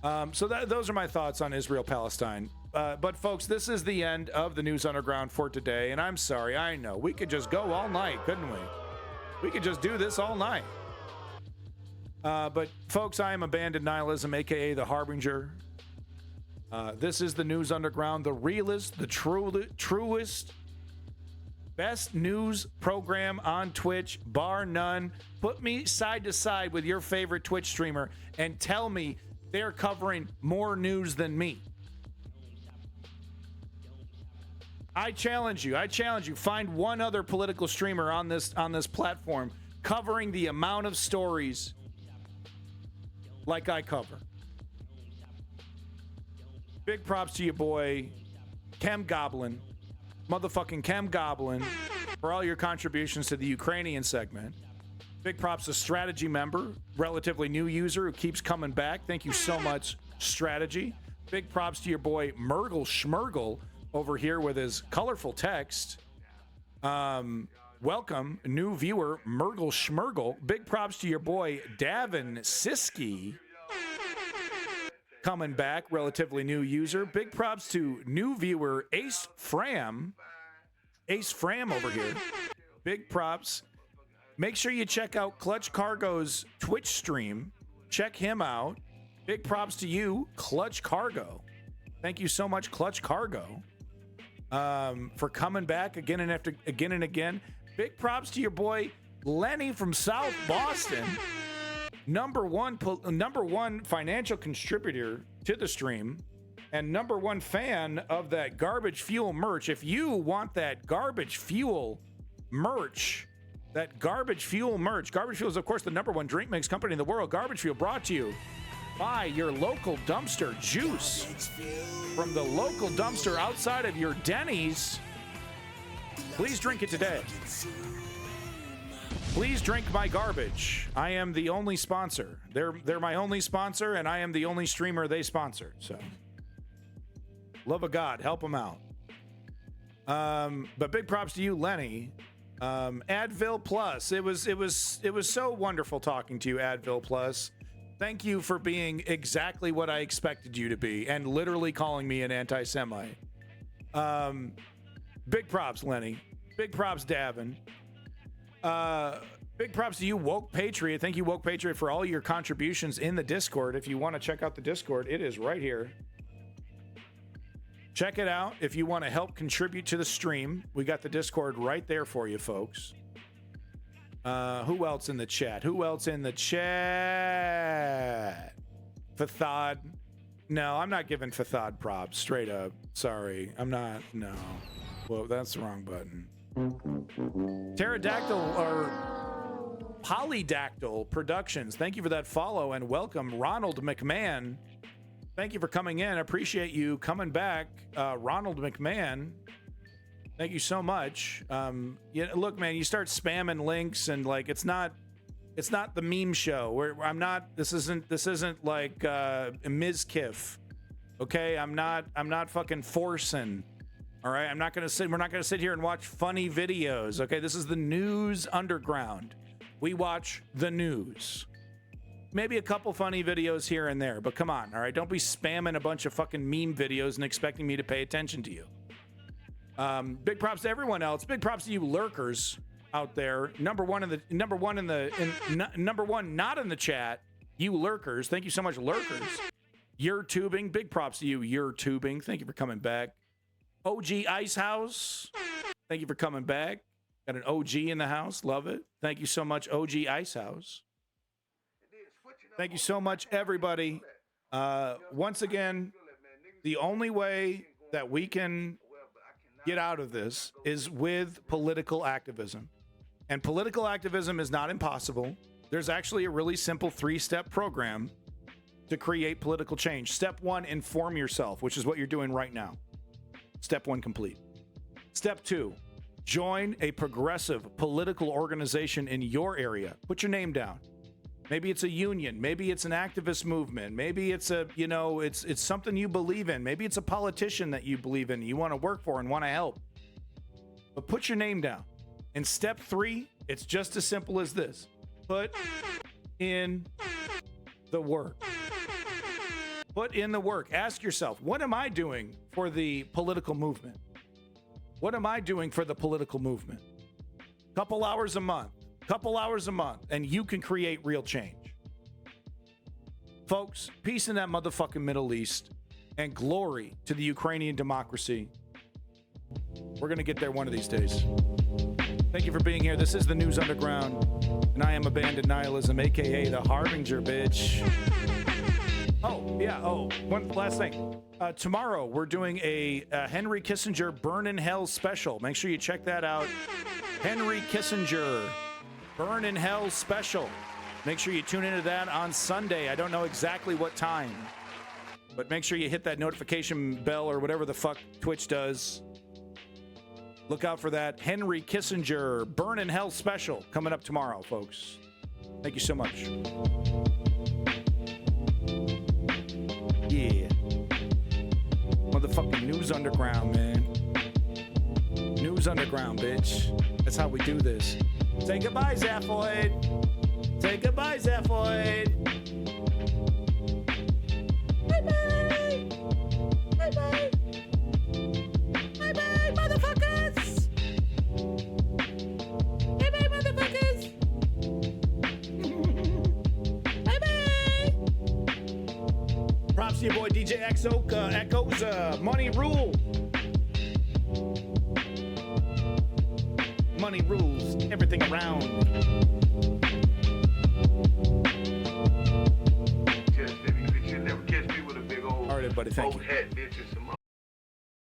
So those are my thoughts on Israel-Palestine. But folks, this is the end of the News Underground for today. And I'm sorry, I know. We could just go all night, couldn't we? We could just do this all night. But folks, I am Abandoned Nihilism, a.k.a. The Harbinger. This is the News Underground, the realest, the truest, best news program on Twitch, bar none. Put me side to side with your favorite Twitch streamer and tell me they're covering more news than me. I challenge you. Find one other political streamer on this platform covering the amount of stories like I cover. Big props to your boy, Chem Goblin, motherfucking Chem Goblin, for all your contributions to the Ukrainian segment. Big props to Strategy member, relatively new user who keeps coming back. Thank you so much, Strategy. Big props to your boy, Mergle Schmergle, over here with his colorful text. Welcome, new viewer, Mergle Schmergle. Big props to your boy, Davin Siski, coming back, relatively new user. Big props to new viewer Ace Fram over here. Big props. Make sure you check out Clutch Cargo's Twitch stream. Check him out. Big props to you, Clutch Cargo. Thank you so much, Clutch Cargo, for coming back again and again. Big props to your boy Lenny from South Boston. Number one financial contributor to the stream and number one fan of that Garbage Fuel merch. If you want that Garbage Fuel merch, Garbage Fuel is, of course, the number one drink mix company in the world. Garbage Fuel brought to you by your local dumpster. Juice from the local dumpster outside of your Denny's. Please drink it today. Please drink my garbage. I am the only sponsor. They're my only sponsor, and I am the only streamer they sponsor. So, love of God, help them out. But big props to you, Lenny. Advil Plus. It was so wonderful talking to you, Advil Plus. Thank you for being exactly what I expected you to be, and literally calling me an anti-Semite. Big props, Lenny. Big props, Davin. Big props to you, Woke Patriot. Thank you, Woke Patriot, for all your contributions in the Discord. If you want to check out the Discord, it is right here. Check it out if you want to help contribute to the stream. We got the Discord right there for you, folks. Who else in the chat? Who else in the chat? Fathad. No, I'm not giving Fathad props. Straight up. Sorry. I'm not. No. Well, that's the wrong button. Pterodactyl or Polydactyl Productions. Thank you for that follow and welcome, Ronald McMahon. Thank you for coming in. I appreciate you coming back, Ronald McMahon. Thank you so much. Yeah, look, man, you start spamming links and like it's not the meme show. Where I'm not. This isn't like Ms. Kiff. Okay, I'm not fucking forcing. All right, we're not gonna sit here and watch funny videos. Okay, this is the news underground. We watch the news. Maybe a couple funny videos here and there, but come on, all right? Don't be spamming a bunch of fucking meme videos and expecting me to pay attention to you. Big props to everyone else. Big props to you lurkers out there. Number one not in the chat. You lurkers. Thank you so much, lurkers. You're tubing. Big props to you. You're tubing. Thank you for coming back. OG Ice House. Thank you for coming back. Got an OG in the house. Love it. Thank you so much, OG Ice House. Thank you so much, everybody. Once again, the only way that we can get out of this is with political activism. And political activism is not impossible. There's actually a really simple 3-step program to create political change. Step 1, inform yourself, which is what you're doing right now. Step 1 complete. Step 2, join a progressive political organization in your area. Put your name down. Maybe it's a union. Maybe it's an activist movement. Maybe it's it's something you believe in. Maybe it's a politician that you believe in, you want to work for and want to help. But put your name down. In step 3, it's just as simple as this. Put in the work. Put in the work. Ask yourself, what am I doing for the political movement? What am I doing for the political movement? Couple hours a month, and you can create real change. Folks, peace in that motherfucking Middle East and glory to the Ukrainian democracy. We're going to get there one of these days. Thank you for being here. This is the News Underground, and I am Abandoned Nihilism, a.k.a. the Harbinger, bitch. Oh, yeah. Oh, one last thing. Tomorrow, we're doing a Henry Kissinger Burn in Hell special. Make sure you check that out. Henry Kissinger Burn in Hell special. Make sure you tune into that on Sunday. I don't know exactly what time, but make sure you hit that notification bell or whatever the fuck Twitch does. Look out for that Henry Kissinger Burn in Hell special coming up tomorrow, folks. Thank you so much. Yeah. Motherfucking News Underground, man. News Underground, bitch. That's how we do this. Say goodbye, Zaphoid. Say goodbye, Zaphoid. Bye-bye. Bye-bye. Bye-bye, motherfuckers. Bye-bye, motherfuckers. Bye-bye. Props to your boy DJ Echoes, Money Rule. Money rules everything around. All right, everybody, thank you.